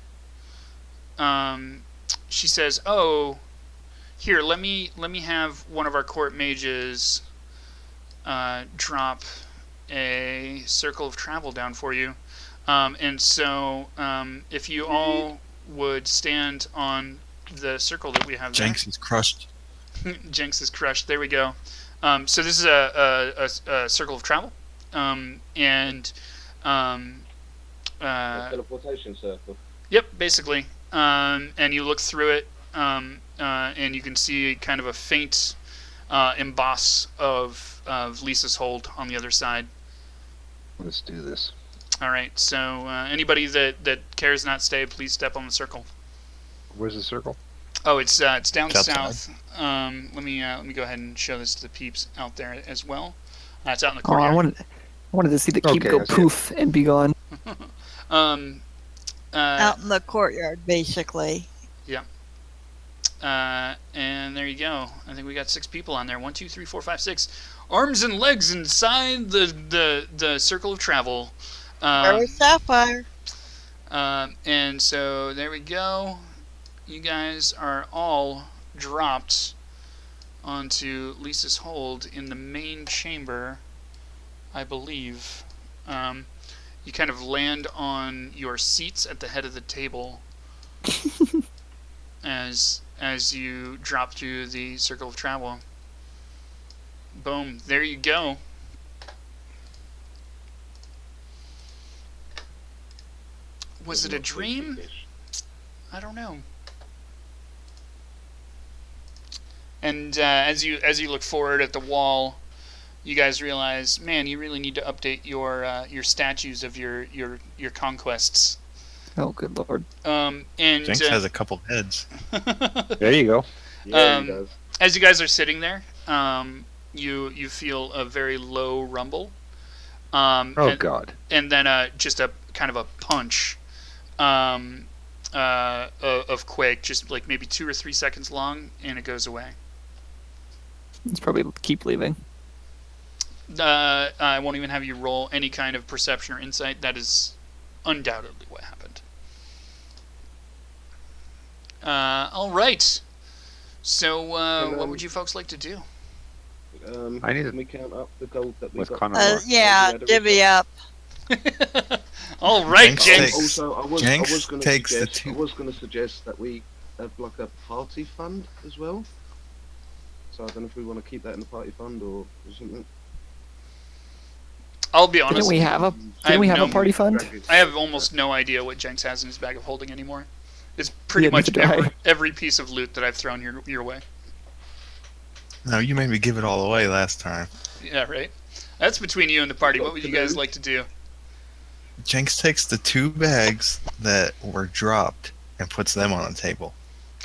Speaker 2: She says, "Oh, here, let me have one of our court mages drop a circle of travel down for you." And so, if you all would stand on the circle that we have there.
Speaker 7: Jenks is crushed.
Speaker 2: Jenks is crushed. There we go. So this is a circle of travel,
Speaker 3: teleportation circle.
Speaker 2: Yep, basically. And you look through it, and you can see kind of a faint emboss of Lisa's hold on the other side.
Speaker 8: Let's do this.
Speaker 2: All right. So anybody that cares not stay, please step on the circle.
Speaker 8: Where's the circle?
Speaker 2: Oh, it's down
Speaker 7: South
Speaker 2: south. Let me go ahead and show this to the peeps out there as well. It's out in the
Speaker 5: Oh,
Speaker 2: courtyard.
Speaker 5: I wanted to see the keep
Speaker 8: Okay,
Speaker 5: go
Speaker 8: I see
Speaker 5: poof and be gone.
Speaker 6: Out in the courtyard, basically.
Speaker 2: And there you go. I think we got 6 people on there. 1, 2, 3, 4, 5, 6. Arms and legs inside the circle of travel.
Speaker 6: Where's Sapphire?
Speaker 2: And so there we go. You guys are all dropped onto Lisa's hold in the main chamber, I believe. You kind of land on your seats at the head of the table as you drop through the circle of travel. Boom. There you go. Was it a dream? I don't know. And as you look forward at the wall, you guys realize, man, you really need to update your statues of your conquests.
Speaker 5: Oh, good lord.
Speaker 2: And
Speaker 7: Jenks has a couple heads.
Speaker 8: There you go.
Speaker 3: Yeah, he does.
Speaker 2: as you guys are sitting there, you feel a very low rumble.
Speaker 8: God.
Speaker 2: And then just a kind of a punch of quake, just like maybe 2 or 3 seconds long, and it goes away.
Speaker 5: Let's probably keep leaving.
Speaker 2: I won't even have you roll any kind of perception or insight. That is undoubtedly what happened. All right. So, what would you folks like to do?
Speaker 8: I need
Speaker 3: Can we count up the gold that we
Speaker 8: With
Speaker 3: got?
Speaker 8: Connor.
Speaker 6: Yeah, divvy up.
Speaker 2: All right,
Speaker 7: Jenks
Speaker 2: Jenks.
Speaker 7: takes-
Speaker 3: Also, I was
Speaker 7: Jenks
Speaker 3: going
Speaker 7: takes the
Speaker 3: to
Speaker 7: two-
Speaker 3: suggest that we have like a party fund as well. So I don't know if we want to keep that in the party fund or something.
Speaker 2: I'll be honest.
Speaker 5: Didn't we have a party fund?
Speaker 2: I have almost no idea what Jenks has in his bag of holding anymore. It's pretty
Speaker 5: Yeah,
Speaker 2: much
Speaker 5: neither do I.
Speaker 2: every piece of loot that I've thrown your way.
Speaker 7: No, you made me give it all away last time.
Speaker 2: Yeah, right. That's between you and the party. What would you guys like to do?
Speaker 7: Jenks takes the 2 bags that were dropped and puts them on the table.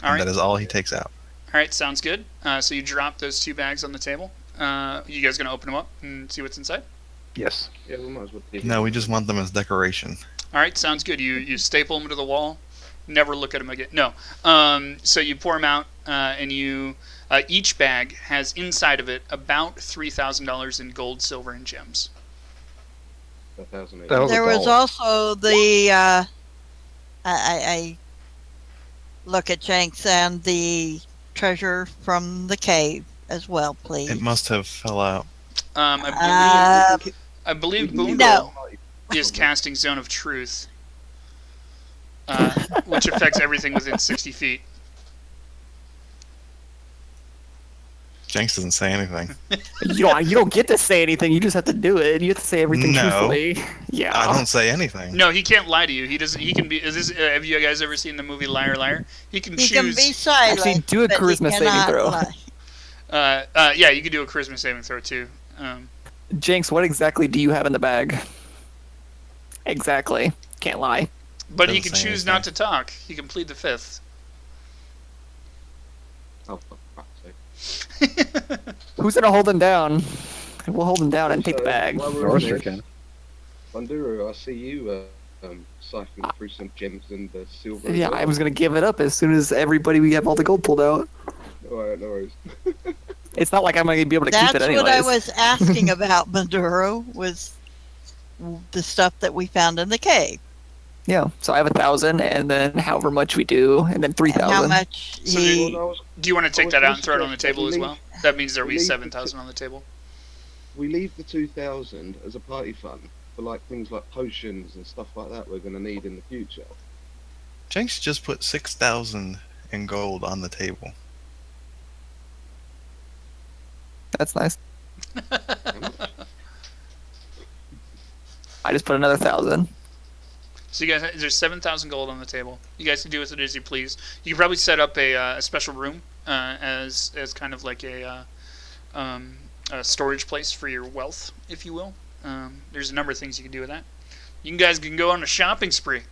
Speaker 2: All
Speaker 7: And
Speaker 2: right.
Speaker 7: that is all he takes out.
Speaker 2: All right, sounds good. So you drop those 2 bags on the table. You guys gonna open them up and see what's inside?
Speaker 8: Yes.
Speaker 3: Yeah, we might as well keep
Speaker 7: No,
Speaker 3: it.
Speaker 7: we just want them as decoration.
Speaker 2: All right, sounds good. You staple them to the wall. Never look at them again. No. So you pour them out, and you each bag has inside of it about $3,000 in gold, silver, and gems.
Speaker 3: 1,000
Speaker 8: That was a
Speaker 6: There was
Speaker 8: dollar.
Speaker 6: also the I look at Jenks and the treasure from the cave as well, please.
Speaker 7: It must have fell out.
Speaker 2: I believe Boondle
Speaker 6: No.
Speaker 2: is casting Zone of Truth, which affects everything within 60 feet.
Speaker 7: Jenks doesn't say anything.
Speaker 5: You don't get to say anything. You just have to do it. You have to say everything
Speaker 7: No.
Speaker 5: truthfully. Yeah.
Speaker 7: I don't say anything.
Speaker 2: No, he can't lie to you. He doesn't. He can be. Is this? Have you guys ever seen the movie Liar Liar? He can
Speaker 6: He
Speaker 2: choose.
Speaker 6: can be silent.
Speaker 5: Actually, do a
Speaker 6: but he
Speaker 5: charisma saving
Speaker 6: cannot
Speaker 5: throw.
Speaker 6: lie.
Speaker 2: Yeah, you can do a charisma saving throw too.
Speaker 5: Jenks, what exactly do you have in the bag? Exactly. Can't lie.
Speaker 2: But he
Speaker 7: Doesn't
Speaker 2: can
Speaker 7: say
Speaker 2: choose
Speaker 7: anything.
Speaker 2: not to talk. He can plead the fifth.
Speaker 3: Oh, for fuck's sake.
Speaker 5: Who's gonna hold him down? We'll hold him down and take the bag.
Speaker 3: While we're on
Speaker 8: Norster
Speaker 3: this,
Speaker 8: can.
Speaker 3: Banduro, I see you siphoning through some gems and silver. as
Speaker 5: Yeah,
Speaker 3: well.
Speaker 5: I was gonna give it up as soon as we have all the gold pulled out.
Speaker 3: Alright, no worries.
Speaker 5: It's not like I'm gonna be able to
Speaker 6: That's
Speaker 5: keep it anyways.
Speaker 6: what I was asking about, Maduro, was the stuff that we found in the cave.
Speaker 5: Yeah, so I have 1,000, and then however much we do, and then
Speaker 6: And
Speaker 5: 3,000.
Speaker 6: how much
Speaker 2: So
Speaker 6: he...
Speaker 2: Do you want to take
Speaker 3: was
Speaker 2: that out
Speaker 3: gonna
Speaker 2: and throw it on the
Speaker 3: suggest
Speaker 2: table as
Speaker 3: that we
Speaker 2: well? That means there'll be
Speaker 3: we leave the
Speaker 2: 7,000 on the table.
Speaker 3: We leave the 2,000 as a party fund for like things like potions and stuff like that we're going to need in the future.
Speaker 7: Jenks just put 6,000 in gold on the table.
Speaker 5: That's nice.
Speaker 3: How much?
Speaker 5: I just put another 1,000.
Speaker 2: So you guys, there's 7,000 gold on the table. You guys can do with it as you please. You can probably set up a special room as kind of like a storage place for your wealth, if you will. There's a number of things you can do with that. You guys can go on a shopping spree.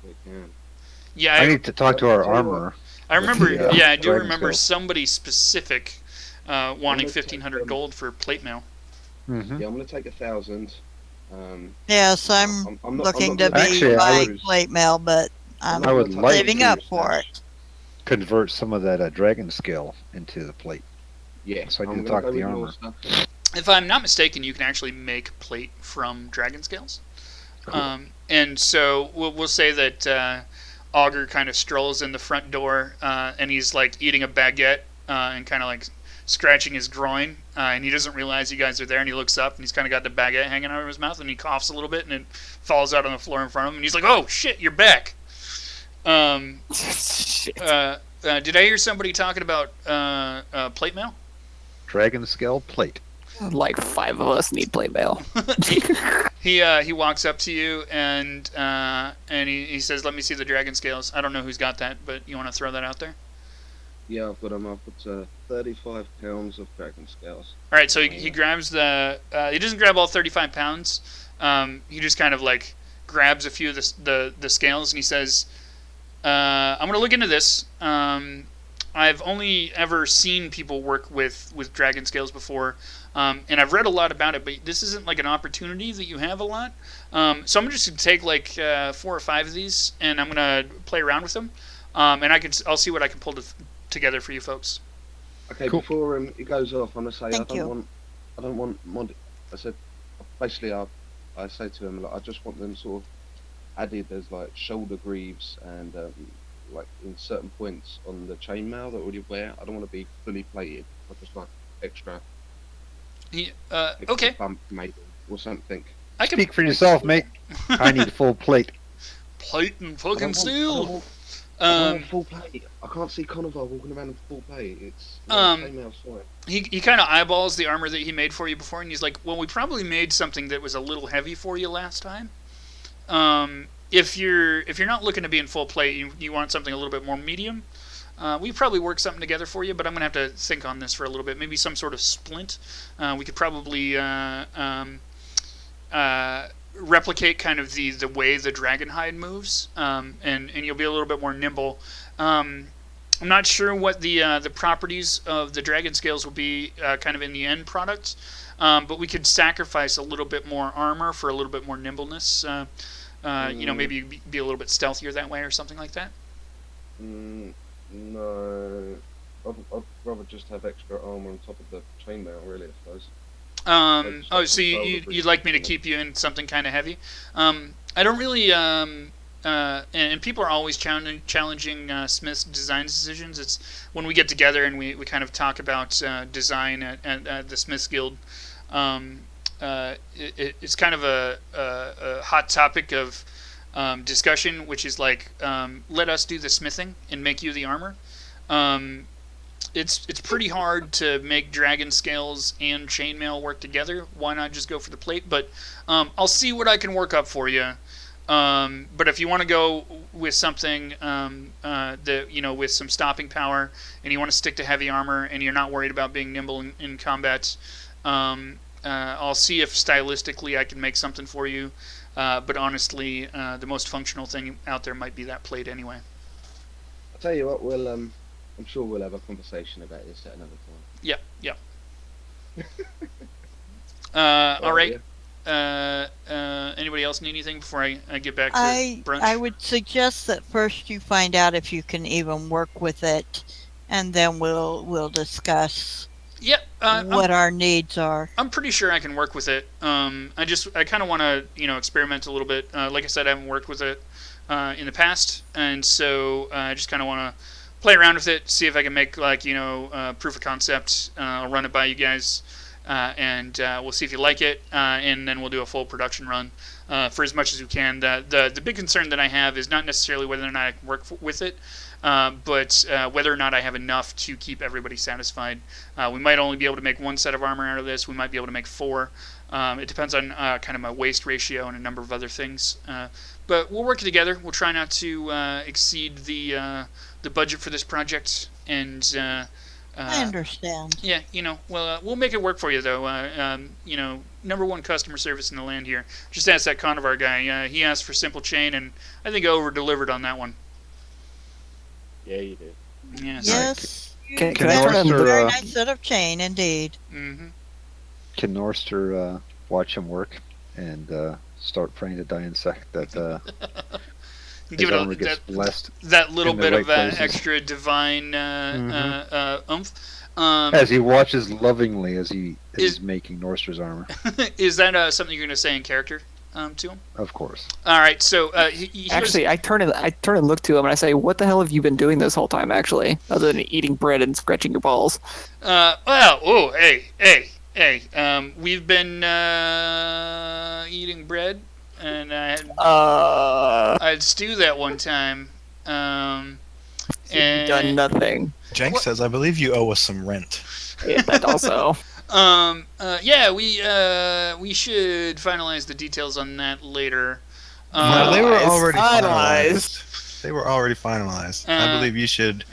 Speaker 3: We can.
Speaker 2: Yeah,
Speaker 8: I need to talk to our
Speaker 3: Tell you what.
Speaker 8: armorer.
Speaker 2: I remember.
Speaker 8: Yeah,
Speaker 2: Yeah, I do
Speaker 8: Dragon
Speaker 2: remember
Speaker 8: Scale.
Speaker 2: somebody specific wanting
Speaker 3: Let's take
Speaker 2: 1,500
Speaker 3: them.
Speaker 2: gold for plate mail.
Speaker 8: Mm-hmm.
Speaker 3: Yeah, I'm going to take 1,000.
Speaker 6: Yes, I'm
Speaker 3: I'm not
Speaker 6: looking to
Speaker 3: gonna-
Speaker 6: be
Speaker 8: Actually, I
Speaker 6: my
Speaker 8: would-
Speaker 6: plate mail, but I'm
Speaker 8: I would
Speaker 3: I'm
Speaker 8: like
Speaker 6: saving
Speaker 8: to
Speaker 6: up for it.
Speaker 8: convert some of that dragon scale into the plate.
Speaker 3: Yeah,
Speaker 8: So I need
Speaker 3: I'm
Speaker 8: to
Speaker 3: gonna
Speaker 8: talk to
Speaker 3: go
Speaker 8: the
Speaker 3: with
Speaker 8: armor.
Speaker 3: Norster.
Speaker 2: If I'm not mistaken, you can actually make plate from dragon scales.
Speaker 8: Cool.
Speaker 2: And so we'll say that Augur kind of strolls in the front door, and he's like eating a baguette and kind of like scratching his groin, and he doesn't realize you guys are there, and he looks up and he's kind of got the baguette hanging out of his mouth, and he coughs a little bit, and it falls out on the floor in front of him, and he's like, "Oh shit, you're back."
Speaker 5: Shit.
Speaker 2: Did I hear somebody talking about plate mail?
Speaker 8: Dragon scale plate.
Speaker 5: Like 5 of us need plate mail.
Speaker 2: He walks up to you and he says, "Let me see the dragon scales." I don't know who's got that, but you want to throw that out there?
Speaker 3: Yeah, I've got them. I've got 35 pounds of dragon scales.
Speaker 2: All right, so he grabs the. He doesn't grab all 35 pounds. He just kind of like grabs a few of the scales and he says, "I'm gonna look into this. I've only ever seen people work with dragon scales before, and I've read a lot about it, but this isn't like an opportunity that you have a lot. So I'm just gonna take like 4 or 5 of these, and I'm gonna play around with them, and I'll see what I can pull together for you folks."
Speaker 3: Okay,
Speaker 8: Cool.
Speaker 3: before he goes off, I'm gonna say
Speaker 6: Thank you.
Speaker 3: I don't want mod. I said basically I say to him like I just want them sort of added as like shoulder greaves and like in certain points on the chainmail that you wear. I don't want to be fully plated. I just like extra
Speaker 2: Okay,
Speaker 3: bump maybe or something.
Speaker 2: I can
Speaker 8: Speak for yourself, mate. I need full plate.
Speaker 2: plate and
Speaker 3: I
Speaker 2: fucking
Speaker 3: don't
Speaker 2: steel.
Speaker 3: want full plate. I can't see Conover walking around in full plate. It's chainmail's fine.
Speaker 2: He kind of eyeballs the armor that he made for you before, and he's like, "Well, we probably made something that was a little heavy for you last time. If you're not looking to be in full plate, you want something a little bit more medium. We probably work something together for you, but I'm gonna have to think on this for a little bit. Maybe some sort of splint. We could probably replicate kind of the way the dragon hide moves, and you'll be a little bit more nimble. I'm not sure what the properties of the dragon scales will be kind of in the end product, but we could sacrifice a little bit more armor for a little bit more nimbleness. Maybe be a little bit stealthier that way or something like that.
Speaker 3: No, I'd rather just have extra armor on top of the chainmail, really, I suppose.
Speaker 2: Oh, so you'd like me to keep you in something kind of heavy? I don't really. And people are always challenging Smith's design decisions. It's when we get together and we kind of talk about design at the Smiths Guild. It's kind of a hot topic of discussion, which is like, let us do the smithing and make you the armor. It's pretty hard to make dragon scales and chainmail work together. Why not just go for the plate? But I'll see what I can work up for you. But if you want to go with something that with some stopping power, and you want to stick to heavy armor, and you're not worried about being nimble in combat, I'll see if stylistically I can make something for you. But honestly, the most functional thing out there might be that plate anyway.
Speaker 3: I'll tell you what, I'm sure we'll have a conversation about this at another time.
Speaker 2: Yep. All right. Anybody else need anything before I get back to brunch?
Speaker 6: I would suggest that first you find out if you can even work with it, and then we'll discuss what our needs are.
Speaker 2: I'm pretty sure I can work with it. I kind of want to experiment a little bit. Like I said, I haven't worked with it in the past, and so I just kind of want to play around with it, see if I can make proof of concept. I'll run it by you guys. And we'll see if you like it, and then we'll do a full production run for as much as we can. The big concern that I have is not necessarily whether or not I can work with it, but whether or not I have enough to keep everybody satisfied. We might only be able to make one set of armor out of this. We might be able to make 4. It depends on kind of my waste ratio and a number of other things. But we'll work together. We'll try not to exceed the budget for this project, and
Speaker 6: I understand.
Speaker 2: Yeah, we'll make it work for you, though. Number 1 customer service in the land here. Just ask that Conovar guy. He asked for simple chain, and I think I over-delivered on that one.
Speaker 3: Yeah, you did.
Speaker 6: Yes.
Speaker 8: Can
Speaker 6: very nice set of chain, indeed.
Speaker 2: Mm-hmm.
Speaker 8: Can Norster watch him work and start praying to die insect that
Speaker 2: give it
Speaker 8: gets blessed
Speaker 2: that little bit of
Speaker 8: places.
Speaker 2: extra divine oomph.
Speaker 8: As he watches lovingly as he's making Norster's armor.
Speaker 2: Is that something you're going to say in character to him?
Speaker 8: Of course.
Speaker 2: All right. So
Speaker 5: actually, I turn and look to him and I say, "What the hell have you been doing this whole time? Actually, other than eating bread and scratching your balls." We've been eating bread. And I had stew that one time. You've done nothing.
Speaker 7: Jank says, "I believe you owe us some rent."
Speaker 5: Yeah, that also.
Speaker 2: We should finalize the details on that later.
Speaker 7: No, they were already finalized. They were already finalized. I believe you should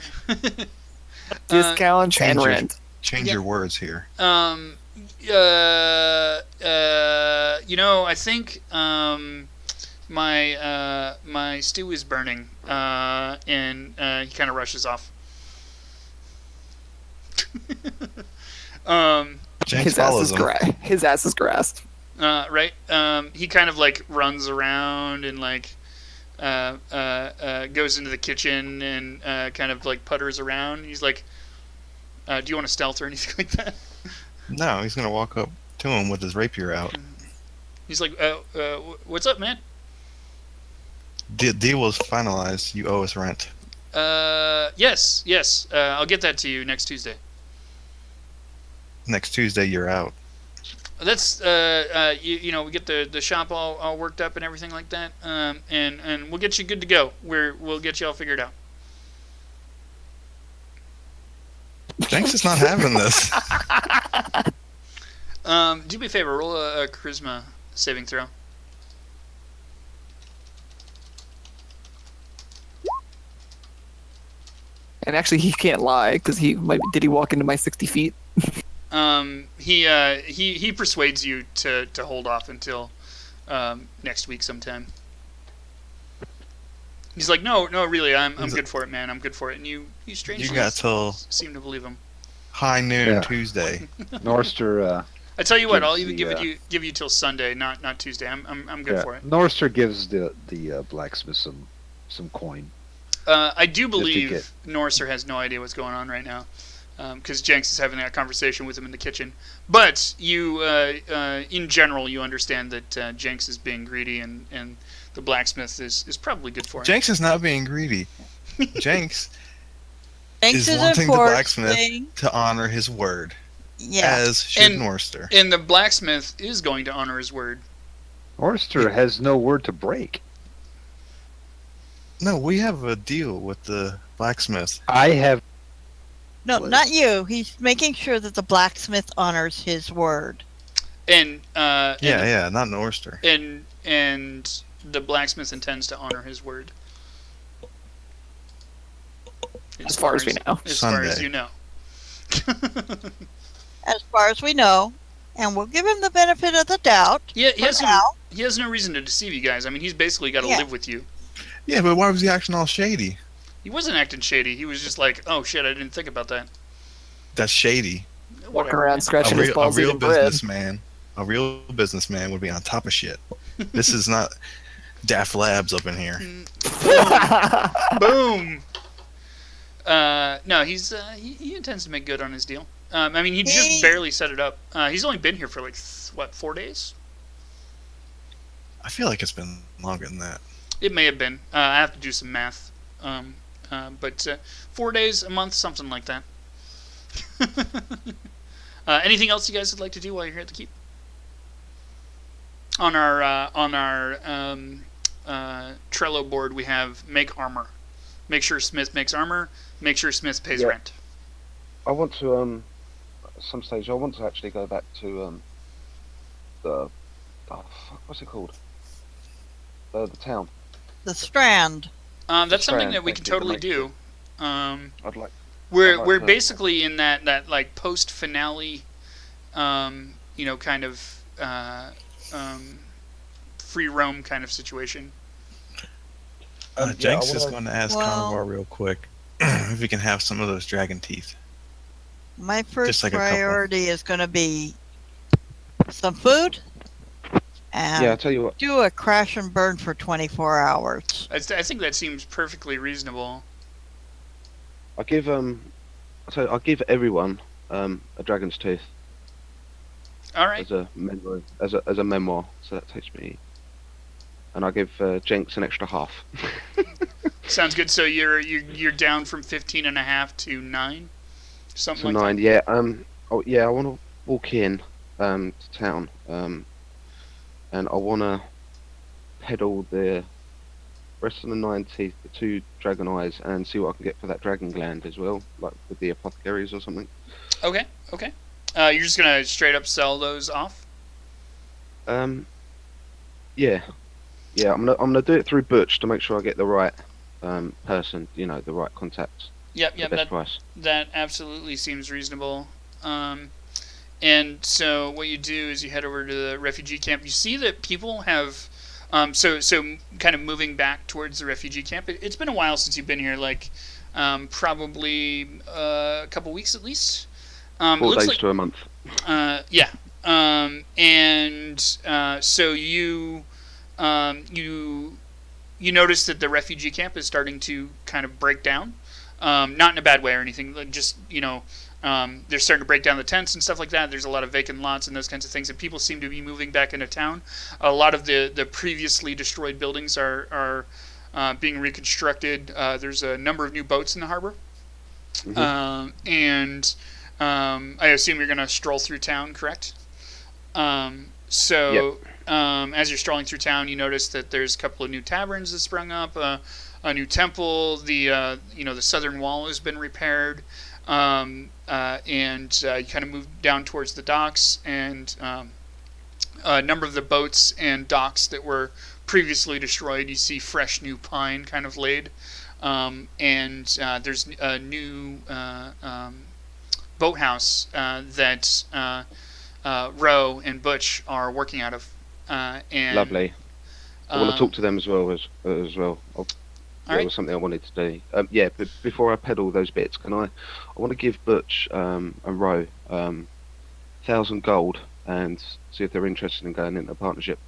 Speaker 5: discounts and rent.
Speaker 7: Change your words here.
Speaker 2: I think my stew is burning, and he kind of rushes off.
Speaker 7: James follows him.
Speaker 5: His ass is grass.
Speaker 2: Right. He kind of runs around and goes into the kitchen and kind of putters around. He's like, "Do you want to stealth or anything like that?"
Speaker 7: No, he's gonna walk up to him with his rapier out.
Speaker 2: He's like, "What's up, man?"
Speaker 7: The deal was finalized. You owe us rent.
Speaker 2: Yes. I'll get that to you next Tuesday.
Speaker 7: Next Tuesday, you're out.
Speaker 2: That's we get the shop all worked up and everything like that, and we'll get you good to go. We'll get you all figured out.
Speaker 7: Jenks is not having this.
Speaker 2: Do me a favor, roll a charisma saving throw.
Speaker 5: And actually, he can't lie because did he walk into my 60 feet?
Speaker 2: He persuades you to hold off until next week sometime. He's like, no, really, I'm good for it, man. I'm good for it. And you strangely seem to believe him.
Speaker 7: High noon Tuesday.
Speaker 8: Norster.
Speaker 2: I tell you what, I'll even give you till Sunday, not Tuesday. I'm good for it.
Speaker 8: Norster gives the blacksmith some coin.
Speaker 2: I do
Speaker 3: Just to
Speaker 2: believe
Speaker 3: get-
Speaker 2: Norser has no idea what's going on right now, because Jenks is having that conversation with him in the kitchen. But you, in general, you understand that Jenks is being greedy, and the blacksmith is probably good for him.
Speaker 7: Jenks is not being greedy. Jenks
Speaker 6: Thanks
Speaker 7: is
Speaker 6: to
Speaker 7: wanting the blacksmith
Speaker 6: thing.
Speaker 7: to honor his word,
Speaker 6: Yeah.
Speaker 7: as should
Speaker 2: And-
Speaker 7: Norster.
Speaker 2: And the blacksmith is going to honor his word.
Speaker 8: Orster has no word to break.
Speaker 7: No, we have a deal with the blacksmith.
Speaker 8: I have.
Speaker 6: No, not you. He's making sure that the blacksmith honors his word.
Speaker 2: And
Speaker 7: Yeah, not Norster.
Speaker 2: and the blacksmith intends to honor his word.
Speaker 5: As far as we know.
Speaker 2: As far as
Speaker 7: Sunday.
Speaker 2: you know.
Speaker 6: As far as we know. And we'll give him the benefit of the doubt.
Speaker 2: Yeah,
Speaker 6: For now.
Speaker 2: he has no reason to deceive you guys. I mean, he's basically got to
Speaker 6: Yeah.
Speaker 2: live with you.
Speaker 7: Yeah, but why was he acting all shady?
Speaker 2: He wasn't acting shady. He was just like, oh shit, I didn't think about that.
Speaker 7: That's shady.
Speaker 5: Walk
Speaker 2: Whatever.
Speaker 5: around scratching his
Speaker 7: A
Speaker 5: balls
Speaker 7: real
Speaker 5: eating bread.
Speaker 7: businessman would be on top of shit. This is not Daft Labs up in here.
Speaker 2: Boom. No, he intends to make good on his deal. I mean, he just barely set it up. He's only been here for like 4 days?
Speaker 7: I feel like it's been longer than that.
Speaker 2: It may have been. I have to do some math. But 4 days, a month, something like that. Anything else you guys would like to do while you're here at the keep? On our Trello board, we have make armor. Make sure Smith makes armor. Make sure Smith pays
Speaker 3: Yeah.
Speaker 2: rent.
Speaker 3: I want to at some stage I want to actually go back to what's it called? The town.
Speaker 6: The Strand.
Speaker 2: That's something
Speaker 3: Strand,
Speaker 2: that we
Speaker 3: thank
Speaker 2: can
Speaker 3: you for
Speaker 2: totally
Speaker 3: making
Speaker 2: do.
Speaker 3: I'd like.
Speaker 2: We're
Speaker 3: I'd like
Speaker 2: we're
Speaker 3: to-
Speaker 2: basically in that like post finale, kind of free roam kind of situation.
Speaker 3: Yeah,
Speaker 7: Jenks
Speaker 3: I
Speaker 7: is
Speaker 3: wanna-
Speaker 7: going to ask
Speaker 6: Well-
Speaker 7: Carnivore real quick if we can have some of those dragon teeth.
Speaker 6: My first
Speaker 7: like a couple.
Speaker 6: priority is going to be some food and
Speaker 3: Yeah, I tell you what.
Speaker 6: do a crash and burn for 24 hours.
Speaker 2: I think that seems perfectly reasonable.
Speaker 3: I'll give I'll give everyone a dragon's tooth
Speaker 2: All right.
Speaker 3: as a memory, as a memoir. So that takes me. And I'll give Jenks an extra half.
Speaker 2: Sounds good. So you're down from 15.5 to 9, something
Speaker 3: So
Speaker 2: like
Speaker 3: 9,
Speaker 2: that.
Speaker 3: yeah. Oh yeah, I want to walk in to town. And I want to peddle the rest of the 9 teeth, the 2 dragon eyes, and see what I can get for that dragon gland as well, like with the apothecaries or something.
Speaker 2: Okay. You're just gonna straight up sell those off.
Speaker 3: Yeah, I'm gonna do it through Butch to make sure I get the right person, the right contacts,
Speaker 2: Yep.
Speaker 3: the best price.
Speaker 2: That absolutely seems reasonable. And so what you do is you head over to the refugee camp. You see that people have, so kind of moving back towards the refugee camp. It's been a while since you've been here, like probably a couple weeks at least.
Speaker 3: 4
Speaker 2: it looks
Speaker 3: days
Speaker 2: like,
Speaker 3: to a month.
Speaker 2: yeah. So you notice that the refugee camp is starting to kind of break down. Not in a bad way or anything. Like just they're starting to break down the tents and stuff like that. There's a lot of vacant lots and those kinds of things, and people seem to be moving back into town. A lot of the previously destroyed buildings are being reconstructed. There's a number of new boats in the harbor, and I assume you're going to stroll through town, correct? As you're strolling through town, you notice that there's a couple of new taverns that sprung up, a new temple. The southern wall has been repaired. And you kind of move down towards the docks, and a number of the boats and docks that were previously destroyed, you see fresh new pine kind of laid, and there's a new boathouse that Roe and Butch are working out of. And
Speaker 3: Lovely. I want to talk to them as well. There
Speaker 2: right.
Speaker 3: was something I wanted to do. But before I peddle those bits, I want to give Butch and Roe 1,000 gold and see if they're interested in going into a partnership.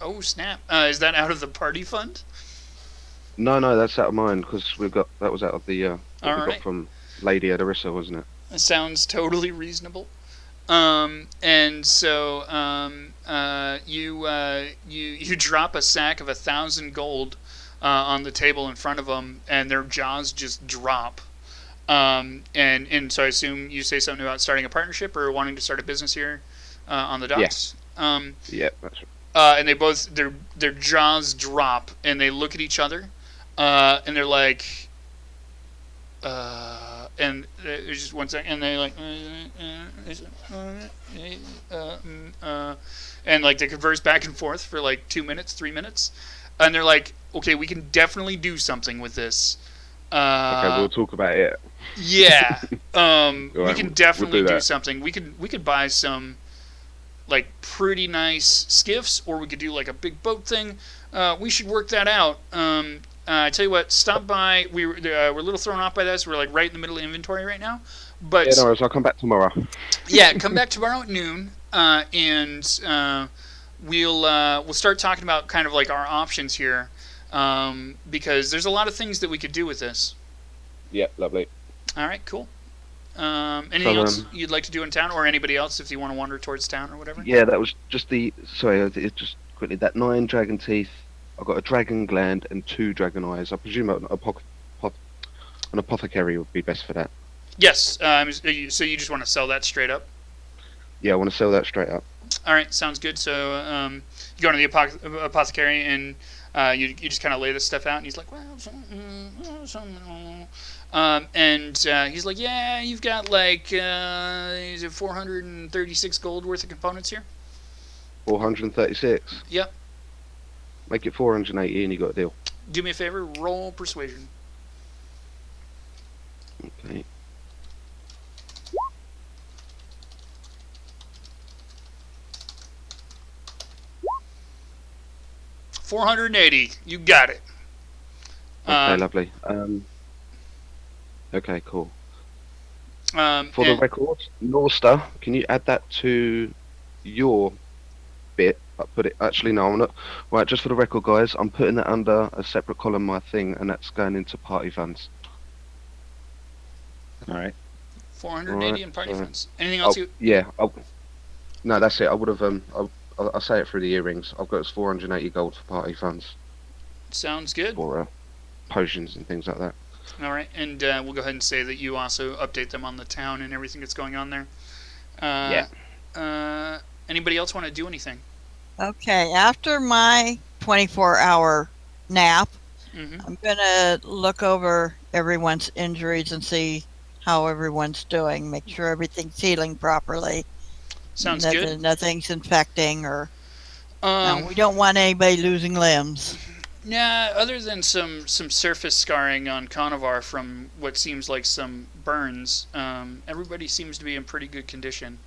Speaker 2: Oh snap! Is that out of the party fund?
Speaker 3: No, that's out of mine because that was out of the what we
Speaker 2: Alright.
Speaker 3: got from Lady Adarissa, wasn't it?
Speaker 2: It sounds totally reasonable. And so you drop a sack of 1,000 gold on the table in front of them, and their jaws just drop. And so I assume you say something about starting a partnership or wanting to start a business here on the docks.
Speaker 3: Yeah, that's right.
Speaker 2: And they both their jaws drop, and they look at each other, and they're like. And there's just 1 second, and they like, and like they converse back and forth for like 2 minutes, 3 minutes, and they're like, okay, we can definitely do something with this.
Speaker 3: Okay, we'll talk about it.
Speaker 2: Yeah,
Speaker 3: Right,
Speaker 2: we can definitely
Speaker 3: we'll do
Speaker 2: do
Speaker 3: that.
Speaker 2: something. We could buy some like pretty nice skiffs, or we could do like a big boat thing. We should work that out. I tell you what, stop by. We're a little thrown off by this. We're like right in the middle of inventory right now, but
Speaker 3: Yeah, no worries. I'll come back tomorrow.
Speaker 2: yeah, come back tomorrow at noon, and we'll start talking about kind of like our options here, because there's a lot of things that we could do with this.
Speaker 3: Yeah, lovely.
Speaker 2: All right, cool. Anything
Speaker 3: So,
Speaker 2: else you'd like to do in town, or anybody else if you want to wander towards town or whatever?
Speaker 3: Yeah, that was just it's just quickly that 9 dragon teeth. I've got a dragon gland and 2 dragon eyes. I presume an apothecary would be best for that.
Speaker 2: Yes. So you just want to sell that straight up?
Speaker 3: Yeah, I want to sell that straight up.
Speaker 2: All right, sounds good. So you go into the apothecary, and you just kind of lay this stuff out, and he's like, well, and he's like, yeah, you've got like is it 436 gold worth of components here?
Speaker 3: 436.
Speaker 2: Yep.
Speaker 3: Make it 480 and you got a deal.
Speaker 2: Do me a favor, roll persuasion.
Speaker 3: Okay.
Speaker 2: $480. You got it.
Speaker 3: Okay, lovely. Okay, cool. For the record, Norster, can you add that to your bit? I put it. Actually, no, I'm not. Right, just for the record, guys, I'm putting that under a separate column, my thing, and that's going into party funds.
Speaker 8: All right.
Speaker 2: 480 in party
Speaker 3: Alright.
Speaker 2: funds. Anything else you?
Speaker 3: Yeah. No, that's it. I would have. I'll say it through the earrings. I've got 480 gold for party funds
Speaker 2: Sounds good.
Speaker 3: for potions and things like that.
Speaker 2: All right, and we'll go ahead and say that you also update them on the town and everything that's going on there.
Speaker 3: Yeah.
Speaker 2: Anybody else want to do anything?
Speaker 6: Okay, after my 24-hour nap,
Speaker 2: Mm-hmm.
Speaker 6: I'm going to look over everyone's injuries and see how everyone's doing, make sure everything's healing properly.
Speaker 2: Sounds
Speaker 6: that
Speaker 2: good.
Speaker 6: Nothing's infecting or... no, we don't want anybody losing limbs.
Speaker 2: Yeah, other than some surface scarring on Conovar from what seems like some burns, everybody seems to be in pretty good condition.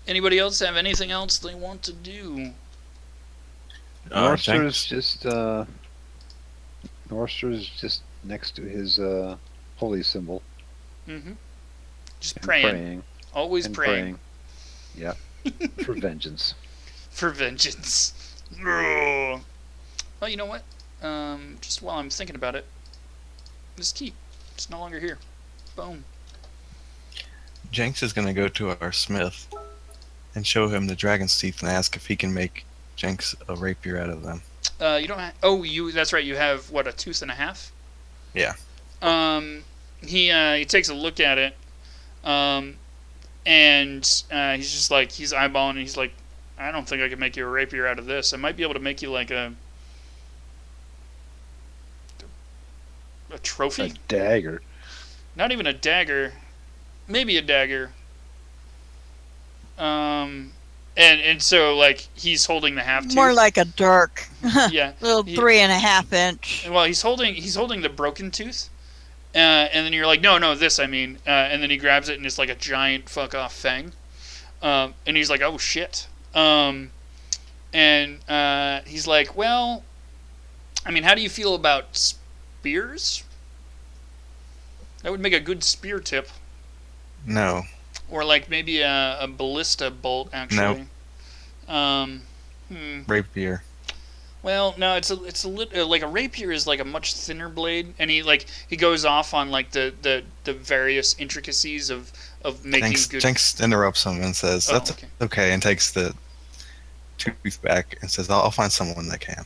Speaker 2: Anybody else have anything else they want to do?
Speaker 8: Norster's just next to his holy symbol.
Speaker 2: Mm-hmm. Just
Speaker 8: And
Speaker 2: praying. Always
Speaker 8: and
Speaker 2: praying.
Speaker 8: Yeah. For vengeance.
Speaker 2: For vengeance. Well, you know what? Just while I'm thinking about it, this key, it's no longer here. Boom.
Speaker 7: Jenks is going to go to our smith and show him the dragon's teeth and ask if he can make Jenks a rapier out of them.
Speaker 2: You don't have... Oh, that's right. You have, what, a tooth and a half?
Speaker 7: Yeah.
Speaker 2: He takes a look at it, and he's just like, he's eyeballing, and he's like, I don't think I can make you a rapier out of this. I might be able to make you, like, a trophy?
Speaker 8: A dagger.
Speaker 2: Not even a dagger. Maybe a dagger. And so, like, he's holding the half tooth.
Speaker 6: More like a dirk.
Speaker 2: Yeah.
Speaker 6: Little 3.5 inch.
Speaker 2: Well, he's holding the broken tooth. And then you're like, no, this, I mean. And then he grabs it, and it's like a giant fuck-off fang. And he's like, oh, shit. And he's like, well, I mean, how do you feel about spears? That would make a good spear tip.
Speaker 7: No.
Speaker 2: Or like maybe a ballista bolt, actually.
Speaker 7: Rapier.
Speaker 2: Well, no, it's like a rapier is like a much thinner blade, and he goes off on like the various intricacies of making good.
Speaker 7: Jenks interrupts him and says,
Speaker 2: Oh,
Speaker 7: "That's
Speaker 2: okay.
Speaker 7: okay," and takes the tooth back and says, "I'll find someone that can.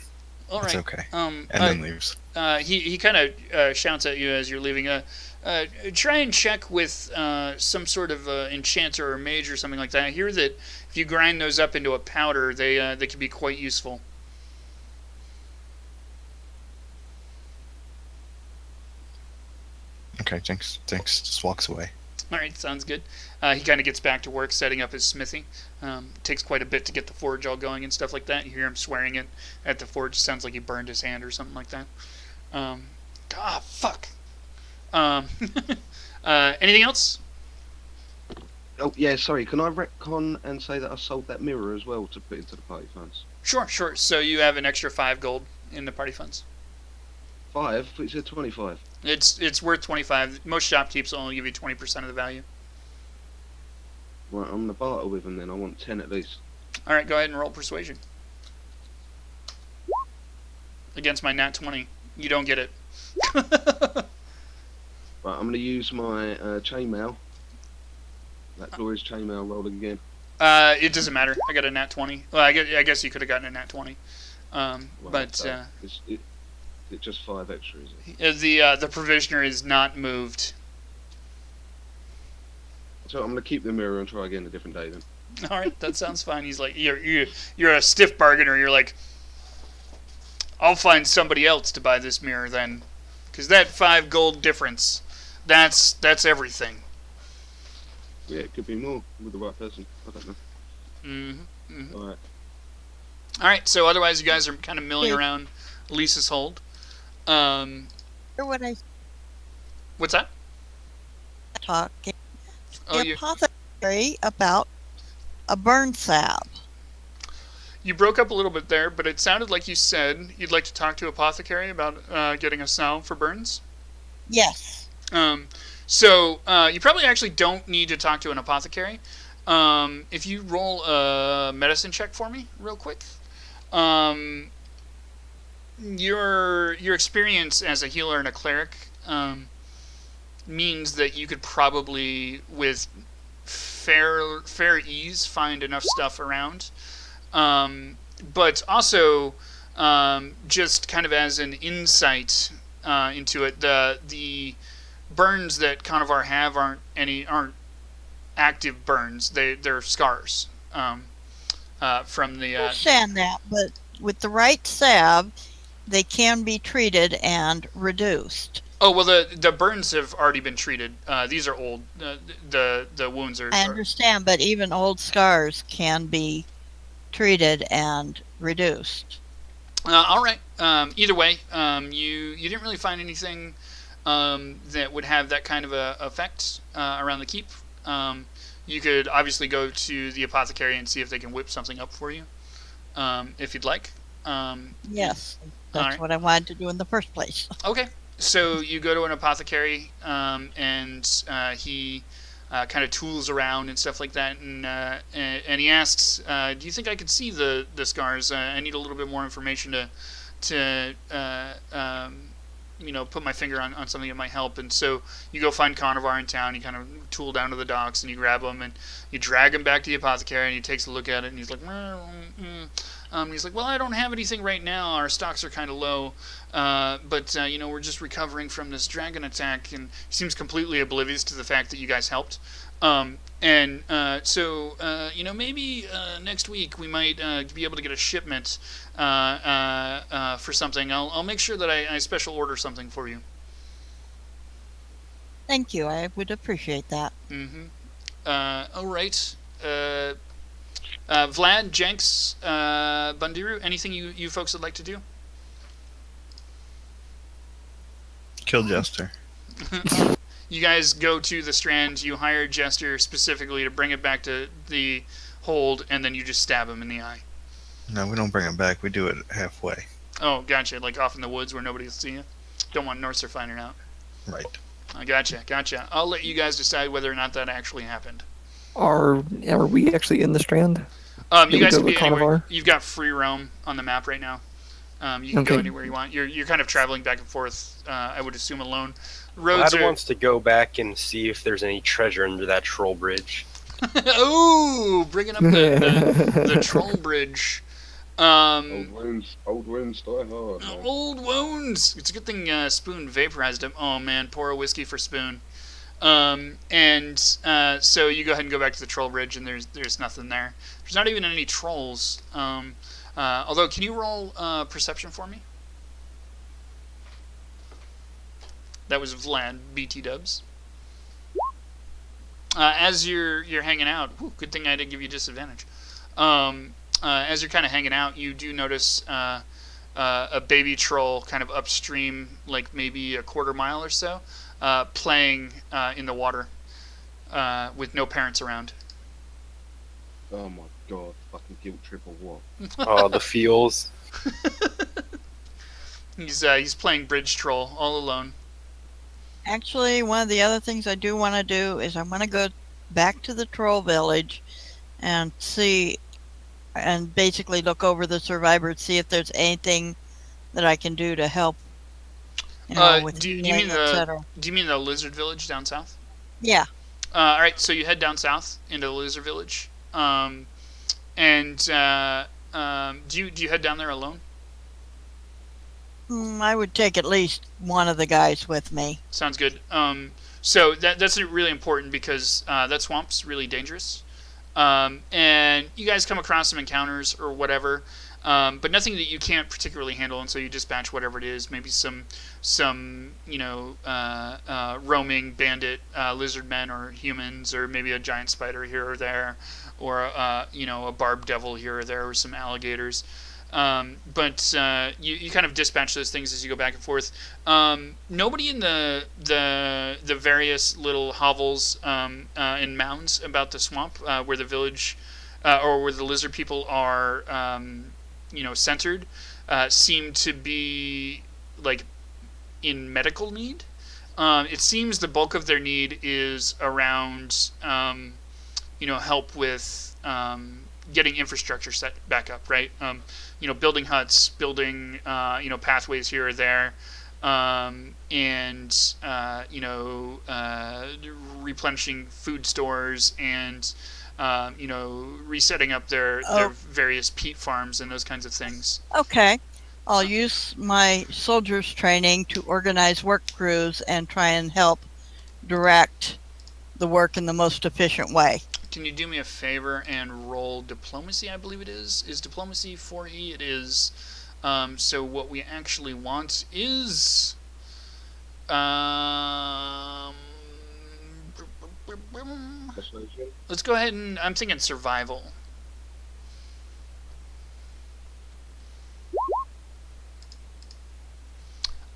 Speaker 2: All
Speaker 7: It's
Speaker 2: right.
Speaker 7: okay,"
Speaker 2: And
Speaker 7: then leaves.
Speaker 2: he kind of shouts at you as you're leaving. Try and check with some sort of enchanter or mage or something like that. I hear that if you grind those up into a powder, they can be quite useful.
Speaker 7: Okay, Jenks just walks away.
Speaker 2: All right, sounds good. He kind of gets back to work setting up his smithy. Takes quite a bit to get the forge all going and stuff like that. You hear him swearing it at the forge. Sounds like he burned his hand or something like that. Fuck. Anything else?
Speaker 3: Oh yeah, sorry. Can I retcon and say that I sold that mirror as well to put into the party funds?
Speaker 2: Sure. So you have an extra 5 gold in the party funds.
Speaker 3: 5? It said 25.
Speaker 2: It's worth 25. Most shopkeepers will only give you 20% of the value.
Speaker 3: Right, I'm gonna barter with them then. I want 10 at least.
Speaker 2: All right, go ahead and roll persuasion. Against my nat 20, you don't get it.
Speaker 3: Right, I'm gonna use my chainmail. That glorious chainmail roll again.
Speaker 2: It doesn't matter. I got a nat 20. Well, I guess you could have gotten a nat 20. But
Speaker 3: it's just 5 extra, is it?
Speaker 2: the provisioner is not moved.
Speaker 3: So I'm gonna keep the mirror and try again a different day then.
Speaker 2: All right, that sounds fine. He's like, you're a stiff bargainer. You're like, I'll find somebody else to buy this mirror then, because that 5 gold difference, that's everything.
Speaker 3: Yeah, it could be more with the right person. I don't know.
Speaker 2: Mm-hmm.
Speaker 3: All right.
Speaker 2: All right. So otherwise, you guys are kind of milling around Lisa's hold.
Speaker 6: What I
Speaker 2: What's that?
Speaker 6: talking
Speaker 2: Oh,
Speaker 6: the apothecary about a burn salve.
Speaker 2: You broke up a little bit there, but it sounded like you said you'd like to talk to apothecary about getting a salve for burns.
Speaker 6: Yes.
Speaker 2: So you probably actually don't need to talk to an apothecary. If you roll a medicine check for me, real quick. Your experience as a healer and a cleric means that you could probably, with fair ease, find enough stuff around. But also, just kind of as an insight into it, the burns that Conovar have aren't active burns. They're scars from the.
Speaker 6: I understand that, but with the right salve, they can be treated and reduced.
Speaker 2: Oh well, the burns have already been treated. These are old. The wounds are.
Speaker 6: I understand, but even old scars can be treated and reduced.
Speaker 2: All right. Either way, you didn't really find anything that would have that kind of a effect around the keep. You could obviously go to the apothecary and see if they can whip something up for you, if you'd like.
Speaker 6: Yes, that's what I wanted to do in the first place.
Speaker 2: Okay. So you go to an apothecary, and he kind of tools around and stuff like that, and he asks, "Do you think I could see the scars? I need a little bit more information to put my finger on something that might help." And so you go find Conovar in town. You kind of tool down to the docks and you grab him and you drag him back to the apothecary, and he takes a look at it and he's like, he's like, "Well, I don't have anything right now. Our stocks are kind of low, but we're just recovering from this dragon attack." And he seems completely oblivious to the fact that you guys helped. So maybe next week we might be able to get a shipment for something. I'll make sure that I special order something for you.
Speaker 6: Thank you. I would appreciate that.
Speaker 2: Mm-hmm. All right. Vlad, Jenks, Bundiru, anything you folks would like to do?
Speaker 7: Kill Jester.
Speaker 2: You guys go to the Strand, you hire Jester specifically to bring it back to the hold, and then you just stab him in the eye.
Speaker 7: No, we don't bring it back. We do it halfway.
Speaker 2: Oh, gotcha. Like off in the woods where nobody will see you? Don't want Norser finding out.
Speaker 7: Right.
Speaker 2: I gotcha. I'll let you guys decide whether or not that actually happened.
Speaker 5: Are we actually in the Strand?
Speaker 2: You guys can
Speaker 5: go
Speaker 2: be
Speaker 5: to
Speaker 2: anywhere.
Speaker 5: Carnivore?
Speaker 2: You've got free roam on the map right now. You can go
Speaker 5: Okay.
Speaker 2: anywhere you want. You're kind of traveling back and forth. I would assume alone.
Speaker 4: Lad
Speaker 2: Roads are.
Speaker 4: wants to go back and see if there's any treasure under that troll bridge.
Speaker 2: Ooh, bringing up the troll bridge.
Speaker 3: Old wounds die hard. Man.
Speaker 2: Old wounds. It's a good thing Spoon vaporized him. Oh man, pour a whiskey for Spoon. So you go ahead and go back to the troll bridge, and there's nothing there. There's not even any trolls. Although, can you roll perception for me? That was Vlad, BT Dubs. As you're hanging out, good thing I didn't give you disadvantage. As you're kind of hanging out, you do notice a baby troll kind of upstream, like maybe a quarter mile or so, playing in the water with no parents around.
Speaker 3: Oh my god, fucking guilt trip or what?
Speaker 4: Oh, the feels.
Speaker 2: He's playing bridge troll all alone.
Speaker 6: Actually, one of the other things I do want to do is I want to go back to the troll village and see, and basically look over the survivors, see if there's anything that I can do to help. With
Speaker 2: do you
Speaker 6: healing,
Speaker 2: mean
Speaker 6: etc.
Speaker 2: Do you mean the lizard village down south?
Speaker 6: Yeah.
Speaker 2: All right, so you head down south into the lizard village, do you head down there alone?
Speaker 6: I would take at least one of the guys with me.
Speaker 2: Sounds good. So that's really important because that swamp's really dangerous, and you guys come across some encounters or whatever, but nothing that you can't particularly handle, and so you dispatch whatever it is. Maybe some roaming bandit lizard men or humans, or maybe a giant spider here or there, or a barbed devil here or there, or some alligators. But you kind of dispatch those things as you go back and forth. Nobody in the various little hovels and mounds about the swamp where the village or where the lizard people are centered seem to be like in medical need. It seems the bulk of their need is around help with getting infrastructure set back up, right? Building huts, building pathways here or there, replenishing food stores, and resetting up their various peat farms and those kinds of things.
Speaker 6: Okay. I'll use my soldiers training to organize work crews and try and help direct the work in the most efficient way.
Speaker 2: Can you do me a favor and roll diplomacy? I believe it is. Is diplomacy 4E? It is. So what we actually want is let's go ahead and I'm thinking survival.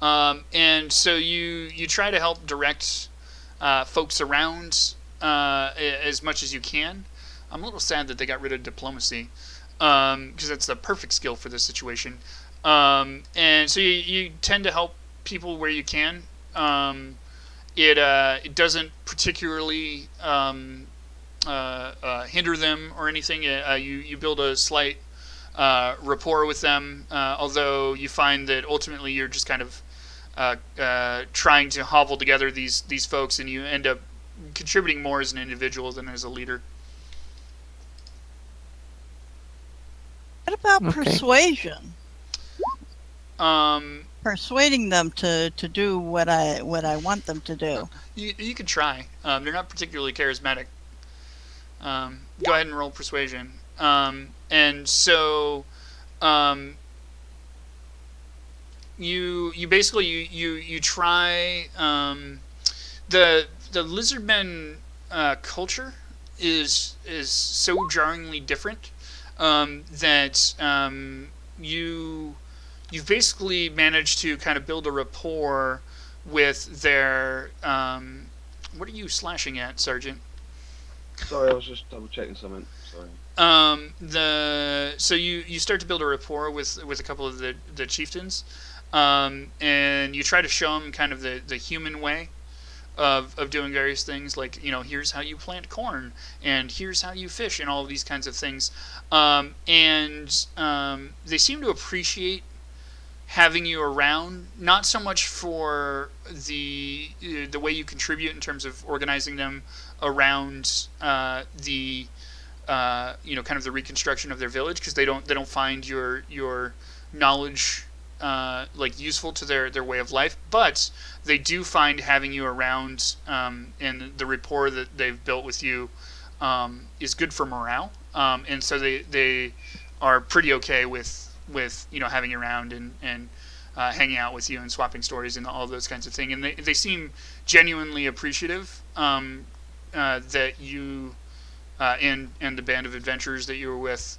Speaker 2: And so you try to help direct folks around as much as you can. I'm a little sad that they got rid of diplomacy because that's the perfect skill for this situation. And so you tend to help people where you can. It doesn't particularly hinder them or anything. You build a slight rapport with them, although you find that ultimately you're just kind of trying to hobble together these folks, and you end up contributing more as an individual than as a leader.
Speaker 6: What about persuasion? Persuading them to do what I want them to do.
Speaker 2: You could try. They're not particularly charismatic. Go ahead and roll persuasion. And so you basically you try the lizardmen culture is so jarringly different that you've basically managed to kind of build a rapport with their what are you slashing at, Sergeant?
Speaker 3: Sorry, I was just double checking something. Sorry.
Speaker 2: So you start to build a rapport with a couple of the chieftains, and you try to show them kind of the human way of doing various things, like, you know, here's how you plant corn, and here's how you fish, and all of these kinds of things. They seem to appreciate having you around, not so much for the way you contribute in terms of organizing them around the you know, kind of the reconstruction of their village, because they don't find your knowledge like useful to their way of life, but they do find having you around and the rapport that they've built with you is good for morale, and so they are pretty okay with you know, having you around and hanging out with you and swapping stories and all those kinds of things, and they seem genuinely appreciative that you and the band of adventurers that you were with.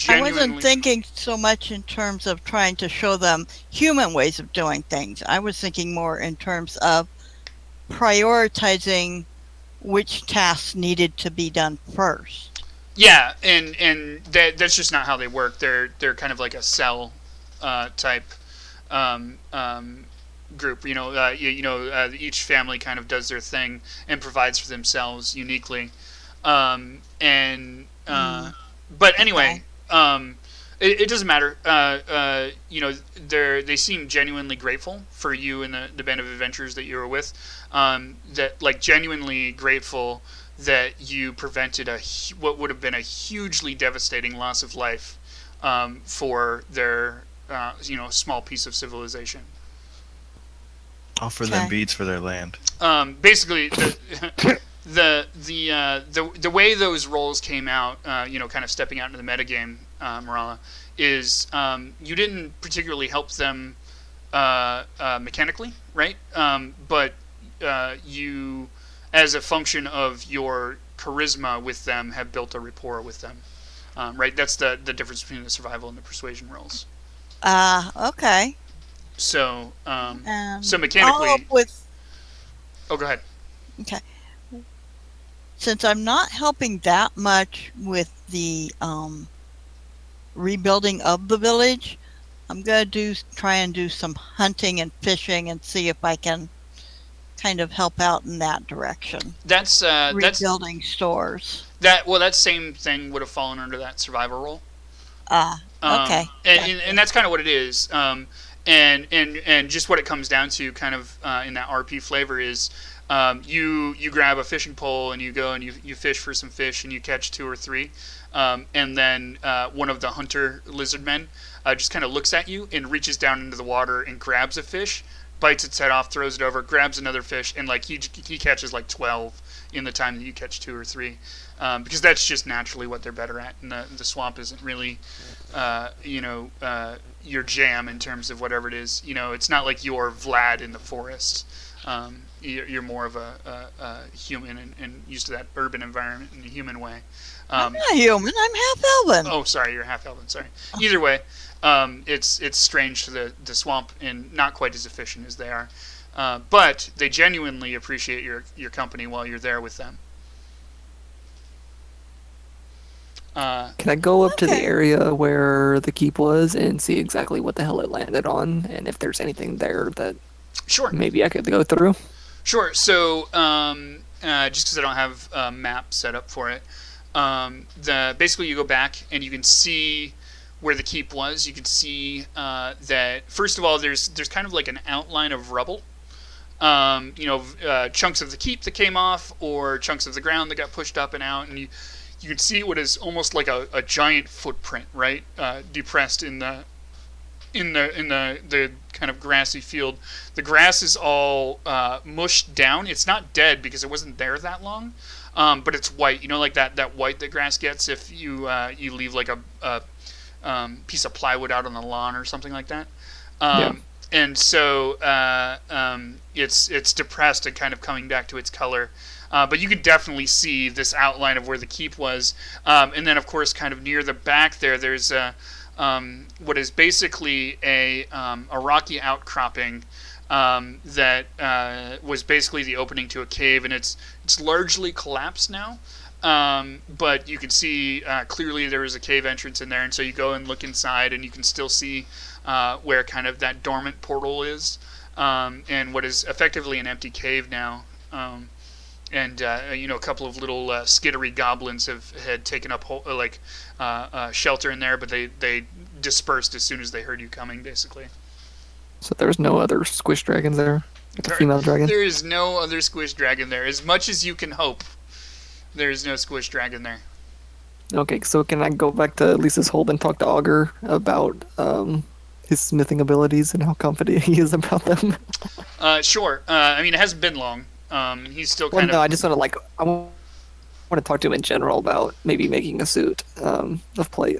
Speaker 6: I wasn't thinking so much in terms of trying to show them human ways of doing things. I was thinking more in terms of prioritizing which tasks needed to be done first.
Speaker 2: Yeah, and that's just not how they work. They're kind of like a cell type group. You know, each family kind of does their thing and provides for themselves uniquely. But anyway,
Speaker 6: Okay.
Speaker 2: it doesn't matter. You know, they seem genuinely grateful for you and the band of adventurers that you were with. That, like, genuinely grateful that you prevented what would have been a hugely devastating loss of life for their you know, small piece of civilization.
Speaker 7: Offer them
Speaker 6: Okay.
Speaker 7: beads for their land.
Speaker 2: Basically, the way those roles came out, you know, kind of stepping out into the metagame, Marala, is you didn't particularly help them mechanically, right? But you, as a function of your charisma with them, have built a rapport with them, right? That's the difference between the survival and the persuasion roles.
Speaker 6: Okay.
Speaker 2: So,
Speaker 6: And
Speaker 2: so mechanically,
Speaker 6: I'll help with,
Speaker 2: oh, go ahead.
Speaker 6: okay. Since I'm not helping that much with the rebuilding of the village, I'm gonna try and do some hunting and fishing and see if I can kind of help out in that direction.
Speaker 2: That's
Speaker 6: Rebuilding stores.
Speaker 2: that same thing would have fallen under that survivor role.
Speaker 6: Okay.
Speaker 2: And that's kind of what it is. And just what it comes down to, kind of in that RP flavor, is you grab a fishing pole and you go and you fish for some fish and you catch 2 or 3, and then one of the hunter lizard men just kind of looks at you and reaches down into the water and grabs a fish, bites its head off, throws it over, grabs another fish, and like he catches like 12 in the time that you catch 2 or 3, because that's just naturally what they're better at, and the swamp isn't really you know, your jam in terms of whatever it is. You know, it's not like you're Vlad in the forest. You're more of a human and used to that urban environment in a human way.
Speaker 6: I'm not human. I'm half elven.
Speaker 2: Oh, sorry, you're half elven. Sorry. Either way, it's strange to the swamp and not quite as efficient as they are. But they genuinely appreciate your company while you're there with them.
Speaker 5: Can I go up to the
Speaker 6: Okay.
Speaker 5: area where the keep was and see exactly what the hell it landed on, and if there's anything there that
Speaker 2: Sure.
Speaker 5: maybe I could go through?
Speaker 2: Sure. So, just because I don't have a map set up for it, basically you go back and you can see where the keep was. You can see that, first of all, there's kind of like an outline of rubble. You know, chunks of the keep that came off, or chunks of the ground that got pushed up and out, and you can see what is almost like a giant footprint, right, depressed in the kind of grassy field. The grass is all mushed down. It's not dead because it wasn't there that long, but it's white. You know, like that white that grass gets if you leave like a piece of plywood out on the lawn or something like that.
Speaker 5: Yeah.
Speaker 2: And so it's depressed and kind of coming back to its color. But you could definitely see this outline of where the keep was. And then, of course, kind of near the back there's what is basically a rocky outcropping that was basically the opening to a cave, and it's largely collapsed now. But you can see clearly there is a cave entrance in there, and so you go and look inside, and you can still see where kind of that dormant portal is. and what is effectively an empty cave now. And a couple of little skittery goblins had taken up shelter in there, but they dispersed as soon as they heard you coming, basically.
Speaker 5: So there's no other squish dragons there? Like a female dragon?
Speaker 2: There is no other squish dragon there. As much as you can hope, there is no squish dragon there.
Speaker 5: Okay, so can I go back to Lisa's hold and talk to Augur about his smithing abilities and how confident he is about them?
Speaker 2: Sure. It hasn't been long. He's still kind of...
Speaker 5: No, I just want to, I want to talk to him in general about maybe making a suit of plate.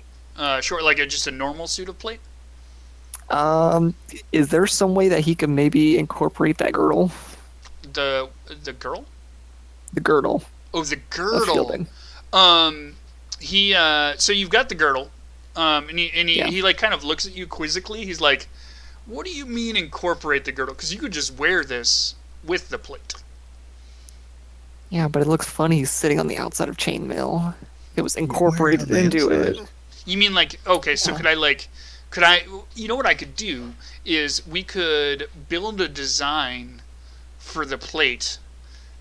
Speaker 2: Sure, like just a normal suit of plate?
Speaker 5: Is there some way that he could maybe incorporate that girdle?
Speaker 2: The girl?
Speaker 5: The girdle.
Speaker 2: Oh, the girdle. So you've got the girdle, and he like kind of looks at you quizzically. He's like, "What do you mean incorporate the girdle? Because you could just wear this with the plate."
Speaker 5: Yeah, but it looks funny. He's sitting on the outside of chainmail. It was incorporated into it.
Speaker 2: You mean like, okay, so could I, you know what I could do is we could build a design for the plate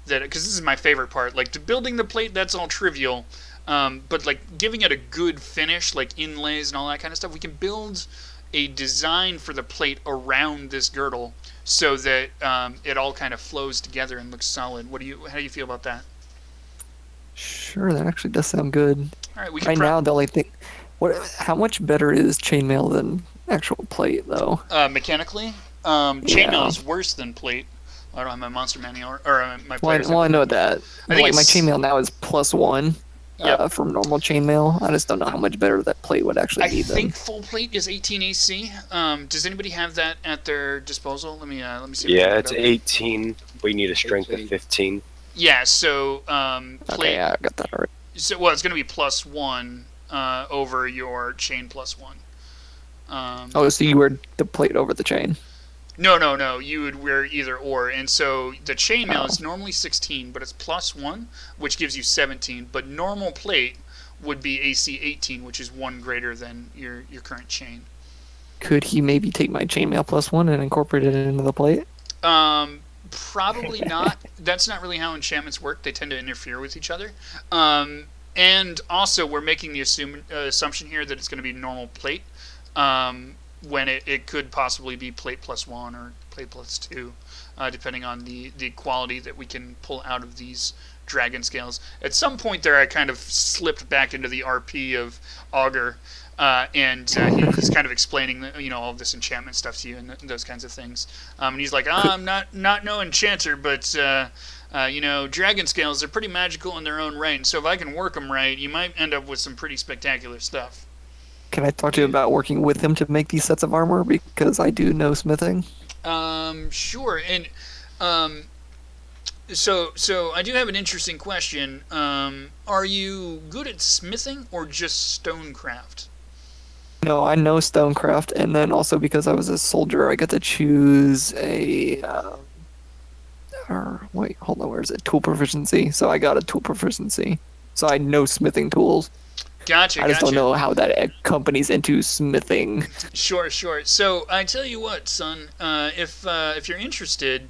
Speaker 2: that, because this is my favorite part, like building the plate, that's all trivial, but like giving it a good finish, like inlays and all that kind of stuff, we can build a design for the plate around this girdle so that it all kind of flows together and looks solid. How do you feel about that?
Speaker 5: Sure, that actually does sound good.
Speaker 2: All right,
Speaker 5: right now, the only thing, how much better is chainmail than actual plate, though?
Speaker 2: Mechanically, chainmail is worse than plate. I don't have my monster manual or my player's
Speaker 5: Well, I know that. My chainmail now is +1 from normal chainmail. I just don't know how much better that plate would actually be. I
Speaker 2: think full plate is 18 AC. Does anybody have that at their disposal? Let me see.
Speaker 4: Yeah, it's 18. We need a strength of 15.
Speaker 2: Yeah, so plate.
Speaker 5: Okay, yeah, I got that already.
Speaker 2: So it's going to be +1 over your chain +1.
Speaker 5: So you wear the plate over the chain?
Speaker 2: No. You would wear either or, and so the chainmail is normally 16, but it's +1, which gives you 17. But normal plate would be AC 18, which is 1 greater than your current chain.
Speaker 5: Could he maybe take my chainmail +1 and incorporate it into the plate?
Speaker 2: Probably not. That's not really how enchantments work. They tend to interfere with each other. And also, we're making the assumption here that it's going to be normal plate, when it could possibly be plate +1 or plate +2, depending on the quality that we can pull out of these dragon scales. At some point there, I kind of slipped back into the RP of Augur, and he's kind of explaining all of this enchantment stuff to you and those kinds of things. And he's like, I'm not no enchanter, but dragon scales are pretty magical in their own right. And so if I can work them right, you might end up with some pretty spectacular stuff.
Speaker 5: Can I talk to you about working with him to make these sets of armor? Because I do know smithing.
Speaker 2: Sure. And so I do have an interesting question. Are you good at smithing or just stonecraft?
Speaker 5: No, I know stonecraft, and then also because I was a soldier, I got to choose a... wait, hold on, where is it? Tool proficiency. So I got a tool proficiency. So I know smithing tools.
Speaker 2: Gotcha.
Speaker 5: I just don't know how that accompanies into smithing.
Speaker 2: Sure. So I tell you what, son. If you're interested,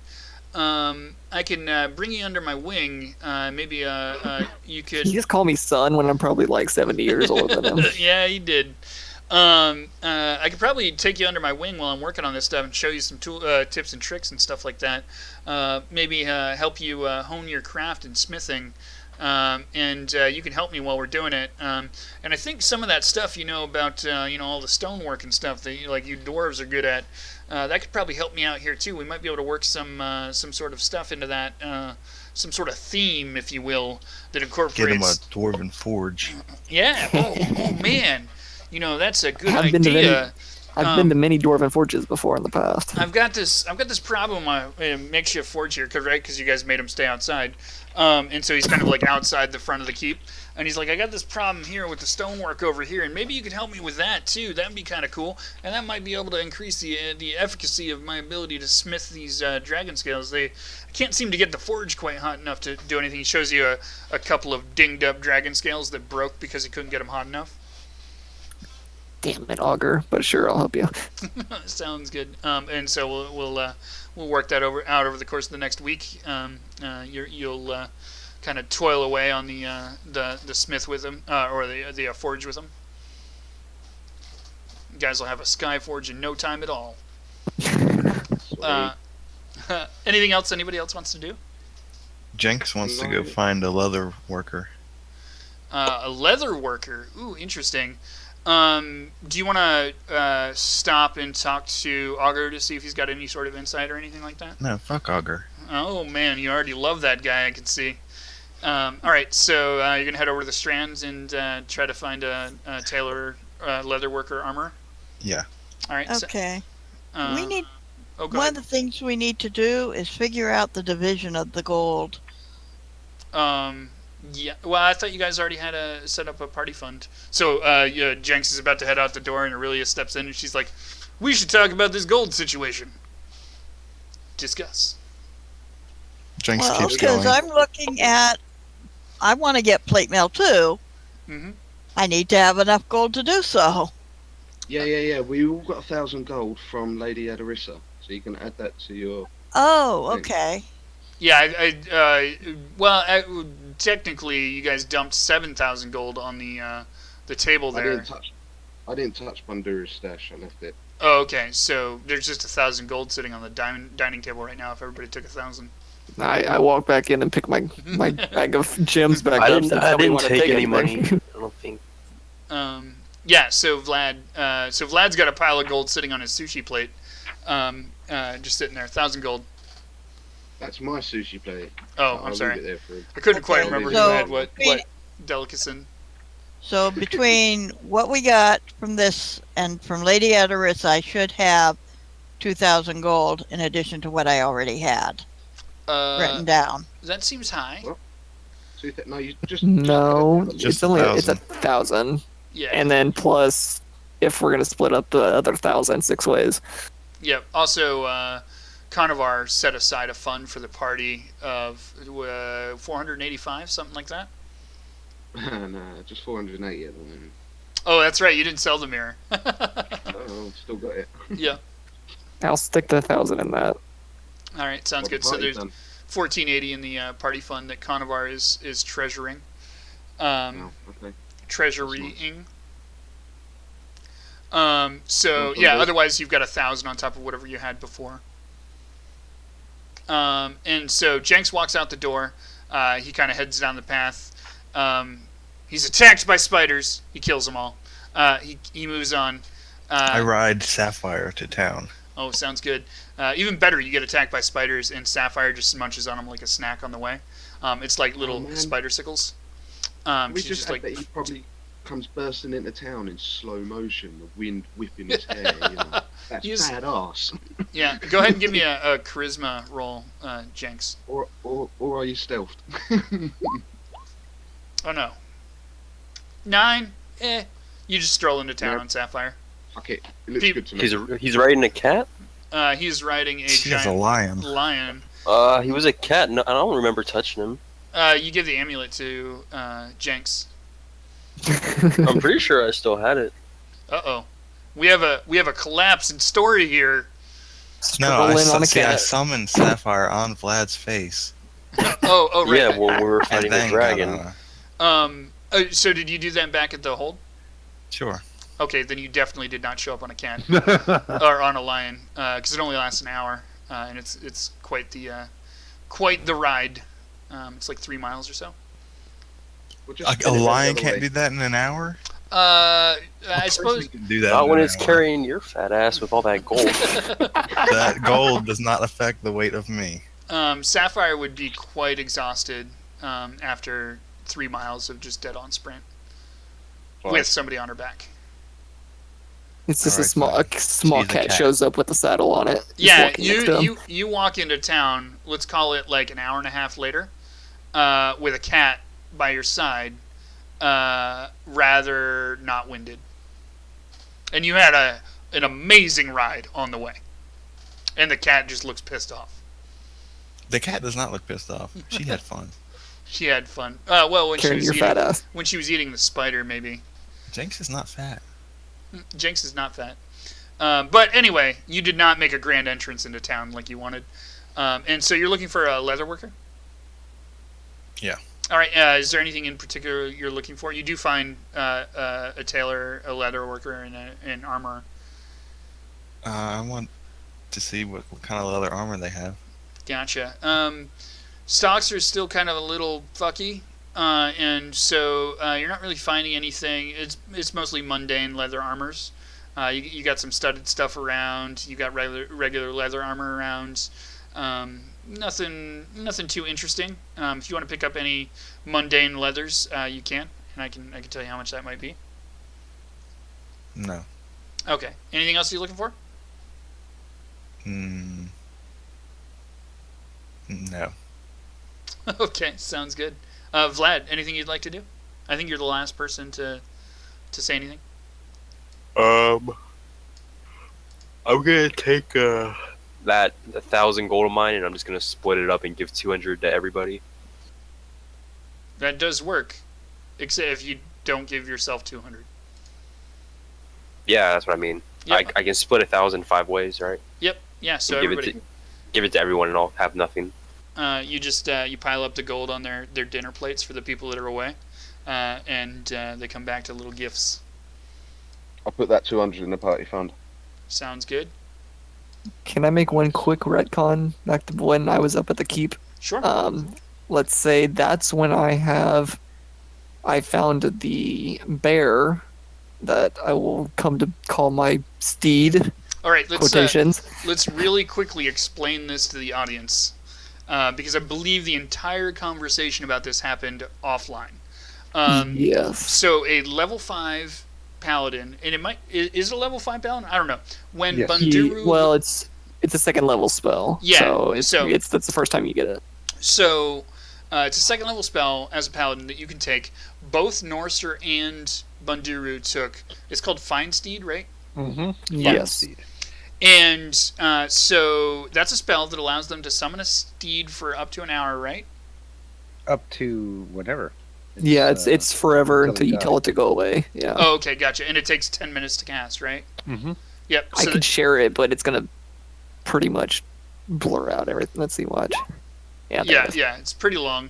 Speaker 2: I can bring you under my wing. Maybe you could.
Speaker 5: You just call me son when I'm probably like 70 years older than him.
Speaker 2: Yeah, you did. I could probably take you under my wing while I'm working on this stuff and show you some tips and tricks and stuff like that. Maybe help you hone your craft in smithing. And you can help me while we're doing it. And I think some of that stuff about all the stonework and stuff that you dwarves are good at, that could probably help me out here too. We might be able to work some sort of stuff into that, some sort of theme, if you will, that incorporates.
Speaker 7: Get him a dwarven forge.
Speaker 2: Yeah. Oh man. That's a good idea.
Speaker 5: I've been to many dwarven forges before in the past.
Speaker 2: I've got this problem. Makeshift forge here, because you guys made him stay outside, and so he's kind of like outside the front of the keep. And he's like, I got this problem here with the stonework over here, and maybe you could help me with that too. That'd be kind of cool, and that might be able to increase the efficacy of my ability to smith these dragon scales. I can't seem to get the forge quite hot enough to do anything. He shows you a couple of dinged up dragon scales that broke because he couldn't get them hot enough.
Speaker 5: damn it, Augur. But sure, I'll help you.
Speaker 2: Sounds good. And so we'll work that out over the course of the next week. You'll kind of toil away on the smith with him, or the forge with him. You guys will have a sky forge in no time at all. Anything else anybody else wants to do?
Speaker 7: Jenks wants to go find a leather worker.
Speaker 2: A leather worker. Ooh, interesting. Do you want to stop and talk to Augur to see if he's got any sort of insight or anything like that?
Speaker 7: No, fuck Augur.
Speaker 2: Oh man, you already love that guy, I can see. All right, so you're gonna head over to the Strands and try to find a tailor, leather worker, armor.
Speaker 7: Yeah.
Speaker 2: All right.
Speaker 6: Okay. We need.
Speaker 2: Oh, go
Speaker 6: One
Speaker 2: ahead.
Speaker 6: of the things we need to do is figure out the division of the gold.
Speaker 2: Yeah. Well, I thought you guys already had set up a party fund. So Jenks is about to head out the door, and Aurelia steps in, and she's like, "We should talk about this gold situation." Discuss.
Speaker 7: Jenks
Speaker 6: Well,
Speaker 7: keeps
Speaker 6: because
Speaker 7: going.
Speaker 6: I'm looking at. I want to get plate mail too.
Speaker 2: Mm-hmm.
Speaker 6: I need to have enough gold to do so.
Speaker 3: Yeah. We all got 1,000 gold from Lady Adarissa, so you can add that to your.
Speaker 6: Oh,
Speaker 3: Thing.
Speaker 6: okay.
Speaker 2: Yeah. Technically, you guys dumped 7,000 gold on the table
Speaker 3: I
Speaker 2: there.
Speaker 3: didn't touch Bandura's stash. I left it.
Speaker 2: Oh, okay. So there's just 1,000 gold sitting on the dining table right now. If everybody took 1,000.
Speaker 5: I walk back in and pick my bag of gems back
Speaker 4: I
Speaker 5: up.
Speaker 4: didn't,
Speaker 5: since
Speaker 4: I
Speaker 5: nobody
Speaker 4: didn't
Speaker 5: wanna
Speaker 4: take any
Speaker 5: anything.
Speaker 4: money. I don't think.
Speaker 2: Yeah. So Vlad's got a pile of gold sitting on his sushi plate. Just sitting there, 1,000 gold.
Speaker 3: That's my sushi plate.
Speaker 2: Oh,
Speaker 3: I'll
Speaker 2: I'm
Speaker 3: leave
Speaker 2: sorry.
Speaker 3: it there for him.
Speaker 2: I couldn't quite
Speaker 6: Okay,
Speaker 2: remember who
Speaker 6: so
Speaker 2: had what
Speaker 6: between-
Speaker 2: delicacy.
Speaker 6: So between what we got from this and from Lady Adarissa, I should have 2,000 gold in addition to what I already had written down.
Speaker 2: That seems high.
Speaker 3: What? No, you just.
Speaker 5: No,
Speaker 7: Just
Speaker 5: it's
Speaker 7: 1,000.
Speaker 5: 1,000,
Speaker 2: Yeah.
Speaker 5: and then plus if we're gonna split up the other 1,000 6 ways.
Speaker 2: Yep. Also, Carnivar set aside a fund for the party of 485, something like that.
Speaker 3: Nah, just 480 at the moment.
Speaker 2: Oh, that's right. You didn't sell the mirror.
Speaker 3: Oh, still got it.
Speaker 2: Yeah.
Speaker 5: I'll stick the 1,000 in that.
Speaker 2: All right. Sounds
Speaker 3: Well,
Speaker 2: good.
Speaker 3: the
Speaker 2: So
Speaker 3: party's
Speaker 2: there's
Speaker 3: done.
Speaker 2: 1480 in the party fund that Carnivar is treasuring.
Speaker 3: Oh, okay.
Speaker 2: Treasurying. So
Speaker 3: Well,
Speaker 2: yeah,
Speaker 3: those-
Speaker 2: otherwise you've got 1,000 on top of whatever you had before. And so Jenks walks out the door. He kind of heads down the path. He's attacked by spiders. He kills them all. He moves on.
Speaker 7: I ride Sapphire to town.
Speaker 2: Oh, sounds good. Even better, you get attacked by spiders, and Sapphire just munches on them like a snack on the way. It's like little
Speaker 3: man.
Speaker 2: spider sickles.
Speaker 3: We
Speaker 2: She's
Speaker 3: just
Speaker 2: like,
Speaker 3: that he probably comes bursting into town in slow motion, the wind whipping his hair. You know, that's
Speaker 2: He's-
Speaker 3: badass.
Speaker 2: yeah. Go ahead and give me a charisma roll, Jenks.
Speaker 3: Or are you stealthed?
Speaker 2: Oh no. 9? You just stroll into town
Speaker 3: Nope.
Speaker 2: on Sapphire.
Speaker 3: Okay, it looks
Speaker 2: Peep.
Speaker 3: good to me.
Speaker 4: He's riding a cat.
Speaker 2: He's riding a
Speaker 7: She's a
Speaker 2: giant
Speaker 7: lion.
Speaker 2: lion.
Speaker 4: He was a cat. No, I don't remember touching him.
Speaker 2: You give the amulet to Jenks.
Speaker 4: I'm pretty sure I still had it.
Speaker 2: Uh-oh. We have a collapse in story here.
Speaker 7: No, I,
Speaker 5: Scribble in on a
Speaker 7: I
Speaker 5: cat.
Speaker 7: summoned Sapphire on Vlad's face.
Speaker 2: Oh, right.
Speaker 4: Yeah, when we were
Speaker 7: And
Speaker 4: fighting the
Speaker 7: then
Speaker 4: dragon.
Speaker 2: So did you do that back at the hold?
Speaker 7: Sure.
Speaker 2: Okay, then you definitely did not show up on a cat or on a lion, because it only lasts an hour, and it's quite the ride. It's like 3 miles or so.
Speaker 3: We'll just
Speaker 7: A
Speaker 3: spin it the
Speaker 7: lion
Speaker 3: other
Speaker 7: can't
Speaker 3: way.
Speaker 7: do that in an hour?
Speaker 2: I
Speaker 7: Of course
Speaker 2: suppose.
Speaker 7: we can do that
Speaker 4: Not
Speaker 7: in
Speaker 4: when
Speaker 7: an
Speaker 4: it's
Speaker 7: hour.
Speaker 4: carrying your fat ass with all that gold.
Speaker 7: That gold does not affect the weight of me.
Speaker 2: Sapphire would be quite exhausted after 3 miles of just dead-on sprint
Speaker 3: Fine.
Speaker 2: with somebody on her back.
Speaker 5: It's just
Speaker 7: Alright,
Speaker 5: a small
Speaker 7: She's a
Speaker 5: cat,
Speaker 7: cat.
Speaker 5: shows up with a saddle on it. Just
Speaker 2: Yeah,
Speaker 5: walking next to him.
Speaker 2: you walk into town. Let's call it like an hour and a half later, with a cat by your side, rather not winded. And you had an amazing ride on the way, and the cat just looks pissed off.
Speaker 7: The cat does not look pissed off. She had fun.
Speaker 2: She had fun. Well, when she
Speaker 5: Carrying
Speaker 2: was
Speaker 5: your fat
Speaker 2: eating,
Speaker 5: ass.
Speaker 2: when she was eating the spider, maybe.
Speaker 7: Jenks is not fat.
Speaker 2: Jenks is not fat. But anyway, you did not make a grand entrance into town like you wanted. And so you're looking for a leather worker?
Speaker 7: Yeah.
Speaker 2: All right. Is there anything in particular you're looking for? You do find a tailor, a leather worker, and an armorer.
Speaker 7: I want to see what kind of leather armor they have.
Speaker 2: Gotcha. Stocks are still kind of a little fucky, and so you're not really finding anything. It's mostly mundane leather armors. You got some studded stuff around. You got regular leather armor around. Nothing too interesting. If you want to pick up any mundane leathers, you can, and I can tell you how much that might be.
Speaker 7: No.
Speaker 2: Okay. Anything else you're looking for?
Speaker 7: No.
Speaker 2: Okay, sounds good. Vlad, anything you'd like to do? I think you're the last person to say anything.
Speaker 4: I'm gonna take that 1,000 gold of mine, and I'm just gonna split it up and give 200 to everybody.
Speaker 2: That does work, except if you don't give yourself 200.
Speaker 4: Yeah, that's what I mean.
Speaker 2: Yep.
Speaker 4: I can split 1,000 5 ways, right?
Speaker 2: Yep. Yeah. So
Speaker 4: give
Speaker 2: everybody,
Speaker 4: give it to everyone, and I'll have nothing.
Speaker 2: you just you pile up the gold on their dinner plates for the people that are away, and they come back to little gifts.
Speaker 3: I'll put that 200 in the party fund.
Speaker 2: Sounds good.
Speaker 5: Can I make one quick retcon back to when I was up at the keep?
Speaker 2: Sure.
Speaker 5: Let's say that's when I found the bear that I will come to call my steed.
Speaker 2: All right,
Speaker 5: Quotations.
Speaker 2: Let's really quickly explain this to the audience, because I believe the entire conversation about this happened offline.
Speaker 5: Yes.
Speaker 2: So a level 5 paladin, and is it a level 5 paladin? I don't know. When
Speaker 8: Yes.
Speaker 2: Bundiru,
Speaker 5: Well, it's a second level spell.
Speaker 2: Yeah,
Speaker 5: So that's the first time you get it.
Speaker 2: So it's a second level spell as a paladin that you can take. Both Norster and Bundiru took. It's called Find Steed, right?
Speaker 8: Mm-hmm.
Speaker 5: Yes.
Speaker 2: And so that's a spell that allows them to summon a steed for up to an hour, right?
Speaker 8: Up to whatever.
Speaker 5: It's forever
Speaker 8: until
Speaker 5: until
Speaker 8: you
Speaker 5: you tell it to go away. Yeah.
Speaker 2: Oh, okay, gotcha. And it takes 10 minutes to cast, right?
Speaker 8: Mm-hmm.
Speaker 2: Yep.
Speaker 5: I could share it, but it's gonna pretty much blur out everything. Let's see, watch. Yeah. there it is.
Speaker 2: Yeah, it's pretty long.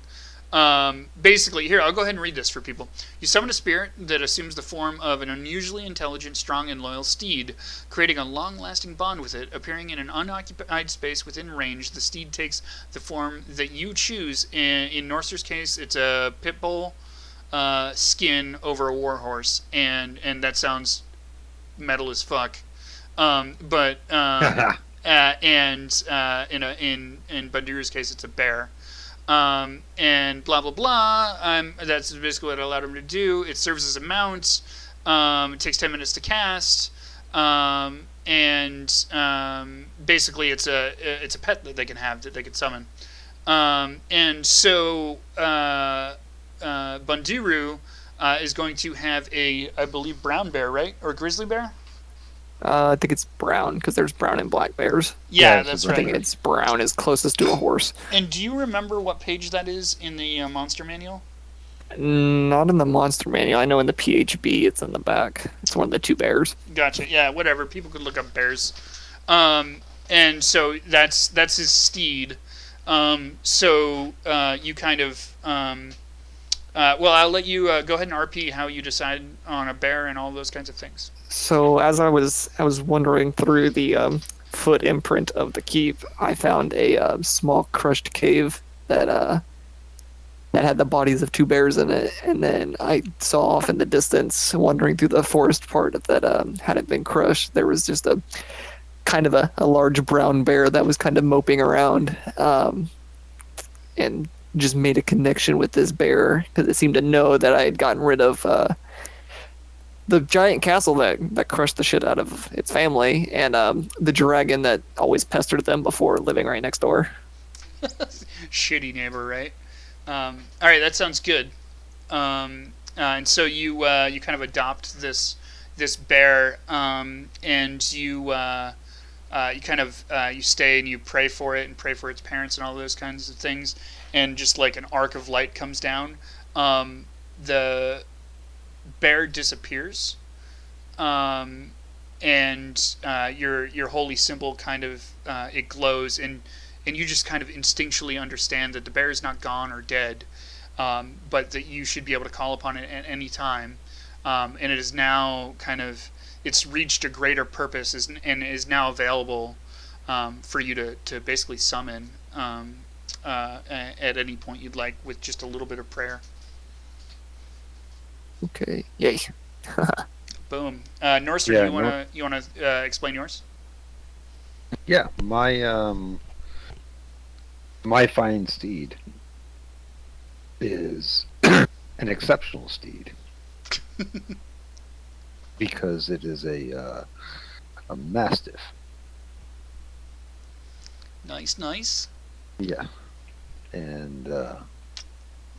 Speaker 2: Basically, here, I'll go ahead and read this for people. You summon a spirit that assumes the form of an unusually intelligent, strong, and loyal steed, creating a long-lasting bond with it. Appearing in an unoccupied space within range, the steed takes the form that you choose. In Norster's case, it's a pit bull skin over a warhorse, and that sounds metal as fuck. In Bundiru's case, it's a bear. And blah blah blah. That's basically what I allowed him to do. It serves as a mount. It takes 10 minutes to cast. Basically, it's a pet that they can have that they can summon. And so Bundiru is going to have I believe, brown bear, right, or grizzly bear?
Speaker 5: I think it's brown because there's brown and black bears.
Speaker 2: Yeah, that's
Speaker 5: I think
Speaker 2: right.
Speaker 5: it's brown is closest to a horse.
Speaker 2: And do you remember what page that is in the monster manual?
Speaker 5: Not in the monster manual. I know in the PHB it's in the back. It's one of the 2 bears.
Speaker 2: Gotcha. Yeah, whatever. People could look up bears. And so that's his steed. So you kind of well, I'll let you go ahead and RP how you decide on a bear and all those kinds of things.
Speaker 5: So as I was wandering through the foot imprint of the keep, I found a small crushed cave that had the bodies of 2 bears in it, and then I saw off in the distance, wandering through the forest part that hadn't been crushed, there was just a kind of a large brown bear that was kind of moping around, and just made a connection with this bear because it seemed to know that I had gotten rid of the giant castle that crushed the shit out of its family, and the dragon that always pestered them before, living right next door.
Speaker 2: Shitty neighbor, right? All right, that sounds good. And so you kind of adopt this bear, and you kind of you stay and you pray for it and pray for its parents and all those kinds of things, and just like an arc of light comes down, the bear disappears, and your holy symbol kind of it glows, and you just kind of instinctually understand that the bear is not gone or dead, but that you should be able to call upon it at any time, and it is now it's reached a greater purpose and is now available for you to basically summon at any point you'd like with just a little bit of prayer.
Speaker 5: Okay. Yay.
Speaker 2: Boom. Norster,
Speaker 8: Yeah,
Speaker 2: you wanna explain yours?
Speaker 8: Yeah, my fine steed is an exceptional steed because it is a mastiff.
Speaker 2: Nice.
Speaker 8: Yeah, and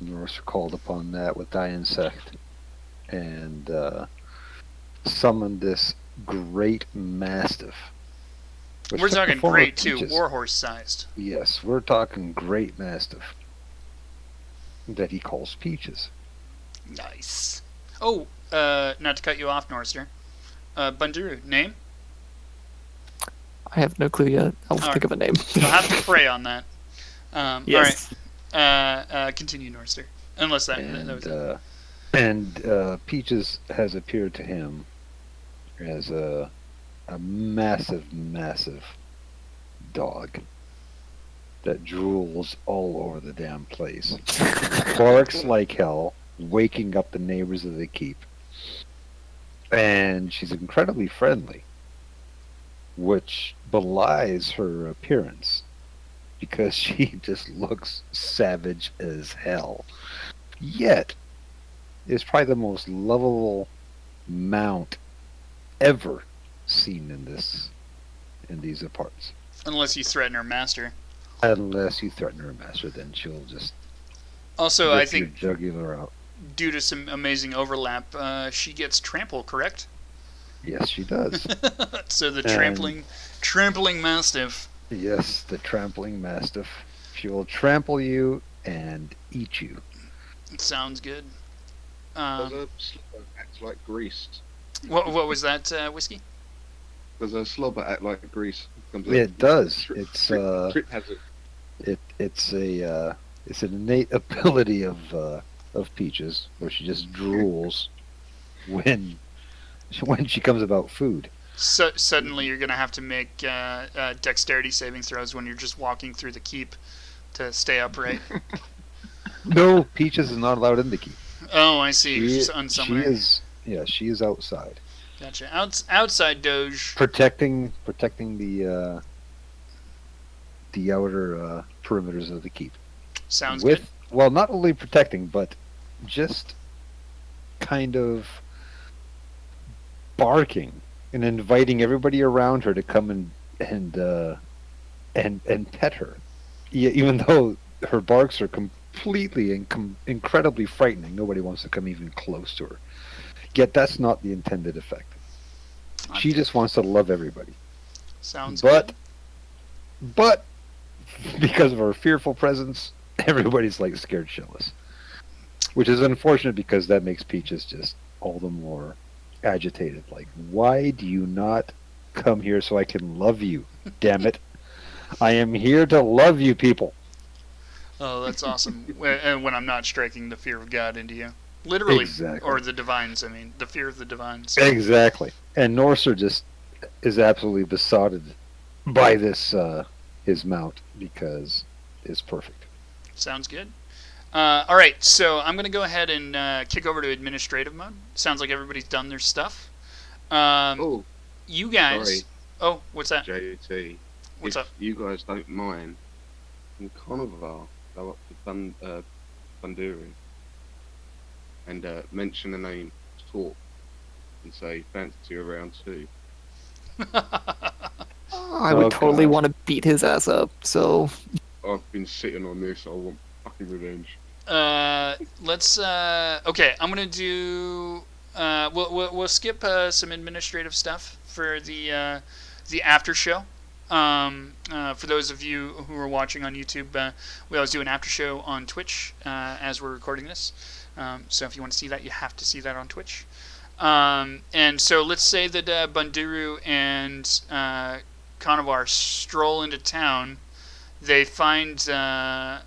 Speaker 8: Norse called upon that with thy insect, and summoned this great mastiff. which
Speaker 2: We're
Speaker 8: took the
Speaker 2: talking
Speaker 8: form of
Speaker 2: great too,
Speaker 8: Peaches.
Speaker 2: warhorse sized.
Speaker 8: Yes, we're talking great mastiff that he calls Peaches.
Speaker 2: Nice. Oh, not to cut you off, Norster. Banduru, name?
Speaker 5: I have no clue yet. I'll
Speaker 2: All
Speaker 5: think of a name.
Speaker 2: You'll have to pray on that.
Speaker 5: Yes.
Speaker 2: All right. Continue, Norster. Unless that was it.
Speaker 8: And Peaches has appeared to him as a massive dog that drools all over the damn place. Barks like hell, waking up the neighbors of the keep. And she's incredibly friendly, which belies her appearance because she just looks savage as hell. Yet, is probably the most lovable mount ever seen in these parts.
Speaker 2: Unless you threaten her master.
Speaker 8: Unless you threaten her master, then she'll just
Speaker 2: Also,
Speaker 8: rip
Speaker 2: I think
Speaker 8: your jugular out.
Speaker 2: due to some amazing overlap, she gets trample, correct?
Speaker 8: Yes, she does.
Speaker 2: So the
Speaker 8: And-
Speaker 2: trampling mastiff.
Speaker 8: Yes, the trampling mastiff. She will trample you and eat you.
Speaker 2: Sounds good.
Speaker 3: Does a slobber act like grease?
Speaker 2: What was that, Whiskey?
Speaker 3: Does a slobber act like grease?
Speaker 8: It does.
Speaker 3: Trip
Speaker 8: It's
Speaker 3: hazard.
Speaker 8: it's an innate ability of Peaches where she just drools when she comes about food.
Speaker 2: So, suddenly you're going to have to make dexterity saving throws when you're just walking through the keep to stay upright.
Speaker 8: No, Peaches is not allowed in the keep.
Speaker 2: Oh, I see. She's
Speaker 8: She
Speaker 2: unsummoned.
Speaker 8: she is outside.
Speaker 2: Gotcha. Outside Doge.
Speaker 8: Protecting the outer perimeters of the keep.
Speaker 2: Sounds good.
Speaker 8: Well, not only protecting, but just kind of barking and inviting everybody around her to come and pet her. Yeah, even though her barks are completely and incredibly frightening, nobody wants to come even close to her. Yet that's not the intended effect. She just wants to love everybody.
Speaker 2: Sounds
Speaker 8: But
Speaker 2: good.
Speaker 8: because of her fearful presence, everybody's like scared shitless. Which is unfortunate because that makes Peaches just all the more agitated. Like, why do you not come here so I can love you? Damn it. I am here to love you people.
Speaker 2: Oh, that's awesome. When I'm not striking the fear of God into you. Literally.
Speaker 8: Exactly.
Speaker 2: Or the divines, I mean. The fear of the divines.
Speaker 8: Exactly. And Norser just is absolutely besotted by this his mount because it's perfect.
Speaker 2: Sounds good. All right, so I'm going to go ahead and kick over to administrative mode. Sounds like everybody's done their stuff.
Speaker 3: Oh,
Speaker 2: You guys...
Speaker 3: sorry,
Speaker 2: Oh, what's that?
Speaker 3: JT.
Speaker 2: What's
Speaker 3: if
Speaker 2: up?
Speaker 3: you guys don't mind, in Carnival, go up to Banduru and mention the name Talk and say fancy a round two.
Speaker 5: I would totally
Speaker 8: God.
Speaker 5: want to beat his ass up. So
Speaker 3: I've been sitting on this. I want fucking revenge.
Speaker 2: Let's... Okay, I'm going to do... We'll skip some administrative stuff for the after show. For those of you who are watching on YouTube, we always do an after show on Twitch as we're recording this. So if you want to see that, you have to see that on Twitch. And so let's say that Banduru and Conovar stroll into town. They find the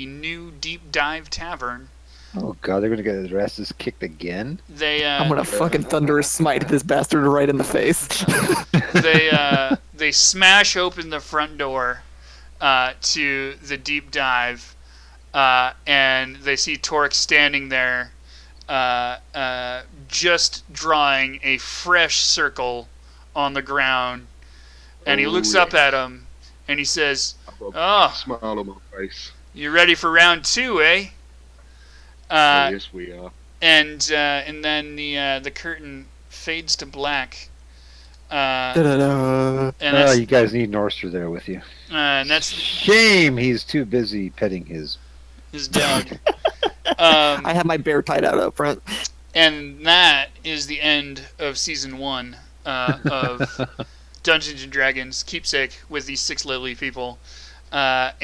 Speaker 2: new Deep Dive Tavern.
Speaker 8: Oh god, they're gonna get their asses kicked again.
Speaker 5: I'm gonna fucking thunderous smite this bastard right in the face.
Speaker 2: They smash open the front door to the Deep Dive, and they see Torque standing there, just drawing a fresh circle on the ground, and he looks up at him, and he says, "Oh,
Speaker 3: Smile on my face.
Speaker 2: you ready for round 2, eh?"
Speaker 3: Yes, we are.
Speaker 2: And then the curtain fades to black.
Speaker 5: Da-da-da.
Speaker 2: And
Speaker 8: You guys need Norster there with you.
Speaker 2: that's
Speaker 8: Shame he's too busy petting his.
Speaker 2: his dog.
Speaker 5: I have my bear tied out up front.
Speaker 2: And that is the end of season 1 of Dungeons and Dragons Keepsake with these 6 lovely people. We'll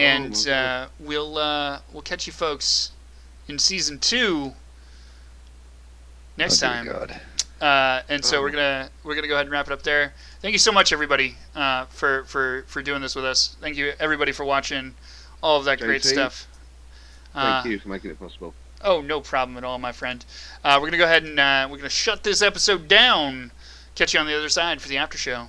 Speaker 2: catch you folks in season 2 next time.
Speaker 8: God.
Speaker 2: So we're gonna go ahead and wrap it up there. Thank you so much, everybody, for doing this with us. Thank you, everybody, for watching all of that great
Speaker 3: JT,
Speaker 2: stuff.
Speaker 3: Thank you for making it possible.
Speaker 2: Oh, no problem at all, my friend. We're gonna go ahead and we're gonna shut this episode down. Catch you on the other side for the after show.